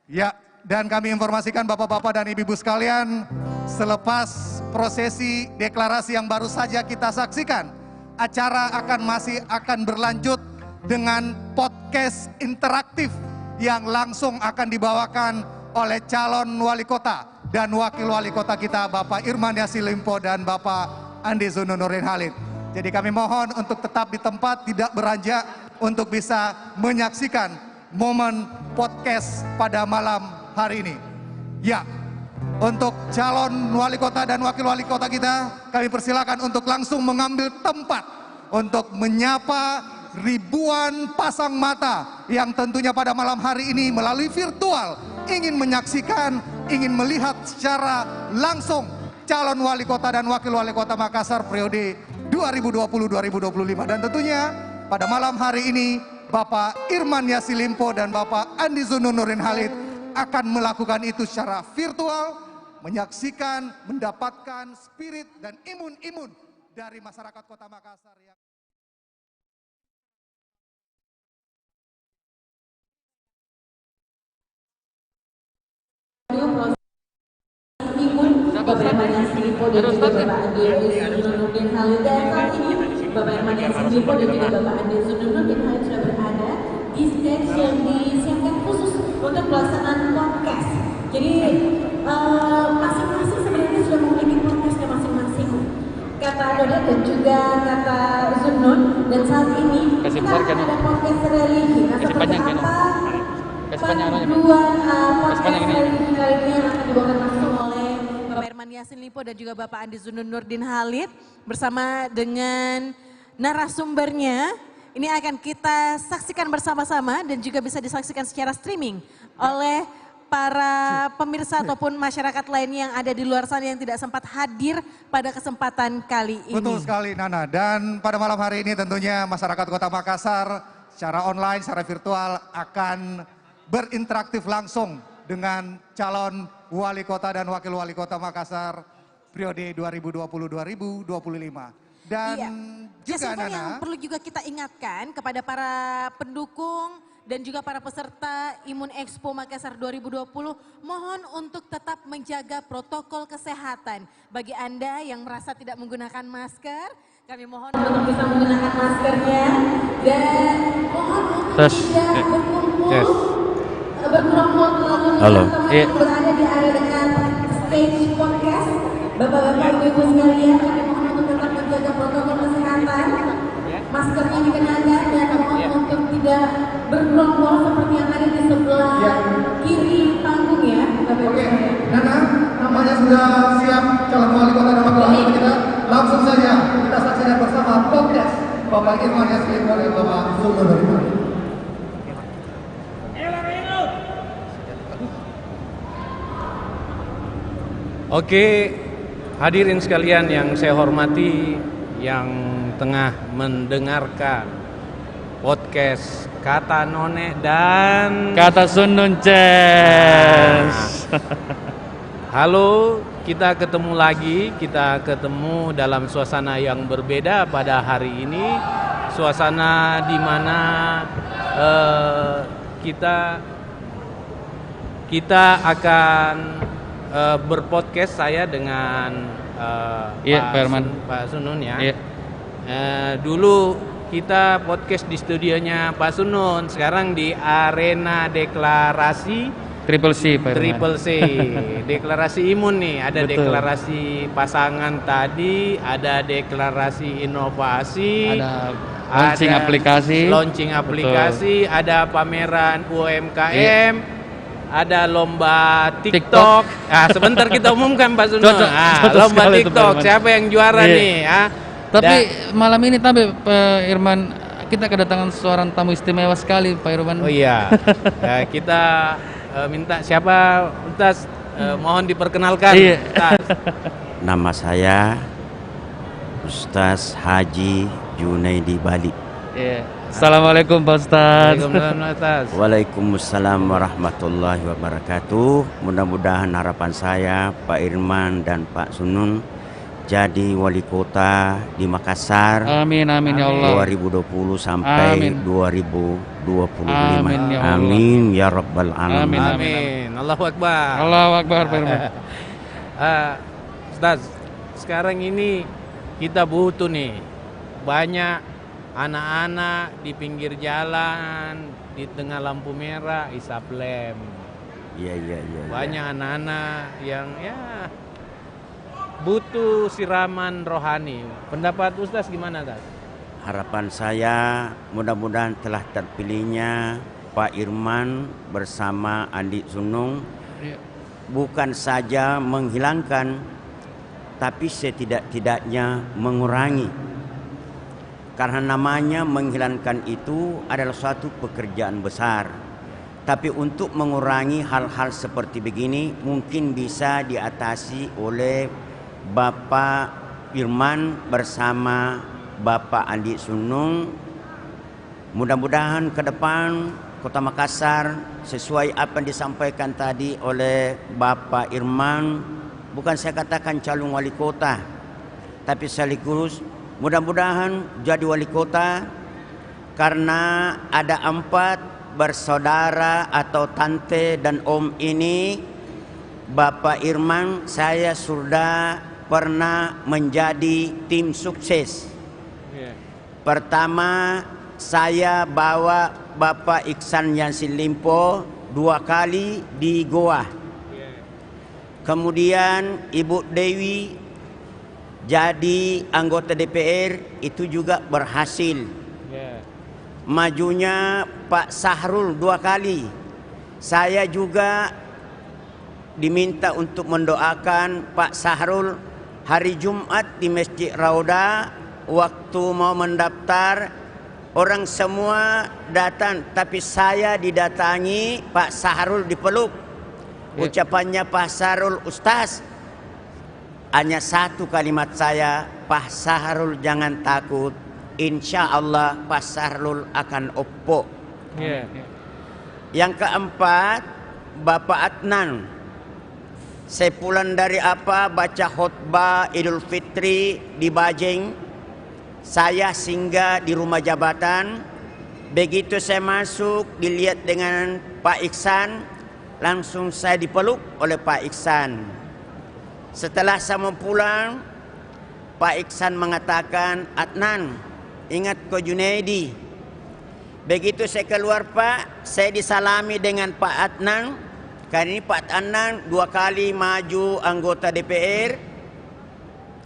Ya, dan kami informasikan Bapak-Bapak dan Ibu-Ibu sekalian, selepas prosesi deklarasi yang baru saja kita saksikan, acara masih akan berlanjut dengan podcast interaktif yang langsung akan dibawakan oleh calon wali kota dan wakil wali kota kita Bapak Irman Yasin Limpo dan Bapak Andi Zunun Nurdin Halid. Jadi kami mohon untuk tetap di tempat, tidak beranjak untuk bisa menyaksikan momen podcast pada malam hari ini. Ya, untuk calon wali kota dan wakil wali kota kita, kami persilakan untuk langsung mengambil tempat untuk menyapa ribuan pasang mata yang tentunya pada malam hari ini melalui virtual ingin menyaksikan, ingin melihat secara langsung calon wali kota dan wakil wali kota Makassar periode 2020-2025. Dan tentunya pada malam hari ini Bapak Irman Yasin Limpo dan Bapak Andi Zunun Nurdin Halid akan melakukan itu secara virtual, menyaksikan, mendapatkan spirit dan imun-imun dari masyarakat Kota Makassar yang Bapak Irman Yasin Limpo dan juga Bapak Andi Zunun Nurdin Halid. Dan saat ini Bapak Irman Yasin Limpo dan juga Bapak Andi Zunun Nurdin Halid sudah berada di stage yang disiapkan khusus untuk pelaksanaan podcast. Jadi masing-masing sebenarnya sudah memiliki podcastnya masing-masing, kata Dodet dan juga kata Zunun. Dan saat ini kita akan ada podcast religi. Nah, seperti apa panduan podcast religi kali ini yang akan dibawakan langsung oleh Bapak Irman Yasin Limpo dan juga Bapak Andi Zunun Nurdin Halid bersama dengan narasumbernya. Ini akan kita saksikan bersama-sama dan juga bisa disaksikan secara streaming oleh para pemirsa ataupun masyarakat lain yang ada di luar sana yang tidak sempat hadir pada kesempatan kali ini. Betul sekali Nana, dan pada malam hari ini tentunya masyarakat Kota Makassar secara online, secara virtual akan berinteraktif langsung dengan calon wali kota dan wakil wali kota Makassar periode 2020-2025. Dan juga Nana, yang Nana, perlu juga kita ingatkan kepada para pendukung dan juga para peserta Imun Expo Makassar 2020, mohon untuk tetap menjaga protokol kesehatan. Bagi Anda yang merasa tidak menggunakan masker, kami mohon untuk bisa menggunakan maskernya dan mohon untuk tidak berkumpul, berkelompok teman-teman berada di area dekat stage podcast. Bapak-bapak, ibu-ibu sekalian, kami mohon untuk tetap menjaga protokol kesehatan, maskernya dikenakan dan mohon untuk tidak bergerombol seperti yang ada di sebelah kiri panggung ya. Oke, Nana, namanya sudah siap calon wali kota dan wakil wali kota kita. Langsung saja kita saksikan bersama podcast Bapak Irman Yasin Limpo dan Bapak Zunun Nurdin Halid. Oke, hadirin sekalian yang saya hormati, yang tengah mendengarkan podcast Kata None dan Kata Sunun Ces. Halo, kita ketemu lagi, kita ketemu dalam suasana yang berbeda pada hari ini. Suasana di mana kita akan berpodcast, saya dengan Pak Sunun ya. Dulu kita podcast di studionya Pak Sunun, sekarang di arena deklarasi Triple C, Pak Irman. Triple C, deklarasi imun nih, ada Betul. deklarasi pasangan tadi, ada deklarasi inovasi, ada launching aplikasi, ada pameran UMKM, ada lomba TikTok. Ah, sebentar kita umumkan Pak Sunun. Lomba TikTok, siapa yang juara nih? Tapi malam ini Pak Irman, kita kedatangan seorang tamu istimewa sekali Pak Irman. Oh iya, ya, kita minta siapa Ustaz, mohon diperkenalkan. Nama saya Ustaz Haji Junaidi Bali. Assalamualaikum Pak Ustaz. Waalaikumsalam warahmatullahi wabarakatuh. Mudah-mudahan harapan saya Pak Irman dan Pak Sunun jadi wali kota di Makassar. Amin amin ya Allah. 2020 sampai 2025. Amin ya Allah. Amin ya rabbal alamin. Amin. Allahu Akbar. Allahu Akbar Pak Irman. Ustaz, sekarang ini kita butuh nih banyak anak-anak di pinggir jalan, di tengah lampu merah, isap lem. Iya. Banyak anak-anak yang ya butuh siraman rohani. Pendapat Ustaz gimana, Ustaz? Harapan saya mudah-mudahan telah terpilihnya Pak Irman bersama Andi Sunung bukan saja menghilangkan, tapi setidak-tidaknya mengurangi. Karena namanya menghilangkan itu adalah suatu pekerjaan besar. Tapi untuk mengurangi hal-hal seperti begini mungkin bisa diatasi oleh Bapak Irman bersama Bapak Andi Sunung. Mudah-mudahan ke depan Kota Makassar sesuai apa yang disampaikan tadi oleh Bapak Irman, bukan saya katakan calon wali kota, tapi sekaligus mudah-mudahan jadi wali kota karena ada 4 bersaudara atau tante dan om ini. Bapak Irman, saya sudah pernah menjadi tim sukses. Pertama saya bawa Bapak Iksan Yassin Limpo 2 kali di Goa. Kemudian Ibu Dewi jadi anggota DPR, itu juga berhasil. Majunya Pak Sahrul 2 kali. Saya juga diminta untuk mendoakan Pak Sahrul hari Jumat di Masjid Rauda. Waktu mau mendaftar, orang semua datang, tapi saya didatangi, Pak Sahrul dipeluk. Ucapannya Pak Sahrul, Ustaz, hanya 1 kalimat saya, Pak Sahrul jangan takut, insya Allah Pak Sahrul akan opo. Yang keempat, Bapak Adnan. Saya pulang dari baca khutbah Idul Fitri di Bajeng. Saya singgah di rumah jabatan. Begitu saya masuk, dilihat dengan Pak Iksan, langsung saya dipeluk oleh Pak Iksan. Setelah saya mau pulang, Pak Iksan mengatakan, Adnan, ingat Ko Junaidi. Begitu saya keluar Pak, saya disalami dengan Pak Adnan. Karena ini Pak Adnan 2 kali maju anggota DPR.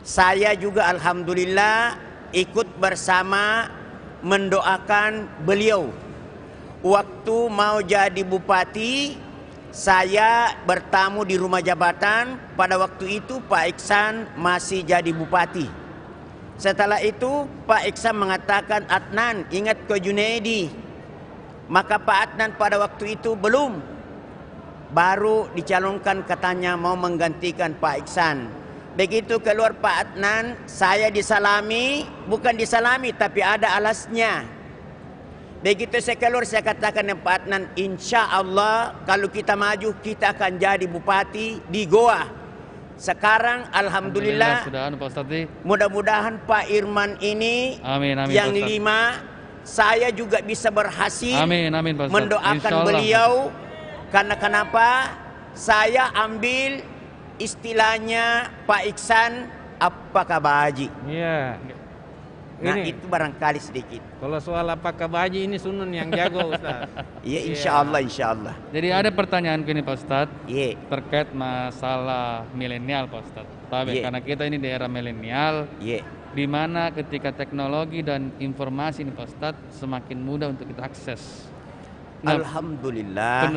Saya juga alhamdulillah ikut bersama mendoakan beliau. Waktu mau jadi bupati, saya bertamu di rumah jabatan. Pada waktu itu Pak Iksan masih jadi bupati. Setelah itu Pak Iksan mengatakan, Adnan ingat Ko Junaidi. Maka Pak Adnan pada waktu itu belum, baru dicalonkan katanya mau menggantikan Pak Iksan. Begitu keluar Pak Adnan, saya disalami, bukan disalami tapi ada alasnya. Begitu saya keluar, saya katakan dengan Pak Adnan, insya Allah kalau kita maju kita akan jadi bupati di Goa. Sekarang alhamdulillah mudah-mudahan Pak Irman ini yang 5, saya juga bisa berhasil mendoakan beliau. Karena kenapa? Saya ambil istilahnya Pak Iksan, apakah baji? Nah ini, itu barangkali sedikit. Kalau soal apakah baji ini Sunun yang jago Ustaz. Iya insya Allah. Jadi ada pertanyaan gini Pak Ustaz, terkait masalah milenial Pak Ustaz. Tapi karena kita ini daerah milenial, di mana ketika teknologi dan informasi ini Pak Ustaz semakin mudah untuk kita akses. Nah, alhamdulillah.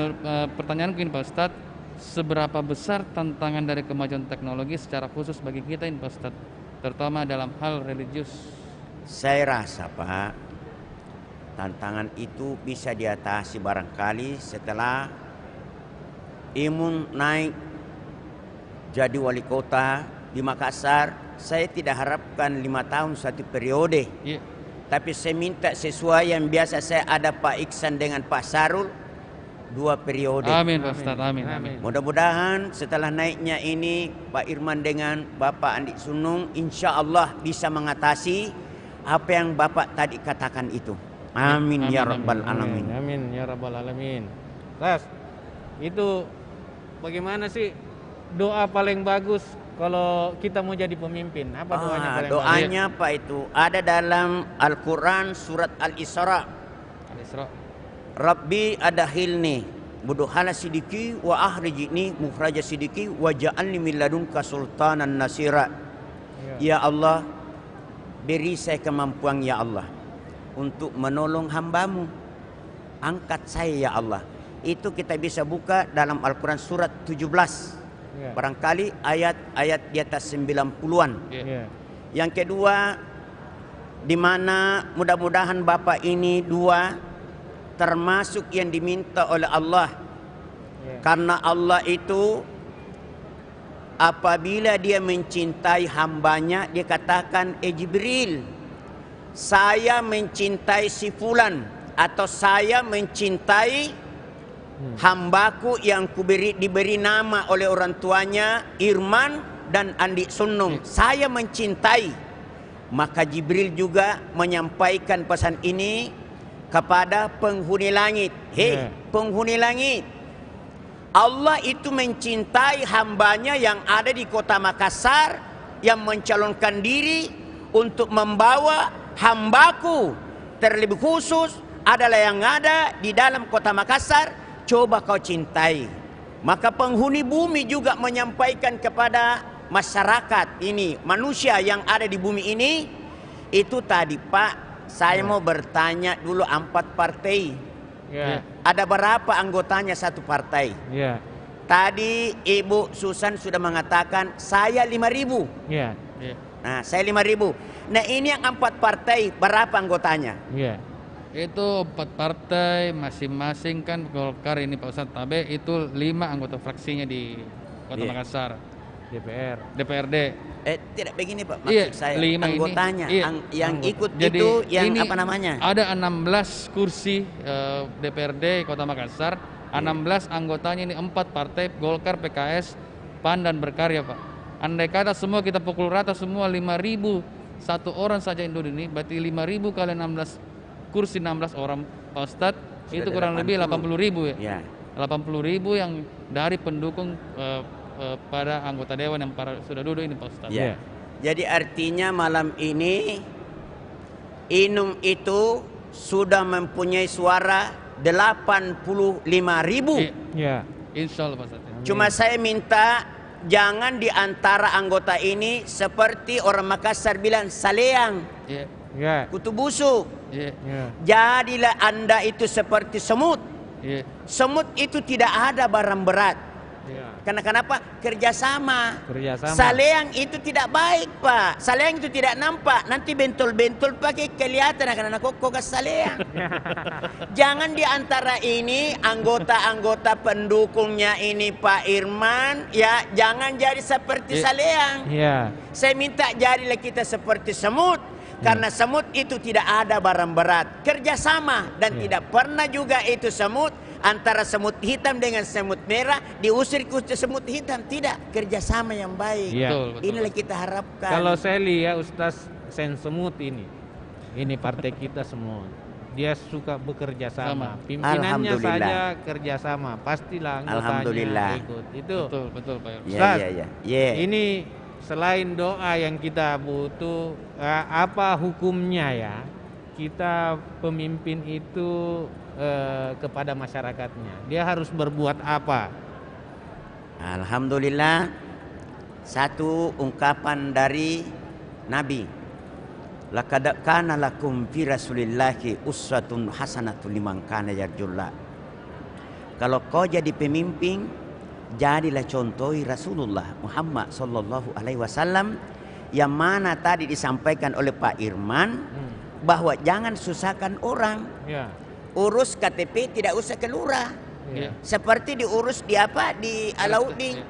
Pertanyaan begini Pak Ustadz, seberapa besar tantangan dari kemajuan teknologi secara khusus bagi kita ini Pak Ustadz, terutama dalam hal religius? Saya rasa Pak, tantangan itu bisa diatasi barangkali setelah Imun naik jadi wali kota di Makassar. Saya tidak harapkan 5 tahun 1 periode. Tapi saya minta sesuai yang biasa saya ada Pak Iksan dengan Pak Sahrul 2 periode. Amin Pak Ustaz, amin. Mudah-mudahan setelah naiknya ini Pak Irman dengan Bapak Andi Sunung insya Allah bisa mengatasi apa yang Bapak tadi katakan itu. Amin ya rabbal alamin. Amin ya rabbal alamin. Ras, itu bagaimana sih doa paling bagus kalau kita mau jadi pemimpin? Apa doanya paling doanya Pak itu ada dalam Al-Quran surat Al-Isra. Rabbi adahilni mudkhala sidiki wa akhrijni mukhraja sidiki wa ja'alni min ladunka sultanan nasira. Ya Allah, beri saya kemampuan ya Allah untuk menolong hambamu. Angkat saya ya Allah. Itu kita bisa buka dalam Al-Quran surat 17. Barangkali ayat-ayat di atas 90-an. Yang kedua, di mana mudah-mudahan Bapak ini dua termasuk yang diminta oleh Allah. Karena Allah itu apabila dia mencintai hambanya, dia katakan, Jibril, saya mencintai si fulan, atau saya mencintai hambaku yang diberi nama oleh orang tuanya Irman dan Andi Sunnung. Saya mencintai. Maka Jibril juga menyampaikan pesan ini kepada penghuni langit. Hei, penghuni langit, Allah itu mencintai hambanya yang ada di kota Makassar, yang mencalonkan diri untuk membawa hambaku terlebih khusus adalah yang ada di dalam kota Makassar. Coba kau cintai. Maka penghuni bumi juga menyampaikan kepada masyarakat ini, manusia yang ada di bumi ini. Itu tadi Pak, saya mau bertanya dulu 4 partai. Ada berapa anggotanya satu partai? Tadi Ibu Susan sudah mengatakan saya 5.000. Nah, saya 5.000. Nah, ini yang 4 partai berapa anggotanya? Itu 4 partai masing-masing kan. Golkar ini Pak Ustadz Tabe itu 5 anggota fraksinya di Kota Makassar. DPRD. Tidak begini Pak, maksud saya anggotanya yang ikut jadi itu yang ini apa namanya? Ada 16 kursi DPRD Kota Makassar. 16 anggotanya ini 4 partai, Golkar, PKS, PAN dan Berkarya Pak. Andai kata semua kita pukul rata semua 5.000 satu orang saja Indonesia, berarti 5.000 kali 16 kursi 16 orang Pak Ustadz, itu kurang lebih 80.000 ya. 80.000 yang dari pendukung pada anggota dewan yang sudah duduk ini Pak Ustadz. Jadi artinya malam ini Inung itu sudah mempunyai suara 85.000. Insya Allah Pak Ustadz. Cuma saya minta jangan di antara anggota ini seperti orang Makassar bilang saleang, kutu busuk. Jadilah Anda itu seperti semut. Semut itu tidak ada barang berat. Karena kenapa? Kerjasama. Saleang itu tidak baik Pak. Saleang itu tidak nampak. Nanti bentol-bentol pakai kelihatan karena kok saleang. Jangan di antara ini anggota-anggota pendukungnya ini Pak Irman, ya jangan jadi seperti saleang. Saya minta jadilah kita seperti semut. Karena semut itu tidak ada barang berat. Kerjasama dan tidak pernah juga itu semut antara semut hitam dengan semut merah diusir ke semut hitam. Tidak, kerjasama yang baik. Inilah kita harapkan. Kalau saya lihat Ustaz Sen Semut ini partai kita semua. Dia suka bekerja sama. Pimpinannya saja kerjasama. Pastilah anggotanya ikut. Itu betul Pak. Ustaz, ini selain doa yang kita butuh, apa hukumnya ya kita pemimpin itu kepada masyarakatnya? Dia harus berbuat apa? Alhamdulillah, satu ungkapan dari Nabi, laqad kana lakum fi rasulillahi uswatun hasanatun liman kana yarjullah. Kalau kau jadi pemimpin, jadilah contohi Rasulullah Muhammad sallallahu alaihi wasallam, yang mana tadi disampaikan oleh Pak Irman bahwa jangan susahkan orang. Urus KTP tidak usah ke lurah. Seperti diurus di Alauddin.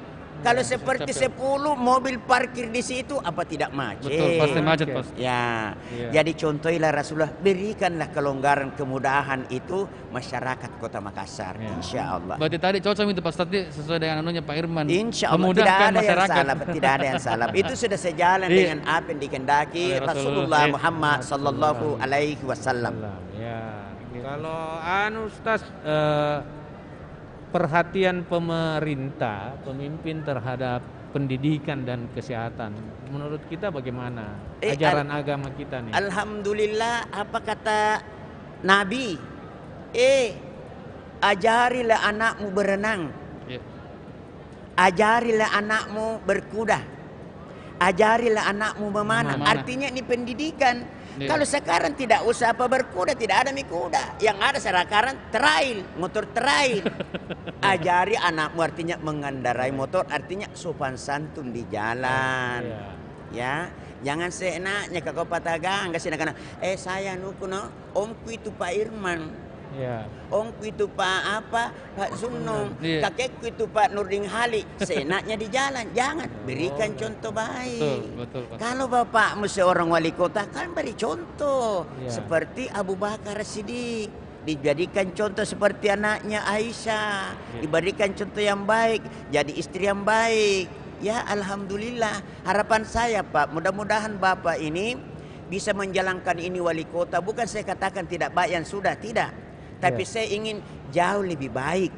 Kalau seperti 10 mobil parkir di situ, apa tidak macet? Betul, pasti macet pasti. Jadi contohilah Rasulullah, berikanlah kelonggaran kemudahan itu masyarakat Kota Makassar, insya Allah. Berarti tadi cocok itu Pak Ustadz sesuai dengan anunya Pak Irman. Insya Allah tidak ada yang salah, tidak ada yang salah. Itu sudah sejalan dengan apa yang dikehendaki Rasulullah Muhammad sallallahu alaihi wasallam. Kalau Ustaz, perhatian pemerintah, pemimpin terhadap pendidikan dan kesehatan. Menurut kita bagaimana ajaran agama kita nih? Alhamdulillah, apa kata Nabi? Ajarilah anakmu berenang. Ajarilah anakmu berkuda. Ajarilah anakmu memanah. Artinya ini pendidikan. Kalau sekarang tidak usah apa berkuda, tidak ada kuda. Yang ada sekarang trail, motor trail. Ajari anakmu artinya mengendarai motor, artinya sopan santun di jalan. Ya, jangan seenaknya kau patagang, enggak seenaknya. Saya nukuno, omku itu Pak Irman. Omku itu Pak Sunung, kakekku itu Pak Nurdin Halid. Seenaknya di jalan, jangan berikan contoh baik. Betul, Kalau bapakmu seorang wali kota kan beri contoh, seperti Abu Bakar Siddiq, dijadikan contoh seperti anaknya Aisyah, diberikan contoh yang baik, jadi istri yang baik. Ya alhamdulillah, harapan saya Pak, mudah-mudahan Bapak ini bisa menjalankan ini wali kota. Bukan saya katakan tidak baik yang sudah, tidak. Tapi saya ingin jauh lebih baik.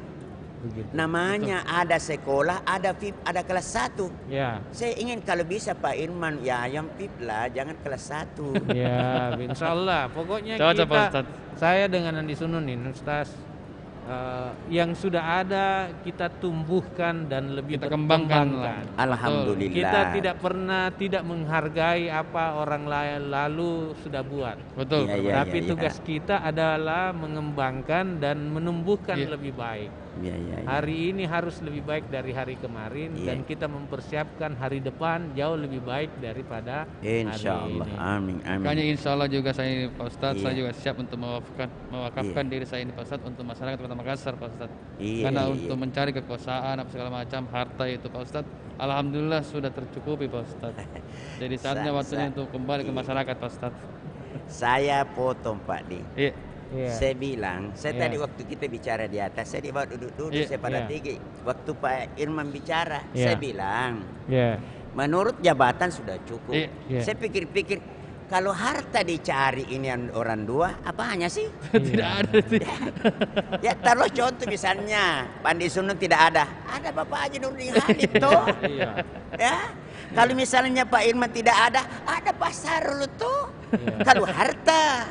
Namanya ada sekolah, ada VIP, ada kelas 1. Saya ingin kalau bisa Pak Irman, ya yang VIP lah, jangan kelas 1. Ya, insya Allah. Pokoknya saya dengan Andi Sunun nih, Ustaz, yang sudah ada kita tumbuhkan dan lebih kita kembangkan. Alhamdulillah. Kita tidak pernah tidak menghargai apa orang lain lalu sudah buat. Betul. Tapi tugas kita adalah mengembangkan dan menumbuhkan lebih baik. Hari ini harus lebih baik dari hari kemarin dan kita mempersiapkan hari depan jauh lebih baik daripada Insyaallah. Amin. Makanya insya Allah juga saya Pak Ustadz, saya juga siap untuk mewakafkan diri saya ini Pak Ustadz untuk masyarakat Kota Makassar Pak Ustadz. Karena untuk mencari kekuasaan apa segala macam harta itu Pak Ustadz, alhamdulillah sudah tercukupi Pak Ustadz. Jadi saatnya waktunya untuk kembali ke masyarakat Pak Ustadz. Saya potong Pak Di. Saya bilang, tadi waktu kita bicara di atas, saya dibawa duduk-duduk, saya pada tinggi. Waktu Pak Irman bicara, saya bilang, menurut jabatan sudah cukup. Saya pikir-pikir, kalau harta dicari ini orang dua, apanya sih? Tidak ada sih. Ya taruh contoh misalnya, Pak Andi Sunun tidak ada. Ada Bapak Haji Nurdin Halid toh. Ya. Kalau misalnya Pak Irman tidak ada Pak Sarul tuh. Kalau harta,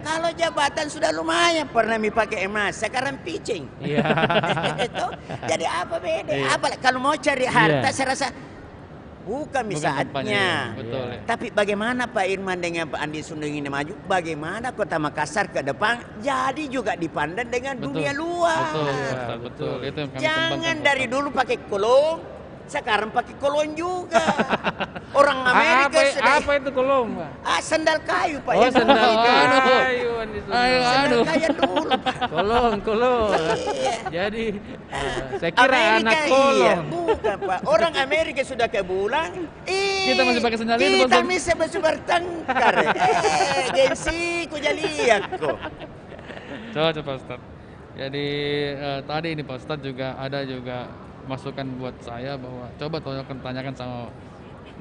kalau jabatan sudah lumayan, pernah pakai emas, sekarang pitching. Itu, jadi apa beda? Apa kalau mau cari harta, saya rasa bukan saatnya. Tapi bagaimana Pak Irman dengan Pak Andi Sunun ini maju? Bagaimana Kota Makassar ke depan jadi juga dipandang dengan dunia luar? Betul. Itu yang kami jangan dari dulu pakai kolong. Sekarang pakai kolong juga. Orang Amerika sudah. Apa itu kolong, Pak? Sandal kayu, Pak. Oh, sandal kayu. Sandal kayu dulu, Pak. Kolong. Jadi saya kira Amerika, anak kolong. Bukan, Pak. Orang Amerika sudah ke bulan. Kita masih pakai sandal itu, Kita bisa bertengkar. Gengsi ku jadi aku. Coba Pak Ustadz. Jadi tadi ini Pak Ustadz juga ada masukan buat saya bahwa coba tanyakan sama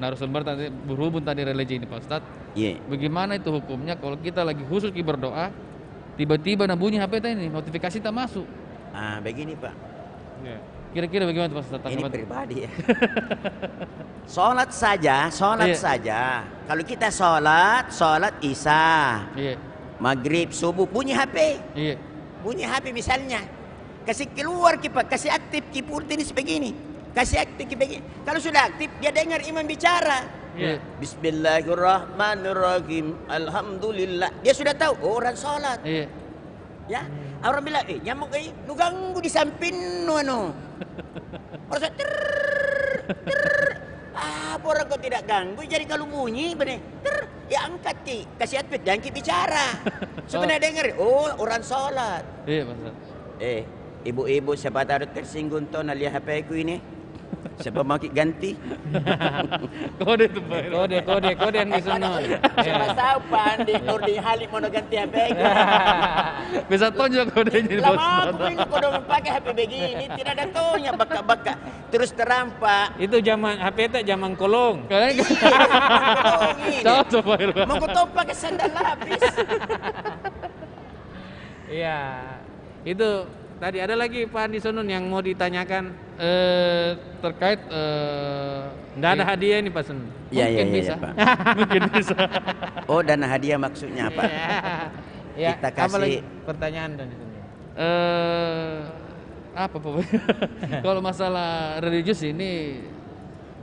narasumber tadi berhubung tadi religi ini Pak Ustadz. Bagaimana itu hukumnya kalau kita lagi khusus berdoa, tiba-tiba bunyi HP ini notifikasi tak masuk? Begini Pak. Kira-kira bagaimana Pak Ustadz? Ini pribadi ya. Sholat saja. Kalau kita sholat Isya, Maghrib, subuh bunyi HP. Bunyi HP misalnya. Kasih keluar Pak, kasih aktif pulten ini sebegini. Kasih aktif begini. Kalau sudah aktif, dia dengar imam bicara. Bismillahirrahmanirrahim. Alhamdulillah. Dia sudah tahu orang sholat. Ya, orang bilang, nyamuk nu ganggu di samping Orang sholat, orang kau tidak ganggu. Jadi kalau bunyi, ya angkat kasih aktif, jangan bicara. Sebenarnya dengar, orang sholat. Ibu-ibu siapa tahu tersinggung tuh lihat HP ku ini. Siapa mau ganti? Kode itu Pak. Kode yang di sana. Siapa tahu Pak Andi Nurdin Halid mau ganti HP ku. Bisa tunjuk kodenya. Lama aku ini kode pakai HP begini, tidak ada taunya baka-baka. Terus terampak. Itu zaman HP itu zaman kolong. Coba mau kau pakai sandal lapis. Iya. Itu Tadi ada lagi Pak Andi Sunun yang mau ditanyakan terkait nggak ada hadiah ini Pak Sunun. Iya, bisa. Pak. Mungkin bisa. Oh, dana hadiah maksudnya apa? Ya, Kita apa lagi kasih pertanyaan Andi Sunun? Apa pokoknya? Kalau masalah religius ini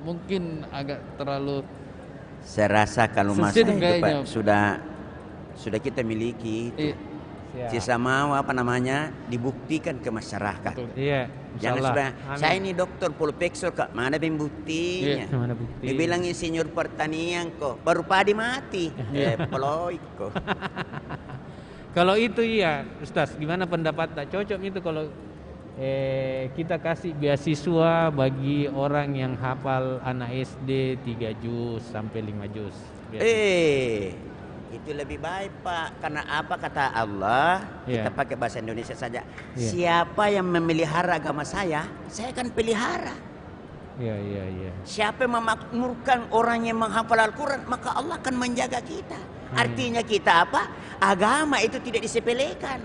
mungkin agak terlalu. Saya rasa kalau masalah itu kayaknya. Pak sudah kita miliki itu. Sisa mau dibuktikan ke masyarakat. Iya. Jangan sudah saya ini dokter profesor kak, mana buktinya? Iya, mana bukti? Dibilang insinyur pertanian kok, baru padi mati. Peloik kok. Kalau itu iya, Ustaz, gimana pendapat tak cocok itu kalau kita kasih beasiswa bagi orang yang hafal anak SD 3 juz sampai 5 juz. Itu lebih baik Pak, karena apa kata Allah? Kita pakai bahasa Indonesia saja. Siapa yang memelihara agama saya akan pelihara. Iya. Siapa yang memakmurkan orang yang menghafal Al-Quran, maka Allah akan menjaga kita. Artinya kita apa? Agama itu tidak disepelekan.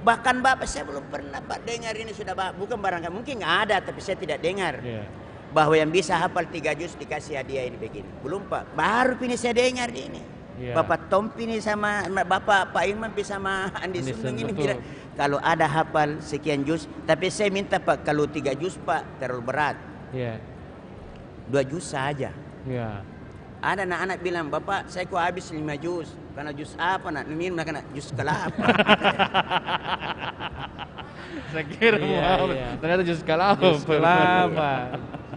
Bahkan Bapak, saya belum pernah Pak dengar ini sudah bukan barangkali mungkin nggak ada, tapi saya tidak dengar bahwa yang bisa hafal 3 juz dikasih hadiah ini begini. Belum Pak, baru ini saya dengar ini. Bapak Tompi ini sama Bapak Pak Irman sama Andi Sunung ini bilang kalau ada hafal sekian juz, tapi saya minta Pak kalau 3 juz Pak terlalu berat. 2 juz saja. Ada anak-anak bilang, Bapak saya kok habis 5 juz. Karena juz apa nak? Ini karena juz kelapa. Saya kira ternyata juz kelapa.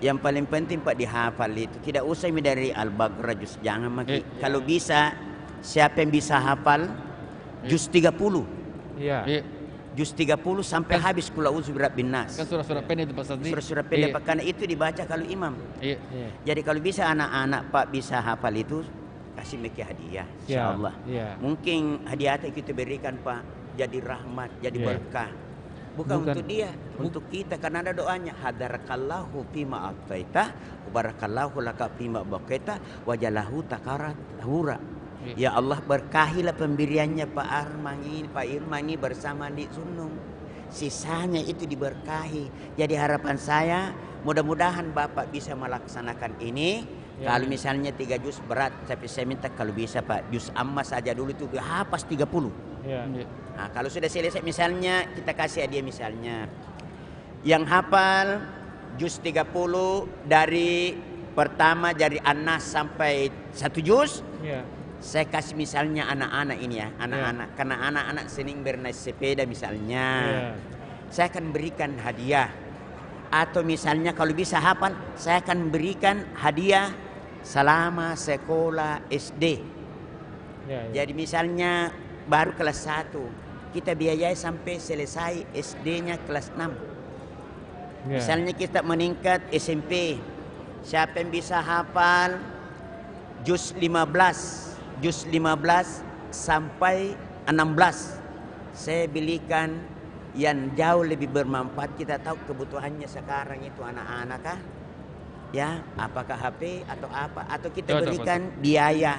Yang paling penting Pak dihafal itu. Tidak usah dari Al-Baqarah juz, jangan maki. Kalau bisa, siapa yang bisa hafal juz 30. Juz 30 sampai habis Qul a'udzu birabbin nas. Kan surah-surah pendek itu Pak Ustaz. Surah-surah pendek Pak, karena itu dibaca kalau imam. Jadi kalau bisa anak-anak Pak bisa hafal itu, kasih mereka hadiah insyaallah. Mungkin hadiah itu kita berikan Pak jadi rahmat, jadi berkah. Bukan untuk dia, untuk kita, karena ada doanya hadarakallahu fima ataita wa barakallahu laka fima baqaita wa jalahu takarat hura. Ya Allah, berkahilah pemberiannya Pak Irman ini bersama Andi Sunung. Sisanya itu diberkahi. Jadi harapan saya mudah-mudahan Bapak bisa melaksanakan ini. Kalau misalnya 3 juz berat, tapi saya minta kalau bisa Pak juz amma saja dulu itu hafaz 30. Nah, kalau sudah selesai misalnya kita kasih hadiah misalnya yang hafal juz 30 dari pertama dari An-Nas sampai 1 juz. Saya kasih misalnya anak-anak ini ya, anak-anak karena anak-anak sering bernaik sepeda misalnya. Saya akan berikan hadiah. Atau misalnya kalau bisa hafal, saya akan berikan hadiah selama sekolah SD. Jadi misalnya baru kelas 1, kita biayai sampai selesai SD-nya kelas 6. Misalnya kita meningkat SMP, siapa yang bisa hafal juz 15 sampai 16, saya belikan yang jauh lebih bermanfaat. Kita tahu kebutuhannya sekarang itu anak-anak kah? Ya, apakah HP atau apa? Atau kita berikan biaya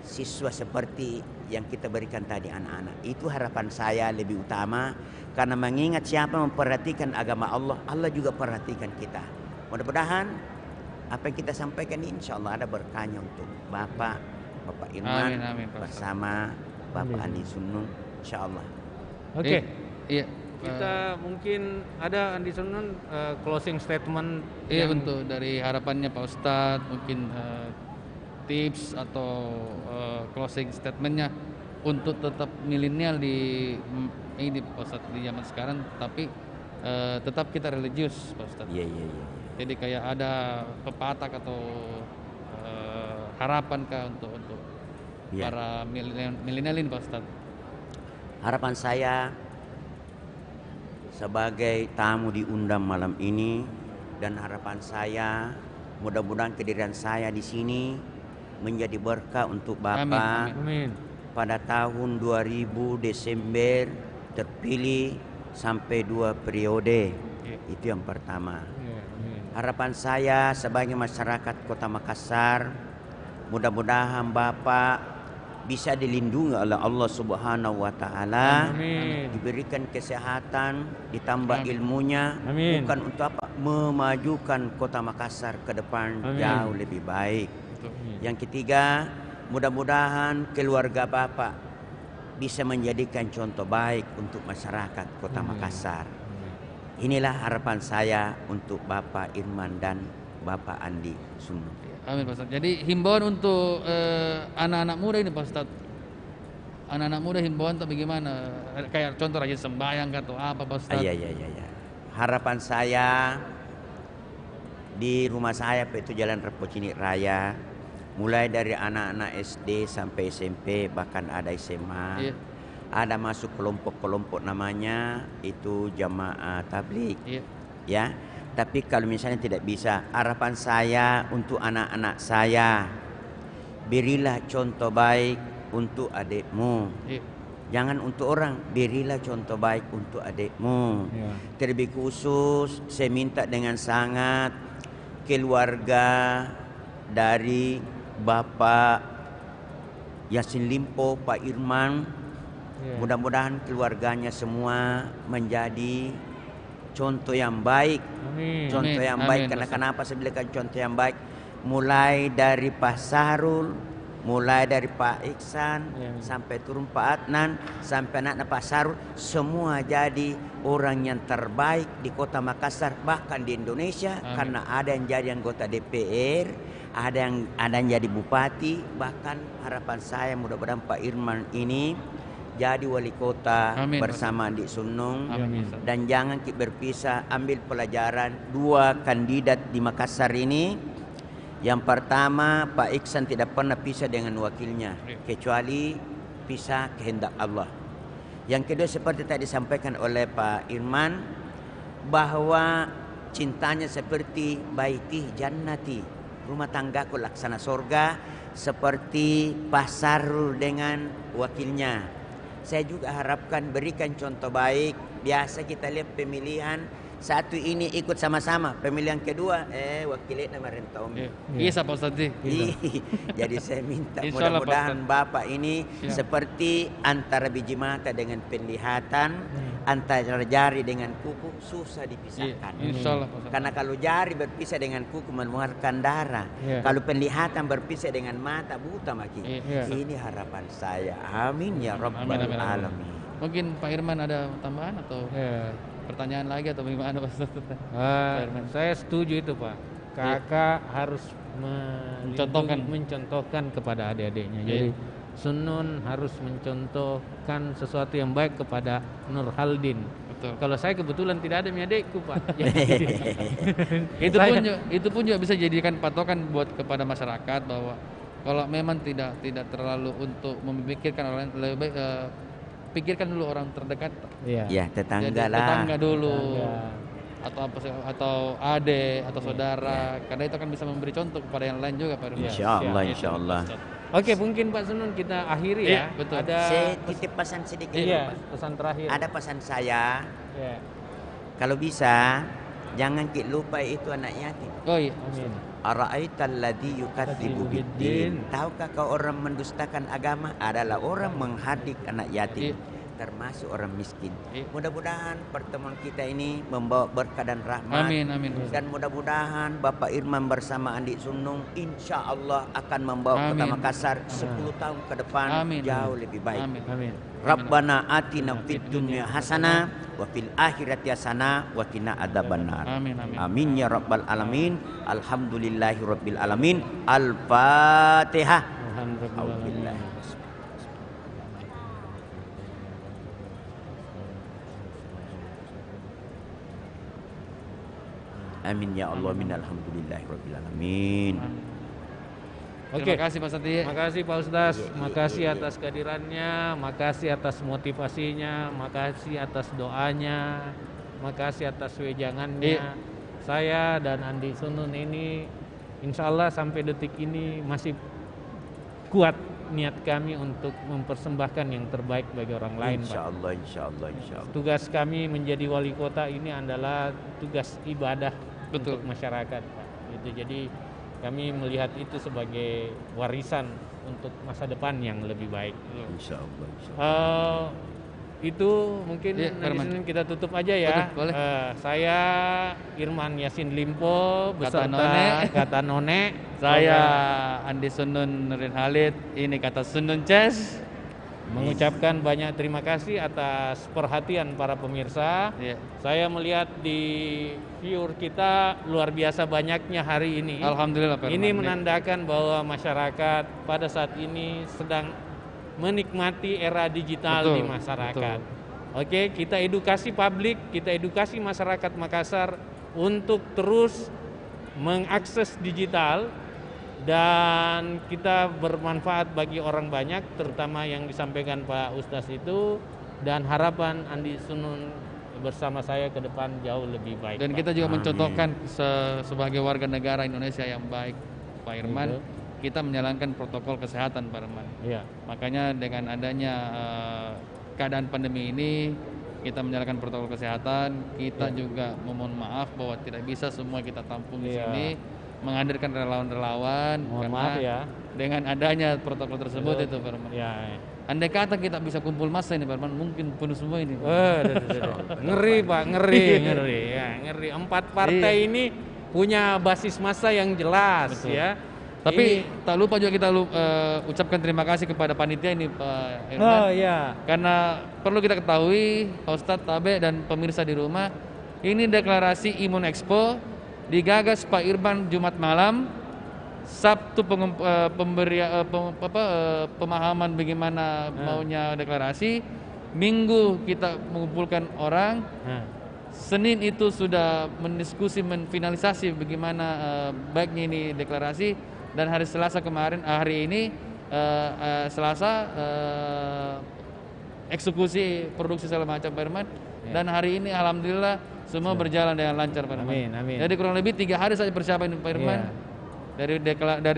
siswa seperti yang kita berikan tadi anak-anak. Itu harapan saya lebih utama, karena mengingat siapa memperhatikan agama Allah, Allah juga perhatikan kita. Mudah-mudahan apa yang kita sampaikan ini insya Allah ada berkahnya untuk Bapak Irman bersama Bapak Andi Sunun insya Allah. Oke. Kita mungkin ada Andi Sunun closing statement untuk dari harapannya Pak Ustadz, mungkin tips atau closing statementnya untuk tetap milenial di Pak Ustadz di zaman sekarang, tapi tetap kita religius Pak Ustadz. Jadi kayak ada pepatah atau harapan kah untuk para milenial ini Pak Ustadz? Harapan saya sebagai tamu diundang malam ini, dan harapan saya mudah-mudahan kehadiran saya di sini menjadi berkah untuk Bapak. Amin. Pada tahun 2000 Desember terpilih sampai 2 periode. Itu yang pertama. Harapan saya sebagai masyarakat Kota Makassar, mudah-mudahan Bapak bisa dilindungi oleh Allah Subhanahu wa taala, Amin. diberikan kesehatan, ditambah ilmunya, Amin. bukan untuk apa? Memajukan Kota Makassar ke depan Amin. jauh lebih baik. Amin. Yang ketiga, mudah-mudahan keluarga Bapak bisa menjadikan contoh baik untuk masyarakat Kota Makassar. Inilah harapan saya untuk Bapak Irman dan Bapak Andi Sunun. Amin Pak Ustadz. Jadi himbauan untuk anak-anak muda ini Pak Ustadz. Anak-anak muda himbauan atau bagaimana? Kayak contoh rajin sembahyang atau apa Pak Ustadz? Iya. Harapan saya di rumah saya itu Jalan Repocini Raya, mulai dari anak-anak SD sampai SMP, bahkan ada SMA. Iya. Ada masuk kelompok-kelompok namanya itu jamaah tablik. Iya. Ya. Tapi kalau misalnya tidak bisa, harapan saya untuk anak-anak saya, berilah contoh baik untuk adikmu. Iya. Jangan untuk orang, berilah contoh baik untuk adikmu. Ya. Terlebih khusus saya minta dengan sangat keluarga dari Bapak Yassin Limpo, Pak Irman. Ya. Mudah-mudahan keluarganya semua menjadi contoh yang baik. Amin. Contoh yang baik. Karena kenapa saya bilang contoh yang baik? Mulai dari Pak Sahrul, mulai dari Pak Iksan, sampai turun Pak Adnan, sampai anak Pak Sahrul, semua jadi orang yang terbaik di Kota Makassar, bahkan di Indonesia. Amin. Karena ada yang jadi anggota DPR, ada yang jadi bupati, bahkan harapan saya mudah-mudahan Pak Irman ini jadi wali kota. Amin. Bersama Andi Sunung. Amin. Dan jangan kita berpisah, ambil pelajaran dua kandidat di Makassar ini. Yang pertama, Pak Iksan tidak pernah pisah dengan wakilnya, kecuali pisah kehendak Allah. Yang kedua, seperti tadi disampaikan oleh Pak Irman, bahwa cintanya seperti baiti jannati, rumah tanggaku laksana surga, seperti Pak Sahrul dengan wakilnya. Saya juga harapkan berikan contoh baik. Biasa kita lihat pemilihan satu ini ikut sama-sama, pemilihan kedua wakilnya merentau. Iya Pak Ustadz. Jadi saya minta Insyaallah, mudah-mudahan Bapak ini Ya. seperti antara biji mata dengan penglihatan, antara jari dengan kuku susah dipisahkan. Insyaallah, Pak Ustadz. Karena kalau jari berpisah dengan kuku mengeluarkan darah, Ya. kalau penglihatan berpisah dengan mata buta maki. Ya. Ini harapan saya. Amin ya rabbal alamin. Mungkin Pak Irman ada tambahan atau pertanyaan lagi atau bagaimana Pak Ustadz? Pak Irman. Saya setuju itu Pak. Kakak harus mencontohkan kepada adik-adiknya. Jadi Sunun harus mencontohkan sesuatu yang baik kepada Nur Haldin. Betul. Kalau saya kebetulan tidak ada adikku Pak. Itu pun juga bisa jadikan patokan buat kepada masyarakat bahwa kalau memang tidak terlalu untuk memikirkan orang lain, lebih baik pikirkan dulu orang terdekat. Ya, tetangga Jadi, lah. tetangga dulu. Atau adik atau saudara, karena itu akan bisa memberi contoh kepada yang lain juga Pak Irman. Insya Allah. Oke, mungkin Pak Sunun kita akhiri ya. Betul. Saya titip pesan sedikit. Iya, Pak. pesan terakhir. Ada pesan saya. Ya. Kalau bisa, jangan kita lupa itu anak yatim. Oh iya. Amin. Ara'aital ladzi yukadzibu biddin. Tahukah kau orang mendustakan agama adalah orang menghadik anak yatim, termasuk orang miskin. Mudah-mudahan pertemuan kita ini membawa berkah dan rahmat. Amin. Dan mudah-mudahan Bapak Irman bersama Andi Sunung insya Allah akan membawa Kota Makassar 10 tahun ke depan jauh lebih baik. Amin. Rabbana atina fid dunya hasanah wa fil akhirati hasanah wa qina adzabannar. Amin ya rabbal alamin. Alhamdulillahi rabbil alamin. Al-Fatihah. Alhamdulillah. Amin ya Allah, min alhamdulillahi rabbil alamin. Terima kasih Pak Ustadz. Makasih Pak Ustadz, makasih atas kehadirannya, makasih atas motivasinya, makasih atas doanya, makasih atas wejangannya. Saya dan Andi Sunun ini insya Allah sampai detik ini masih kuat niat kami untuk mempersembahkan yang terbaik bagi orang lain. Insya Allah, insya Allah. Tugas kami menjadi wali kota ini adalah tugas ibadah untuk masyarakat, Pak. Gitu. Jadi kami melihat itu sebagai warisan untuk masa depan yang lebih baik. Insya Allah. Itu mungkin Ya, nanti kita tutup aja ya. Boleh. Saya Irman Yasin Limpo beserta kata None. Saya Andi Sunun Nurdin Halid, ini kata Sunun Ces. Mengucapkan banyak terima kasih atas perhatian para pemirsa. Saya melihat di viewer kita luar biasa banyaknya hari ini. Alhamdulillah Pak Ini Irman. menandakan bahwa masyarakat pada saat ini sedang menikmati era digital Betul, di masyarakat. betul. Oke, kita edukasi publik, kita edukasi masyarakat Makassar untuk terus mengakses digital dan kita bermanfaat bagi orang banyak, terutama yang disampaikan Pak Ustaz itu, dan harapan Andi Sunun bersama saya ke depan jauh lebih baik. Dan Pak. kita juga Amin. mencontohkan sebagai warga negara Indonesia yang baik, Pak Irman, Gitu. kita menjalankan protokol kesehatan, Pak Irman. Iya. Makanya dengan adanya keadaan pandemi ini, kita menjalankan protokol kesehatan, kita juga memohon maaf bahwa tidak bisa semua kita tampung di Iya. sini, menghadirkan relawan-relawan Mohon karena maaf ya. dengan adanya protokol tersebut Betul. itu, Pak Irman. Ya. Andai kata kita bisa kumpul massa ini, Pak Irman, mungkin penuh semua ini. Ngeri Pak, ngeri. Ya, ngeri. 4 partai ini punya basis massa yang jelas. Betul. Ya. Tapi tak lupa juga kita ucapkan terima kasih kepada panitia ini, Pak Irman. Oh iya. Karena perlu kita ketahui, Pak Ustadz, Tabe, dan pemirsa di rumah, ini deklarasi Imun Expo digagas Pak Irman Jumat malam. Sabtu pemahaman bagaimana maunya deklarasi. Minggu kita mengumpulkan orang. Senin itu sudah mendiskusi, menfinalisasi bagaimana baiknya ini deklarasi. Dan hari Selasa kemarin, hari ini Selasa eksekusi produksi segala macam, Pak Irman. Dan hari ini alhamdulillah semua berjalan dengan lancar, Pak Irman. Amin, amin. Jadi kurang lebih 3 hari saja persiapan Pak Irman. Dari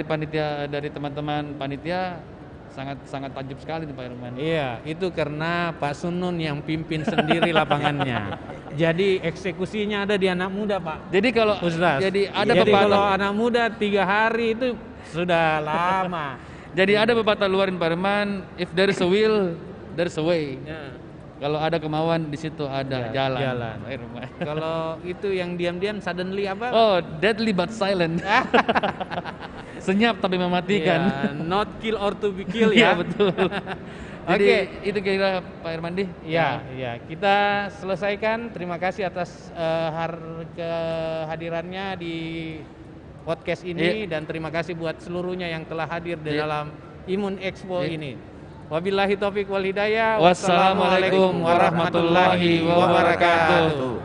panitia, dari teman-teman panitia sangat takjub sekali nih Pak Irman. Iya, itu karena Pak Sunun yang pimpin sendiri lapangannya. Jadi eksekusinya ada di anak muda, Pak. Jadi kalau Ustaz. jadi ada Jadi pepatah, kalau anak muda 3 hari itu sudah lama. jadi ada pepatah luarin Pak Irman, if there is a will, there is a way. Ya. Kalau ada kemauan di situ ada jalan. Pak Irman. Kalau itu yang diam-diam suddenly apa? Oh, deadly but silent. Senyap tapi mematikan. Ya, not kill or to be kill Iya, ya. betul. Jadi itu kira Pak Irmandi. Ya, ya. Kita selesaikan. Terima kasih atas kehadirannya di podcast ini dan terima kasih buat seluruhnya yang telah hadir di dalam Imun Expo ini. Wabillahi taufiq wal hidayah. Wassalamualaikum warahmatullahi wabarakatuh.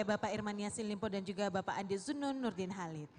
Bapak Irman Yasin Limpo dan juga Bapak Andi Sunun Nurdin Halid.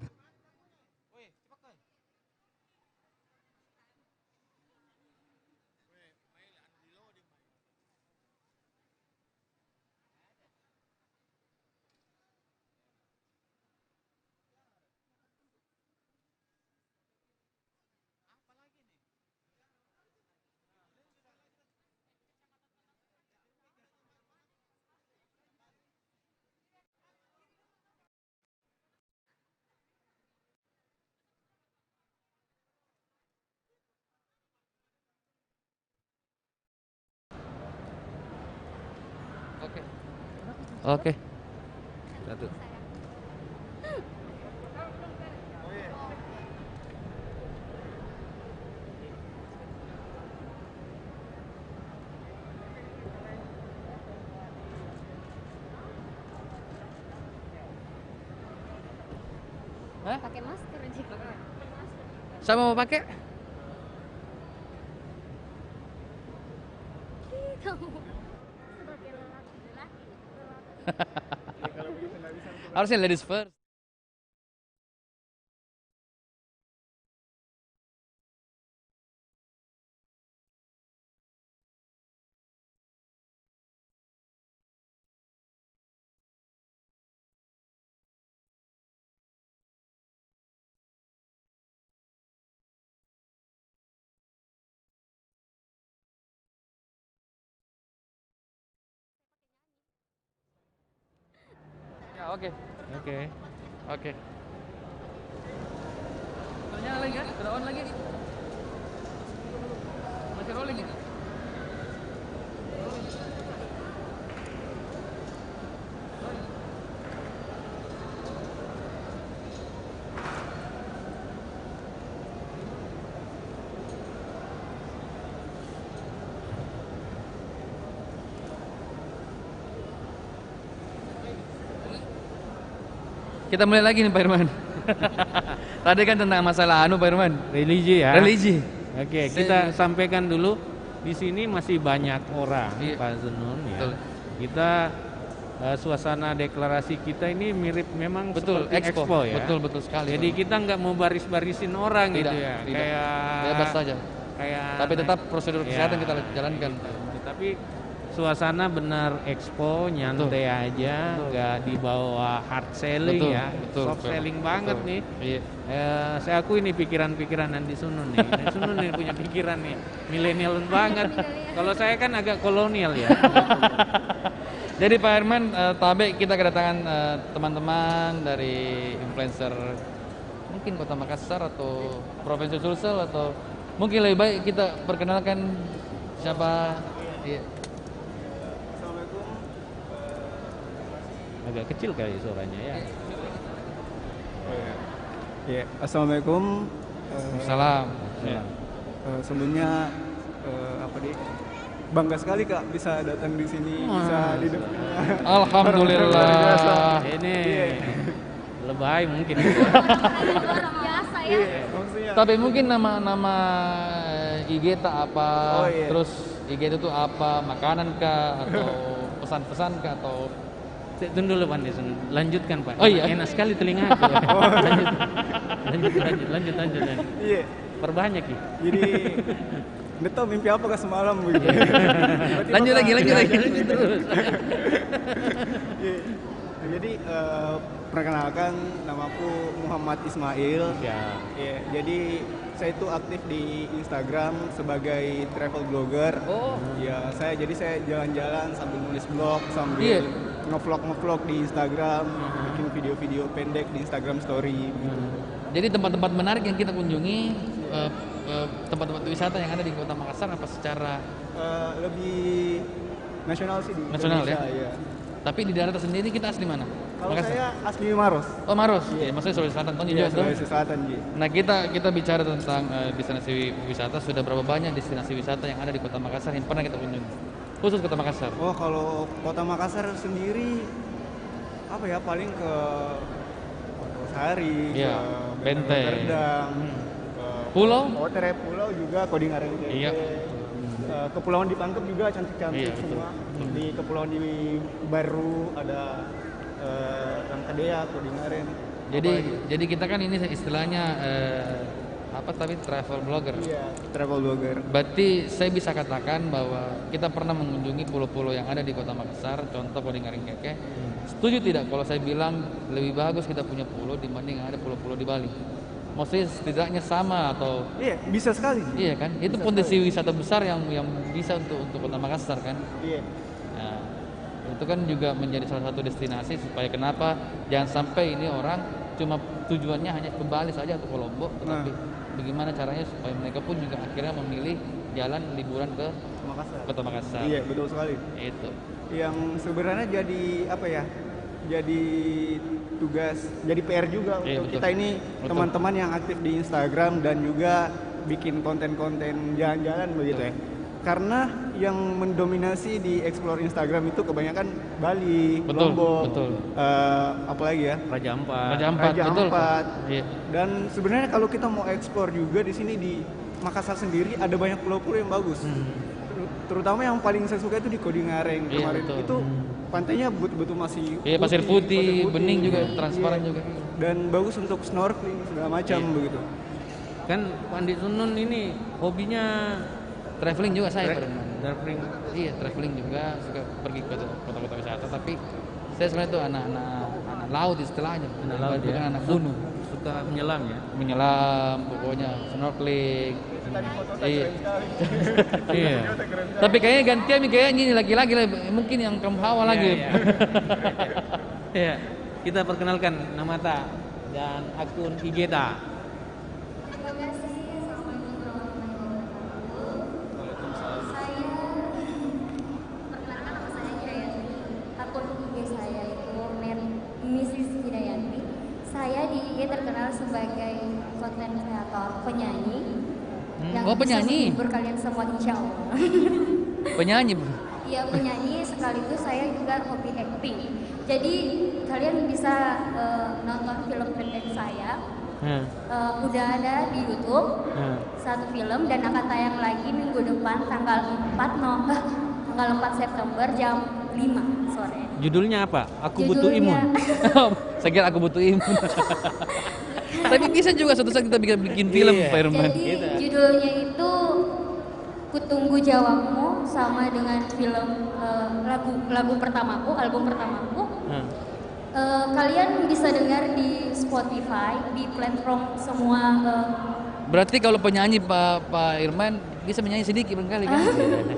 Oke. Satu. Pakai masker aja. Sama mau pakai? Harusnya ladies first. Ya, oke. Oke. Ternyata lagi kan? Udah on lagi? Masih rolling ya? Kita mulai lagi nih Pak Irman. Tadi kan tentang masalah Pak Irman. Religi ya. Religi. Oke, kita sampaikan dulu di sini masih banyak orang, Pak Zunun ya. Betul. Kita suasana deklarasi kita ini mirip memang Betul, seperti expo ya. Betul sekali. Jadi kita nggak mau baris-barisin orang Tidak, gitu ya. tidak. Kayak Bebas saja. Kayak Tapi tetap prosedur ya, kesehatan kita jalankan. Tapi suasana benar expo, nyantai aja, nggak dibawa hard selling Betul, ya, betul, soft betul, selling banget betul. nih. Iya. Saya akui nih pikiran-pikiran Andi Sunun nih. Andi Sunun nih punya pikiran nih, milenial banget. Kalau saya kan agak kolonial ya. Jadi Pak Herman, Tabe kita kedatangan teman-teman dari influencer mungkin Kota Makassar atau Provinsi Sulsel atau mungkin lebih baik kita perkenalkan siapa. Iya. Agak kecil kali suaranya ya. Ya, assalamualaikum. Salam. Ya. Sebelumnya bangga sekali Kak bisa datang di sini, bisa di depan. Alhamdulillah. Ini lebay mungkin. Biasa ya. Tapi mungkin nama IG tak apa, Oh, iya. terus IG itu apa, makanan kah atau pesan-pesan kah atau Tunggu dulu Pak Desun, lanjutkan Pak. Oh iya. Enak sekali telinga aku. Lanjut. Iya. Perbanyak ya. Jadi nggak tahu mimpi apa Kak semalam begitu. lanjut lagi terus. Iya. Jadi perkenalkan namaku Muhammad Ismail. Ya. Iya, jadi saya itu aktif di Instagram sebagai travel blogger. Oh. Ya, saya jalan-jalan sambil nulis blog, sambil Iya. ngevlog di Instagram, bikin video-video pendek di Instagram story. Jadi tempat-tempat menarik yang kita kunjungi, tempat-tempat wisata yang ada di Kota Makassar apa secara Lebih nasional sih di nasional Indonesia, ya? Tapi di daerah sendiri kita asli mana? Kalau Makassar? saya asli Maros. Oh Maros, ya, maksudnya Sulawesi Selatan, Tonji Iya, Jawa Tengah. Sulawesi Selatan, Ji. Nah kita bicara tentang destinasi wisata, sudah berapa banyak destinasi wisata yang ada di Kota Makassar yang pernah kita kunjungi? Khusus Kota Makassar. Oh, kalau Kota Makassar sendiri apa ya, paling ke Sari, Iya, ke Benteng. Rendang, ke Pulau? Otere Pulau juga, Kodingareng. Iya. Kepulauan di Pangkep juga cantik-cantik Iya, betul. semua. Di Kepulauan di Baru ada Rangkadea, Kodingareng. Jadi kita kan ini istilahnya tapi travel blogger. Iya, travel blogger. Berarti saya bisa katakan bahwa kita pernah mengunjungi pulau-pulau yang ada di Kota Makassar, contoh Kodingareng Keke. Setuju tidak kalau saya bilang lebih bagus kita punya pulau dibanding ada pulau-pulau di Bali? Maksudnya setidaknya sama atau? Iya, bisa sekali. Iya kan? Itu Bisa potensi sekali. wisata besar yang bisa untuk Kota Makassar kan? Iya. Nah, itu kan juga menjadi salah satu destinasi supaya kenapa jangan sampai ini orang cuma tujuannya hanya ke Bali saja atau ke Lombok, tetapi bagaimana caranya supaya mereka pun juga akhirnya memilih jalan liburan ke Makassar. Kota Makassar. Iya, betul sekali. Itu. Yang sebenarnya jadi apa ya? Jadi tugas, jadi PR juga Iya, untuk betul. kita ini Betul. teman-teman yang aktif di Instagram dan juga bikin konten-konten jalan-jalan begitu ya. Karena yang mendominasi di explore Instagram itu kebanyakan Bali, Betul, Lombok, betul. apalagi ya? Raja Ampat. Raja betul. Iya. Dan sebenarnya kalau kita mau explore juga di sini di Makassar sendiri ada banyak pulau-pulau yang bagus. Terutama yang paling saya suka itu di Kodingareng Iya, kemarin. betul. Itu pantainya betul-betul masih Iya, pasir putih, bening juga, transparan juga. Dan bagus untuk snorkeling segala macam begitu. Kan Pak Andi Sunun ini hobinya traveling juga saya, Pak Irman. Traveling. Iya, traveling juga, suka pergi ke kota-kota wisata, tapi saya sebenarnya itu anak laut istilahnya, Anak laut bukan ya. anak gunung. Suka menyelam ya. Menyelam, pokoknya snorkeling. Iya. Iya. Tapi kayaknya gantian nih, kayaknya ini laki-laki mungkin yang kamu hawa lagi. Iya. Iya. Kita perkenalkan nama Ta dan akun IG Ta. Akun IG saya itu Mrs. Hidayanti. Saya di IG terkenal sebagai konten kreator, penyanyi. Yang Oh, bisa penyanyi. menghibur kalian semua insya Allah. Penyanyi, Bro. Iya, penyanyi sekaligus saya juga hobi acting. Jadi kalian bisa nonton film pendek saya. Udah ada di YouTube satu film dan akan tayang lagi minggu depan tanggal 4 September jam 5 sore. Judulnya apa? Aku butuh imun. Saya kira aku butuh imun. Tapi bisa juga suatu saat kita bikin film, Iya. Pak Irman. Jadi judulnya itu Kutunggu Jawabmu, sama dengan film lagu pertamaku, album pertamaku. Kalian bisa dengar di Spotify, di platform semua. Berarti kalau penyanyi Pak Irman bisa menyanyi sedikit barangkali kan?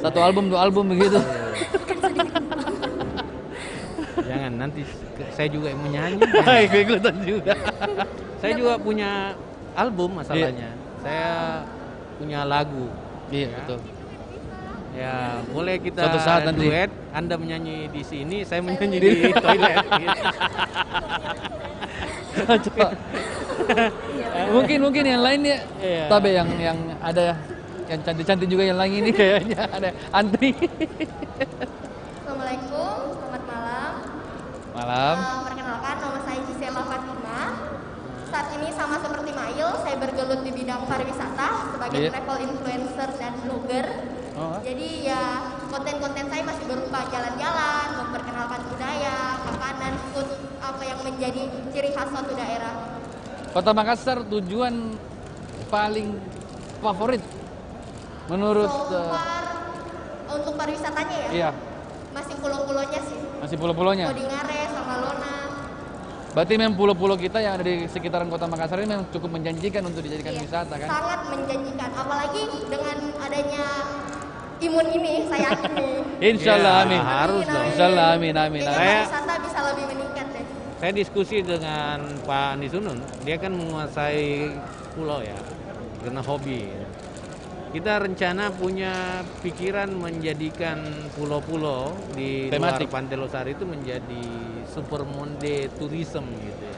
Satu album, 2 album begitu. Jangan, nanti saya juga yang menyanyi. Ikutan juga. Saya juga punya album masalahnya. Saya punya lagu. Iya, ya. betul. Ya, boleh kita Suatu saat nanti. duet. Anda menyanyi di sini, saya menyanyi di toilet. Coba. Mungkin yang lain ya, Iya. Tabe yang ada yang cantik-cantik juga yang lain ini kayaknya ada antri. Assalamualaikum, selamat malam. Malam. Perkenalkan, nama saya Gisela Fatima. Saat ini sama seperti Mail, saya bergelut di bidang pariwisata sebagai Iya. travel influencer dan blogger. Oh. Jadi ya konten-konten saya masih berupa jalan-jalan, memperkenalkan budaya, makanan, food, apa yang menjadi ciri khas suatu daerah. Kota Makassar tujuan paling favorit menurut Untuk pariwisatanya ya, iya, masih pulau-pulaunya sih. masih pulau-pulaunya. Kodingare sama Lona. Berarti memang pulau-pulau kita yang ada di sekitaran Kota Makassar ini memang cukup menjanjikan untuk dijadikan wisata kan? Sangat menjanjikan, apalagi dengan adanya imun ini, saya yakin nih. Insya Allah, Ya, amin. harus dong. Insya Allah, amin, amin. Kayaknya pariwisata bisa lebih meningkat deh. Saya diskusi dengan Pak Andi Sunun, dia kan menguasai pulau ya, karena hobi. Kita rencana punya pikiran menjadikan pulau-pulau di Tematik. luar Pantai Losari itu menjadi supermonde tourism gitu ya.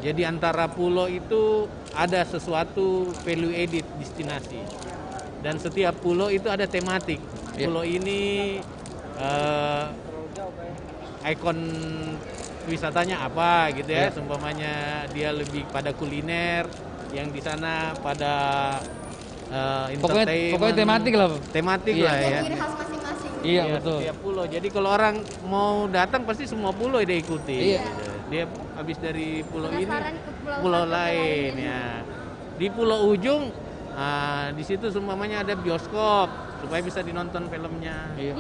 Jadi antara pulau itu ada sesuatu value added destinasi. Dan setiap pulau itu ada tematik. Pulau ini ikon wisatanya apa gitu ya. Seumpamanya dia lebih pada kuliner, yang di sana pada entertainment. Pokoknya tematik lah. Tematik Iya. lah ya. Ciri khas masing-masing. Iya, betul. Setiap pulau. Jadi kalau orang mau datang pasti semua pulau dia ikuti. Iya. Gitu. Dia habis dari pulau Penasaran ini ke pulau pulau satu, lain ya. Di pulau ujung di situ semuanya ada bioskop supaya bisa dinonton filmnya. Iya.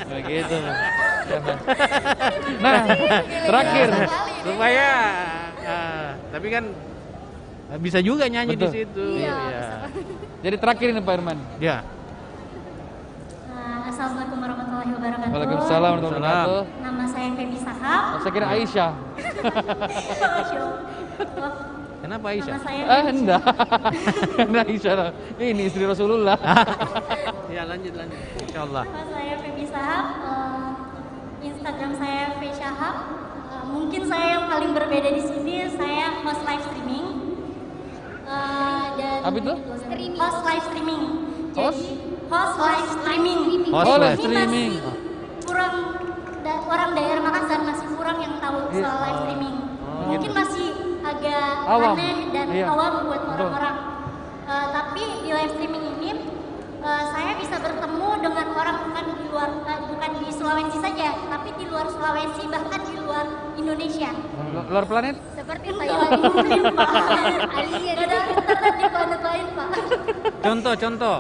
Begitu. Nah, terakhir supaya tapi kan bisa juga nyanyi di Betul. situ. Iya, Ya. Jadi terakhir ini Pak Irman. Ya. Assalamualaikum warahmatullahi wabarakatuh. Waalaikumsalam warahmatullahi wabarakatuh. Nama saya Feby Sahab. Saya kira Aisyah. Masya Allah. Kenapa Aisyah? Nama saya Enggak. Nah, Aisyah. Ini istri Rasulullah. Ya lanjut. Insyaallah. Nama saya Feby Sahab. Instagram saya Fesyahab. Mungkin saya yang paling berbeda di sini, saya host live streaming. Dan apa itu? Host live streaming. Jadi host live streaming. Host live Ini streaming. masih kurang orang daerah Makassar masih kurang yang tahu soal live streaming. Mungkin masih agak Awam. aneh dan Iya. awam buat Betul. orang-orang. Tapi di live streaming ini saya bisa bertemu dengan orang bukan di luar, bukan di Sulawesi saja, tapi di luar Sulawesi, bahkan di luar Indonesia. Luar planet? Seperti Thailand mungkin Pak. Alien. Ada internet di planet lain Pak. Contoh.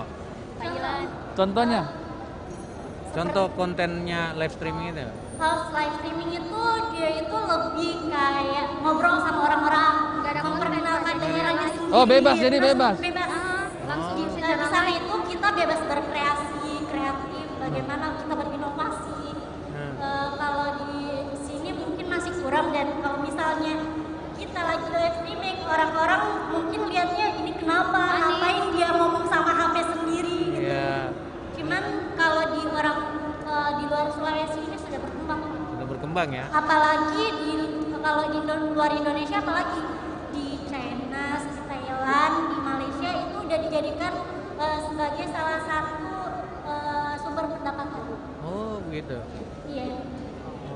Thailand. Contohnya? Contoh kontennya live streaming itu. House live streaming itu dia itu lebih kayak ngobrol sama orang-orang, memperkenalkan daerahnya sendiri. Oh, bebas, jadi Terus bebas. Langsung di sana itu kita bebas berkreasi, kreatif, bagaimana kita berinovasi. Kalau di sini mungkin masih kurang, dan kalau misalnya kita lagi live streaming, orang-orang mungkin lihatnya ini kenapa, ngapain dia ngomong sama HP sendiri gitu. Cuman kalau di orang di luar Sulawesi ini sudah berkembang. Sudah berkembang ya. Apalagi kalau di luar Indonesia, apalagi di China, di Thailand, di Malaysia itu udah dijadikan sebagai salah satu sumber pendapatan. Oh begitu. Iya.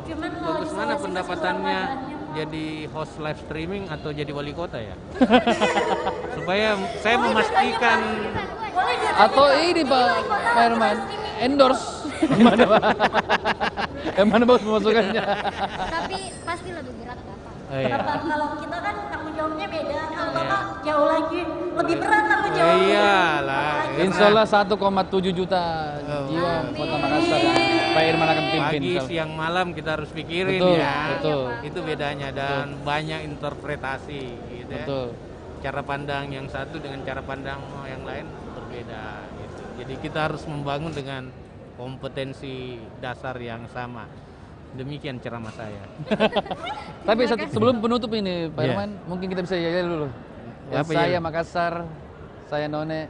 Cuman kalau Bagus di mana Sulawesi pendapatannya masih jadi host live streaming atau jadi wali kota ya? Supaya saya memastikan. Atau ini Pak Herman, endorse. Mana Pak? Yang mana bos pemasukannya? Tapi pasti lebih berat Bapak. Oh, iya. Kalau kita kan tanggung jawabnya beda, kalau Bapak jauh lagi lebih berat tanggung jawabnya. Iyalah. Insya Allah 1,7 juta jiwa Kota Makassar yang Pak Irman akan pimpin. Pagi, siang, malam kita harus pikirin Betul, ya. betul. Itu bedanya, dan banyak interpretasi gitu ya. Betul. Cara pandang yang satu dengan cara pandang yang lain berbeda gitu. Jadi kita harus membangun dengan kompetensi dasar yang sama. Demikian ceramah saya. Tapi sebelum penutup ini Pak Iya. Irman, mungkin kita bisa yel dulu. Ya, Apa saya yel? Makassar, saya None,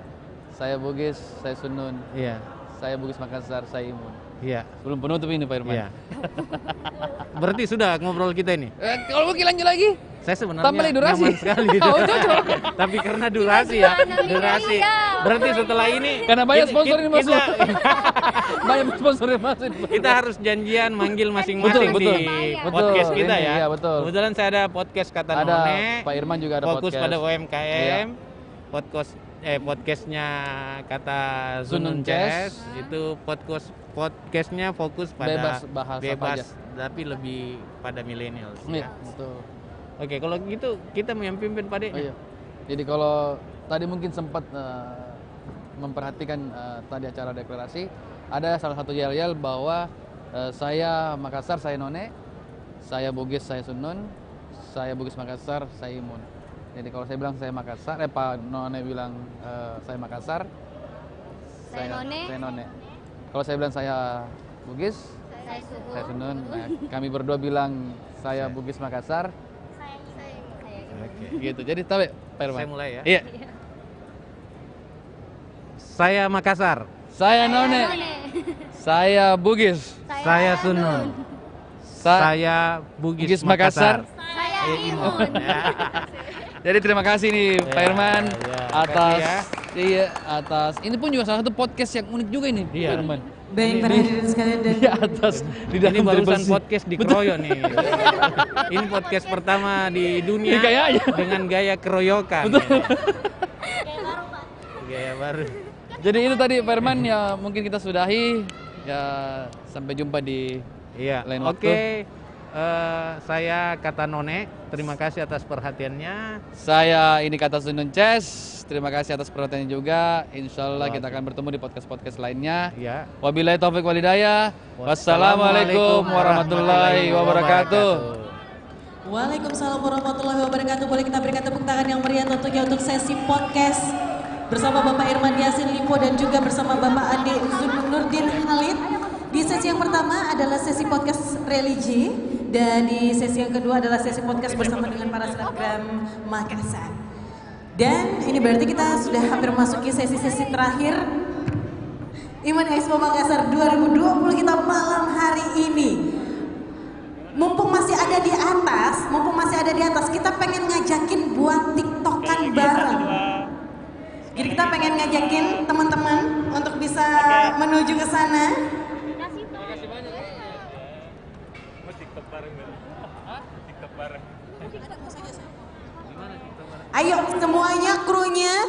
saya Bugis, saya Sunun. Iya. Saya Bugis Makassar, saya Imun. Iya. Sebelum penutup ini Pak Irman. Iya. Berarti sudah ngobrol kita ini. Kalau mungkin lanjut lagi. Saya sebenarnya Tambah lagi durasi. nyaman sekali. Oh, cocok. Tapi karena durasi ya, durasi. Berarti setelah ini Karena banyak sponsor ini masuk. kita, Banyak sponsor yang masuk. kita harus janjian manggil masing-masing Betul, di betul. podcast kita Ini, ya. iya, betul. Kebetulan saya ada podcast Kata Ada None. Pak Irman juga ada fokus podcast. pada UMKM. Iya. Podcastnya Kata Zunun Zunun Ces. Ces. Itu podcastnya fokus pada Bebas bahasa apa aja. tapi lebih pada milenial. Iya, betul. Oke, kalau gitu kita yang pimpin Pak Dek. Oh, iya. Jadi kalau tadi mungkin sempat memperhatikan tadi acara deklarasi, ada salah satu yel-yel bahwa saya Makassar, saya None, saya Bugis, saya Sunun, saya Bugis Makassar, saya Imun. Jadi kalau saya bilang saya Makassar, Pak None bilang saya Makassar, Saya None. saya None. Kalau saya bilang saya Bugis, saya Sunun. Nah, kami berdua bilang saya Bugis Makassar. Oke. Gitu. Jadi tahu Pak Irman? Saya mulai ya. Iya. Saya Makassar. Saya None. Saya Bugis. Saya Sunun. Saya Bugis Makassar. Saya Imun. Jadi terima kasih nih Pak Irman atas atas ini pun juga salah satu podcast yang unik juga ini Pak Irman. Baik para hadirin sekalian dan di atas di Ini barusan bersih. podcast dikeroyok nih. Ini podcast pertama di dunia Ini kayaknya. dengan gaya keroyokan. Gaya baru. Jadi itu tadi Pak Irman ya, mungkin kita sudahi ya, sampai jumpa di lain waktu. Oke. Saya Kata None, terima kasih atas perhatiannya. Saya ini Kata Sunun Ces, terima kasih atas perhatiannya juga. Insya Allah kita akan bertemu di podcast-podcast lainnya. Ya. Wabillahi taufiq walhidayah. Wassalamualaikum warahmatullahi wabarakatuh. Waalaikumsalam warahmatullahi wabarakatuh. Boleh kita berikan tepuk tangan yang meriah tentunya untuk sesi podcast bersama Bapak Irman Yasin Limpo dan juga bersama Bapak Andi Nurdin Halid. Di sesi yang pertama adalah sesi podcast religi Dan di sesi yang kedua adalah sesi podcast bersama dengan para selebgram Makassar. Dan ini berarti kita sudah hampir memasuki sesi-sesi terakhir Imun Expo Makassar 2020 kita malam hari ini. Mumpung masih ada di atas, kita pengen ngajakin buat TikTokan bareng. Jadi kita pengen ngajakin teman-teman untuk bisa menuju ke sana. Ayo semuanya, krunya,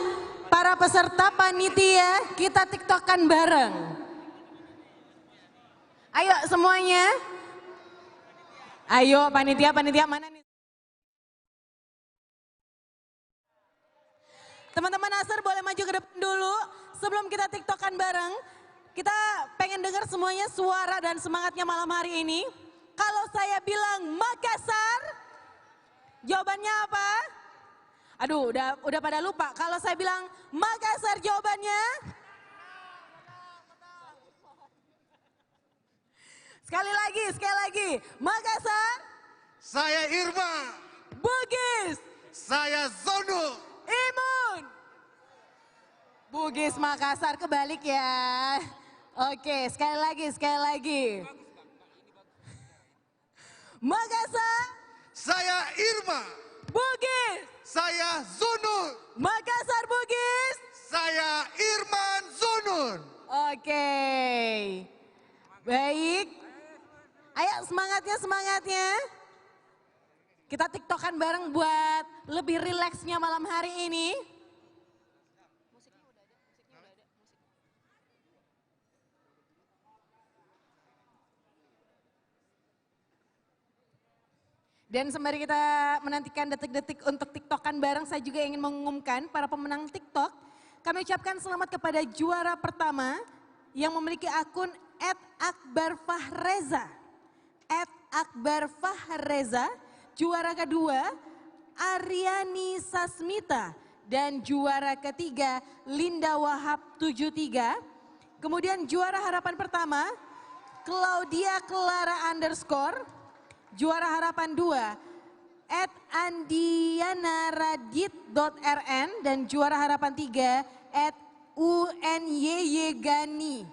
para peserta panitia, kita TikTokan bareng. Ayo semuanya. Ayo panitia mana nih? Teman-teman Nasr boleh maju ke depan dulu sebelum kita TikTokan bareng. Kita pengen dengar semuanya suara dan semangatnya malam hari ini. Kalau saya bilang Makassar, jawabannya apa? Aduh, udah pada lupa. Kalau saya bilang Makassar, jawabannya? Sekali lagi. Makassar. Saya Irma. Bugis. Saya Zono. Imun. Bugis Makassar, kebalik ya. Oke, sekali lagi. Makassar. Saya Irma. Bugis. Saya Zunun. Makassar, Bugis. Saya Irman Zunun. Oke. Baik. Ayo semangatnya. Kita TikTokan bareng buat lebih rileksnya malam hari ini. Dan sembari kita menantikan detik-detik untuk TikTokan bareng, saya juga ingin mengumumkan para pemenang TikTok. Kami ucapkan selamat kepada juara pertama yang memiliki akun @akbarfahreza. @akbarfahreza. Juara kedua Aryani Sasmita. Dan juara ketiga Linda Wahab 73. Kemudian juara harapan pertama Claudia Clara _ Juara harapan 2 @andianaradit.rn dan juara harapan 3 @unyyegani.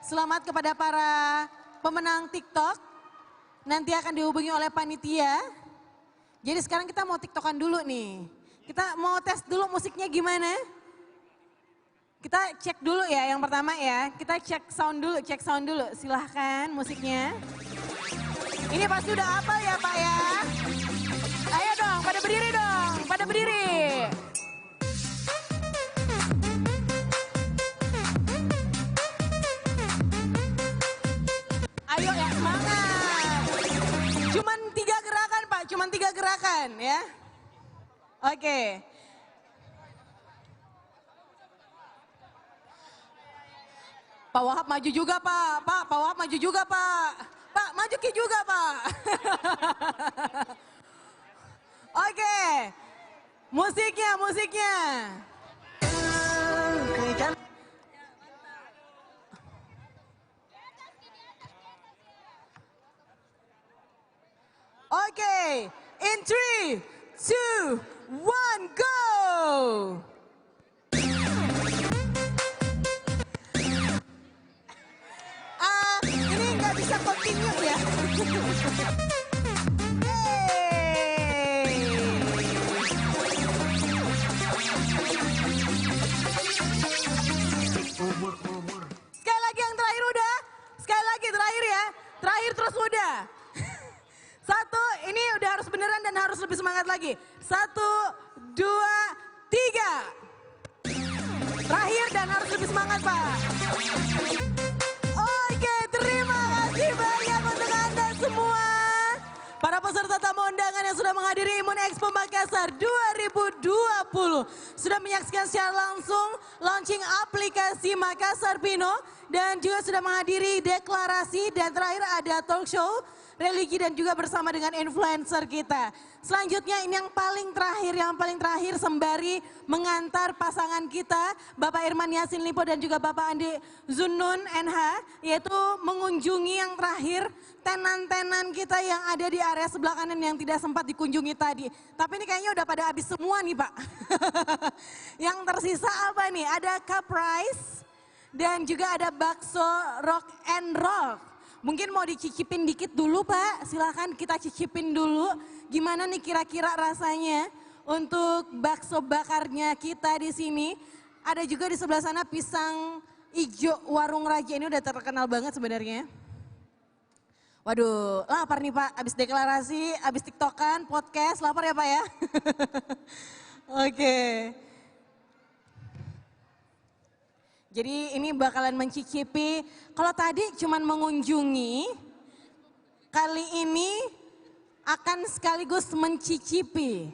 Selamat kepada para pemenang TikTok. Nanti akan dihubungi oleh panitia. Jadi sekarang kita mau TikTokan dulu nih. Kita mau tes dulu musiknya gimana. Kita cek dulu ya yang pertama ya. Kita cek sound dulu. Silahkan musiknya. Ini pasti udah hafal ya Pak ya. Ayo dong, pada berdiri dong, pada berdiri. Ayo ya, semangat. Cuman 3 gerakan Pak, cuman 3 gerakan ya. Oke. Pak Wahab maju juga Pak, Pak Wahab maju juga Pak. Pak, maju Ki juga Pak. Oke, musiknya. Oke, in 3, 2, 1, go! Ini nggak bisa continue ya. Sekali lagi yang terakhir udah. Sekali lagi terakhir ya. Terakhir terus udah. 1, ini udah harus beneran dan harus lebih semangat lagi. 1, 2, 3. Terakhir dan harus lebih semangat Pak. Oke, terima kasih banyak untuk Anda semua. Para peserta tamu undangan yang sudah menghadiri Imun Expo Makassar 2020. Sudah menyaksikan secara langsung launching aplikasi Makassar Pino. Dan juga sudah menghadiri deklarasi dan terakhir ada talk show religi dan juga bersama dengan influencer kita. Selanjutnya ini yang paling terakhir sembari mengantar pasangan kita Bapak Irman Yassin Limpo dan juga Bapak Andi Zunnun NH, yaitu mengunjungi yang terakhir tenan-tenan kita yang ada di area sebelah kanan yang tidak sempat dikunjungi tadi. Tapi ini kayaknya udah pada habis semua nih Pak. Yang tersisa apa nih? Ada cup rice dan juga ada bakso rock and roll. Mungkin mau dicicipin dikit dulu Pak, silakan kita cicipin dulu. Gimana nih kira-kira rasanya untuk bakso bakarnya kita di sini. Ada juga di sebelah sana pisang ijo Warung Raja, ini udah terkenal banget sebenarnya. Waduh, lapar nih Pak, abis deklarasi, abis tiktokan, podcast, lapar ya Pak ya? Oke. Jadi ini bakalan mencicipi, kalau tadi cuman mengunjungi, kali ini akan sekaligus mencicipi.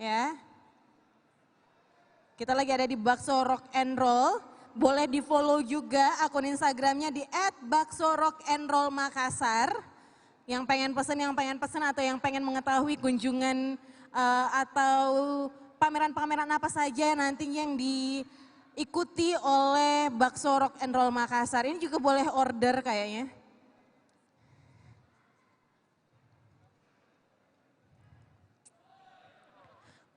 Ya. Kita lagi ada di Bakso Rock and Roll. Boleh di follow juga akun Instagramnya di @bakso_rock_and_roll_makassar. Yang pengen pesen atau yang pengen mengetahui kunjungan atau pameran-pameran apa saja nantinya yang diikuti oleh Bakso Rock and Roll Makassar. Ini juga boleh order kayaknya.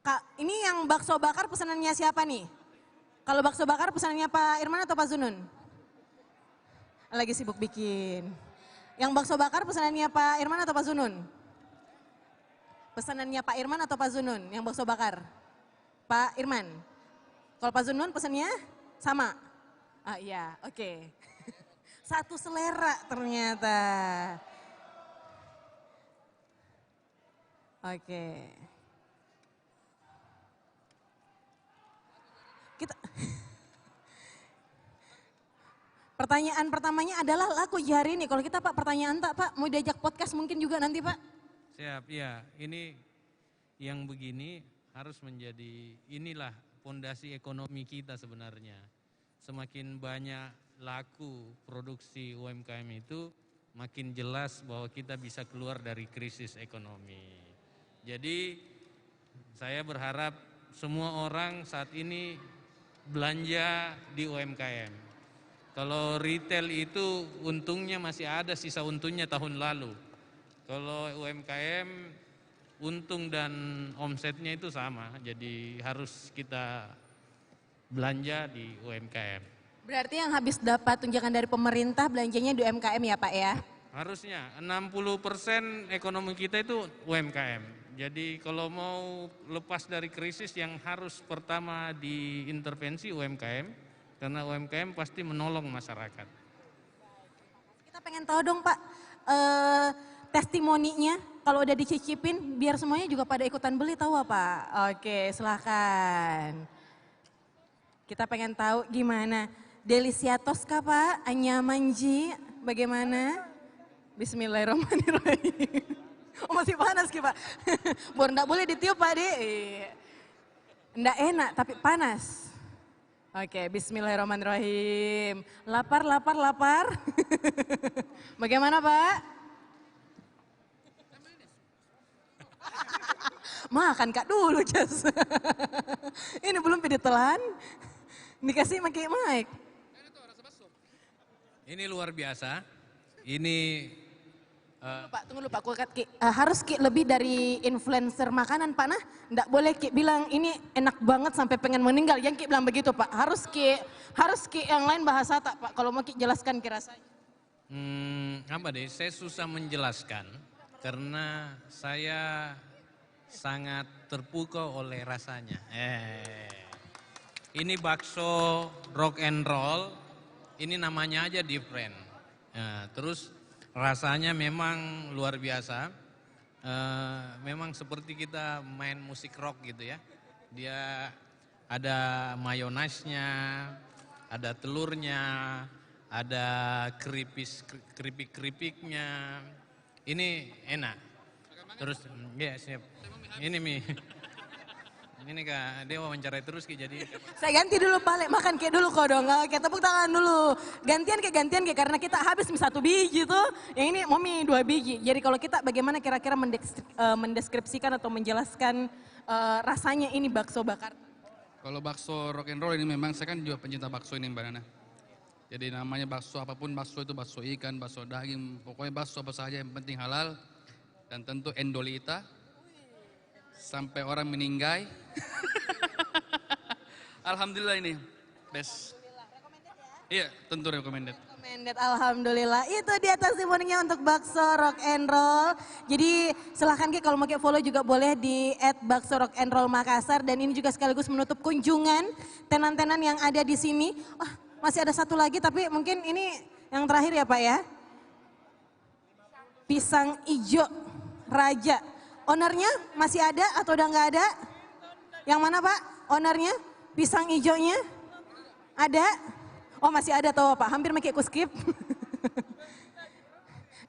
Kak, ini yang bakso bakar pesanannya siapa nih? Kalau bakso bakar pesanannya Pak Irman atau Pak Zunun? Lagi sibuk bikin. Yang bakso bakar pesanannya Pak Irman atau Pak Zunun? Pesanannya Pak Irman atau Pak Zunun yang bakso bakar? Pak Irman. Kalau Pak Zunun pesannya sama? Ah iya, oke. Satu selera ternyata. Oke. Kita pertanyaan pertamanya adalah laku jari nih. Kalau kita Pak pertanyaan tak Pak, mau diajak podcast mungkin juga nanti Pak. Siap, ya. Ini yang begini harus menjadi inilah fondasi ekonomi kita sebenarnya. Semakin banyak laku produksi UMKM itu, makin jelas bahwa kita bisa keluar dari krisis ekonomi. Jadi saya berharap semua orang saat ini belanja di UMKM. Kalau retail itu untungnya masih ada sisa untungnya tahun lalu. Kalau UMKM untung dan omsetnya itu sama, jadi harus kita belanja di UMKM. Berarti yang habis dapat tunjangan dari pemerintah belanjanya di UMKM ya Pak ya? Harusnya 60% ekonomi kita itu UMKM. Jadi kalau mau lepas dari krisis yang harus pertama diintervensi UMKM, karena UMKM pasti menolong masyarakat. Kita pengen tahu dong Pak, testimoninya kalau udah dicicipin biar semuanya juga pada ikutan beli tahu Pak. Oke silahkan. Kita pengen tahu gimana. Deliciatos kah Pak? Anyamanji bagaimana? Bismillahirrahmanirrahim. Oh masih panas Ki Pak. Baru enggak boleh ditiup Pak Di. Enggak enak tapi panas. Oke, bismillahirrahmanirrahim. Lapar. Bagaimana Pak? Makan Kak dulu Jas. Ini belum ditelan. Dikasih pakai mic. Ini luar biasa. Ini Tunggu dulu Pak, harus Ki lebih dari influencer makanan Pak, nah enggak boleh Ki bilang ini enak banget sampai pengen meninggal, yang Ki bilang begitu Pak, harus Ki yang lain bahasa tak Pak, kalau mau Ki jelaskan Ki rasanya. Apa deh, saya susah menjelaskan karena saya sangat terpukau oleh rasanya. Ini bakso rock and roll, ini namanya aja different. Terus rasanya memang luar biasa, memang seperti kita main musik rock gitu ya. Dia ada mayonesnya, ada telurnya, ada keripik-keripiknya. Ini enak. Terus ya siap. Ini mie. Ini Kak, dia wawancarai terus Ki, jadi. Saya ganti dulu balik, makan kayak dulu kok dong. Oke, tepuk tangan dulu. Gantian kayak karena kita habis 1 biji tuh. Yang ini Momi 2 biji. Jadi kalau kita bagaimana kira-kira mendeskripsikan atau menjelaskan rasanya ini bakso bakar? Kalau bakso rock and roll ini memang saya kan juga pencinta bakso ini Mbak Nana. Jadi namanya bakso apapun bakso itu bakso ikan, bakso daging, pokoknya bakso apa saja yang penting halal. Dan tentu endolita. Sampai orang meninggal. Alhamdulillah ini best. Iya, tentu recommended. Alhamdulillah. Itu dia testimoninya untuk bakso rock and roll. Jadi silahkan Ki kalau mau follow juga boleh di @bakso_rock_and_roll_Makassar. Dan ini juga sekaligus menutup kunjungan tenan-tenan yang ada di sini. Masih ada satu lagi tapi mungkin ini yang terakhir ya Pak ya. Pisang ijo Raja. Ownernya masih ada atau udah nggak ada? Yang mana Pak? Ownernya? Pisang ijonya? Ada? Oh masih ada tahu Pak, hampir make ku skip.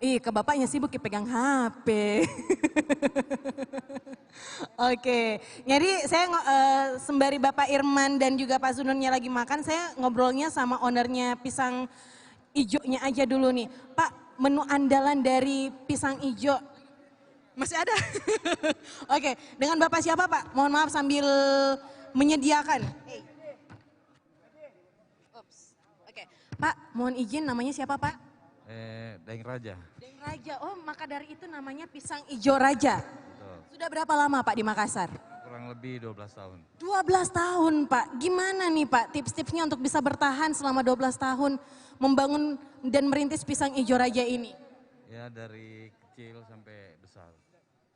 Ih ke bapaknya sibuk pegang HP. Oke, jadi saya sembari Bapak Irman dan juga Pak Zununnya lagi makan, saya ngobrolnya sama ownernya pisang ijonya aja dulu nih. Pak, menu andalan dari pisang ijo masih ada? Oke, dengan Bapak siapa Pak? Mohon maaf sambil menyediakan. Oke, Pak mohon izin namanya siapa Pak? Daeng Raja. Daeng Raja, oh maka dari itu namanya pisang ijo Raja. Betul. Sudah berapa lama Pak di Makassar? Kurang lebih 12 tahun. 12 tahun Pak, gimana nih Pak tips-tipsnya untuk bisa bertahan selama 12 tahun membangun dan merintis pisang ijo Raja ini? Ya dari kecil sampai besar.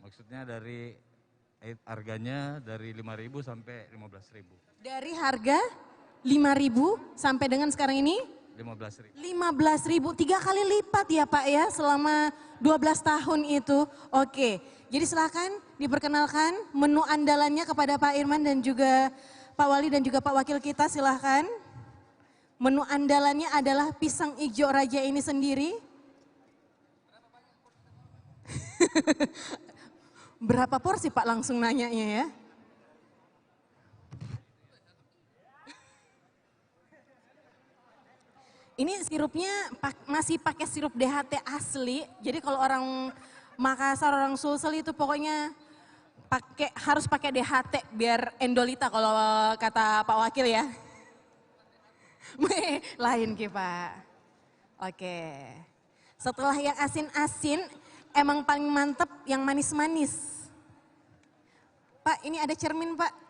Maksudnya dari harganya dari 5.000 sampai 15.000. Dari harga 5.000 sampai dengan sekarang ini? 15.000. 15.000, 3 kali lipat ya Pak ya selama 12 tahun itu. Oke, jadi silakan diperkenalkan menu andalannya kepada Pak Irman dan juga Pak Wali dan juga Pak Wakil kita silahkan. Menu andalannya adalah pisang ijo Raja ini sendiri. Berapa porsi Pak langsung nanyanya ya? Ini sirupnya masih pakai sirup DHT asli. Jadi kalau orang Makassar, orang Sulsel itu pokoknya harus pakai DHT biar endolita kalau kata Pak Wakil ya. Lain Ki Pak. Oke. Setelah yang asin-asin, emang paling mantep yang manis-manis. Pak, ini ada cermin Pak.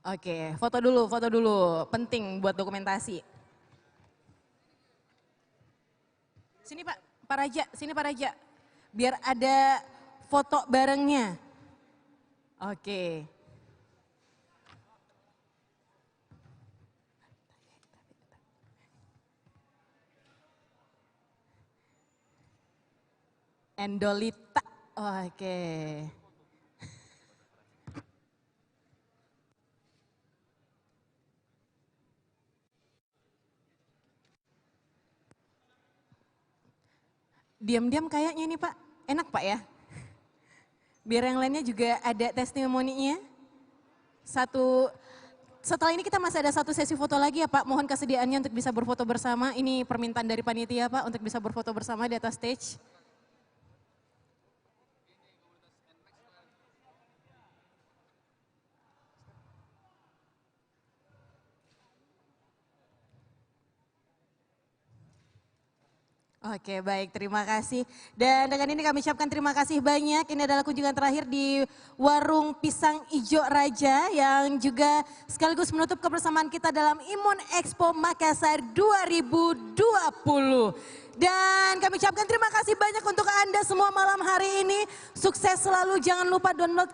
Oke, foto dulu, penting buat dokumentasi. Sini Pak Raja, sini Pak Raja. Biar ada foto barengnya. Oke. Endolita, oke. Diam-diam kayaknya ini Pak, enak Pak ya. Biar yang lainnya juga ada testimoninya. Setelah ini kita masih ada satu sesi foto lagi ya Pak, mohon kesediaannya untuk bisa berfoto bersama. Ini permintaan dari panitia Pak untuk bisa berfoto bersama di atas stage. Oke baik, terima kasih. Dan dengan ini kami ucapkan terima kasih banyak. Ini adalah kunjungan terakhir di Warung Pisang Ijo Raja yang juga sekaligus menutup kebersamaan kita dalam Imun Expo Makassar 2020. Dan kami ucapkan terima kasih banyak untuk Anda semua malam hari ini. Sukses selalu, jangan lupa download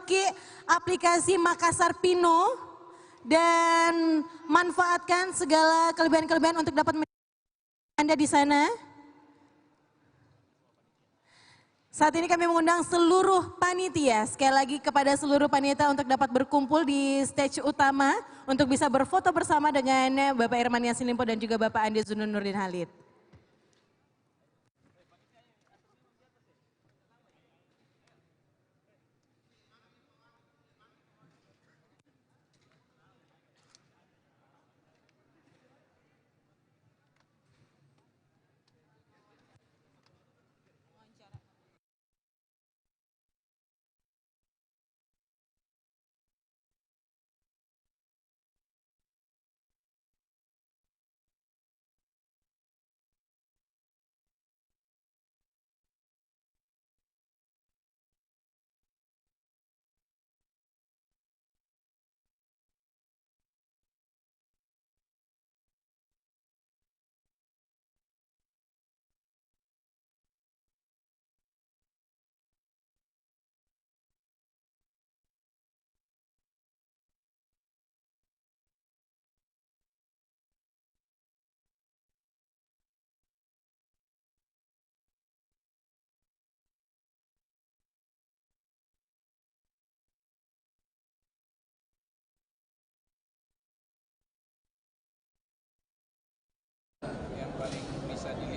aplikasi Makassar Pino. Dan manfaatkan segala kelebihan-kelebihan untuk dapat Anda di sana. Saat ini kami mengundang seluruh panitia, sekali lagi kepada seluruh panitia untuk dapat berkumpul di stage utama untuk bisa berfoto bersama dengan Bapak Irman Yassin Limpo dan juga Bapak Andi Zunun Nurdin Halid.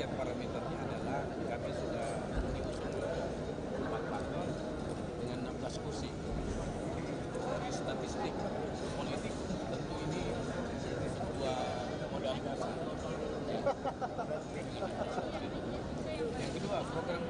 lihat parameternya adalah kami sudah diusung 4 partai dengan 16 kursi. Dari statistik politik tentu ini sebuah modal dasar. Yang kedua, program